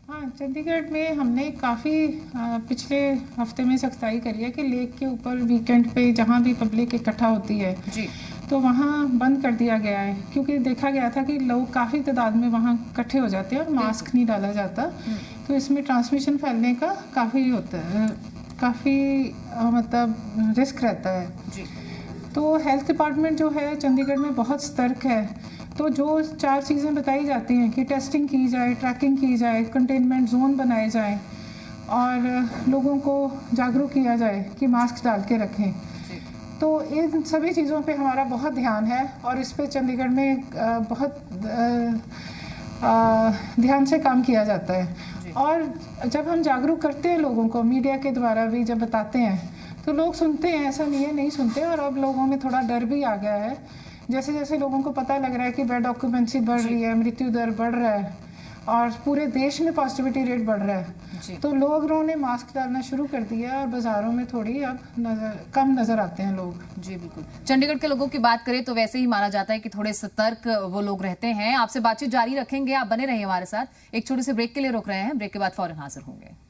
हाँ, चंडीगढ़ में हमने काफ़ी पिछले हफ्ते में सख्ताई करी है कि लेक के ऊपर वीकेंड पे जहाँ भी पब्लिक इकट्ठा होती है जी, तो वहाँ बंद कर दिया गया है, क्योंकि देखा गया था कि लोग काफ़ी तादाद में वहाँ इकट्ठे हो जाते हैं और मास्क नहीं डाला जाता, तो इसमें ट्रांसमिशन फैलने का काफ़ी होता है, काफ़ी मतलब रिस्क रहता है जी। तो हेल्थ डिपार्टमेंट जो है चंडीगढ़ में बहुत सतर्क है। तो जो 4 चीज़ें बताई जाती हैं कि टेस्टिंग की जाए, ट्रैकिंग की जाए, कंटेनमेंट जोन बनाए जाएं और लोगों को जागरूक किया जाए कि मास्क डाल के रखें, तो इन सभी चीज़ों पे हमारा बहुत ध्यान है और इस पे चंडीगढ़ में बहुत ध्यान से काम किया जाता है। और जब हम जागरूक करते हैं लोगों को, मीडिया के द्वारा भी जब बताते हैं तो लोग सुनते हैं, ऐसा नहीं है नहीं सुनते। और अब लोगों में थोड़ा डर भी आ गया है, जैसे जैसे लोगों को पता लग रहा है कि बेड ऑक्यूपेंसी बढ़ रही है, मृत्यु दर बढ़ रहा है और पूरे देश में पॉजिटिविटी रेट बढ़ रहा है, तो लोगों ने मास्क डालना शुरू कर दिया और बाजारों में थोड़ी अब कम नजर आते हैं लोग। जी बिल्कुल। चंडीगढ़ के लोगों की बात करें तो वैसे ही माना जाता है कि थोड़े सतर्क वो लोग रहते हैं। आपसे बातचीत जारी रखेंगे, आप बने रहिए हमारे साथ। एक छोटे से ब्रेक के लिए रोक रहे हैं, ब्रेक के बाद फौरन हाजिर होंगे।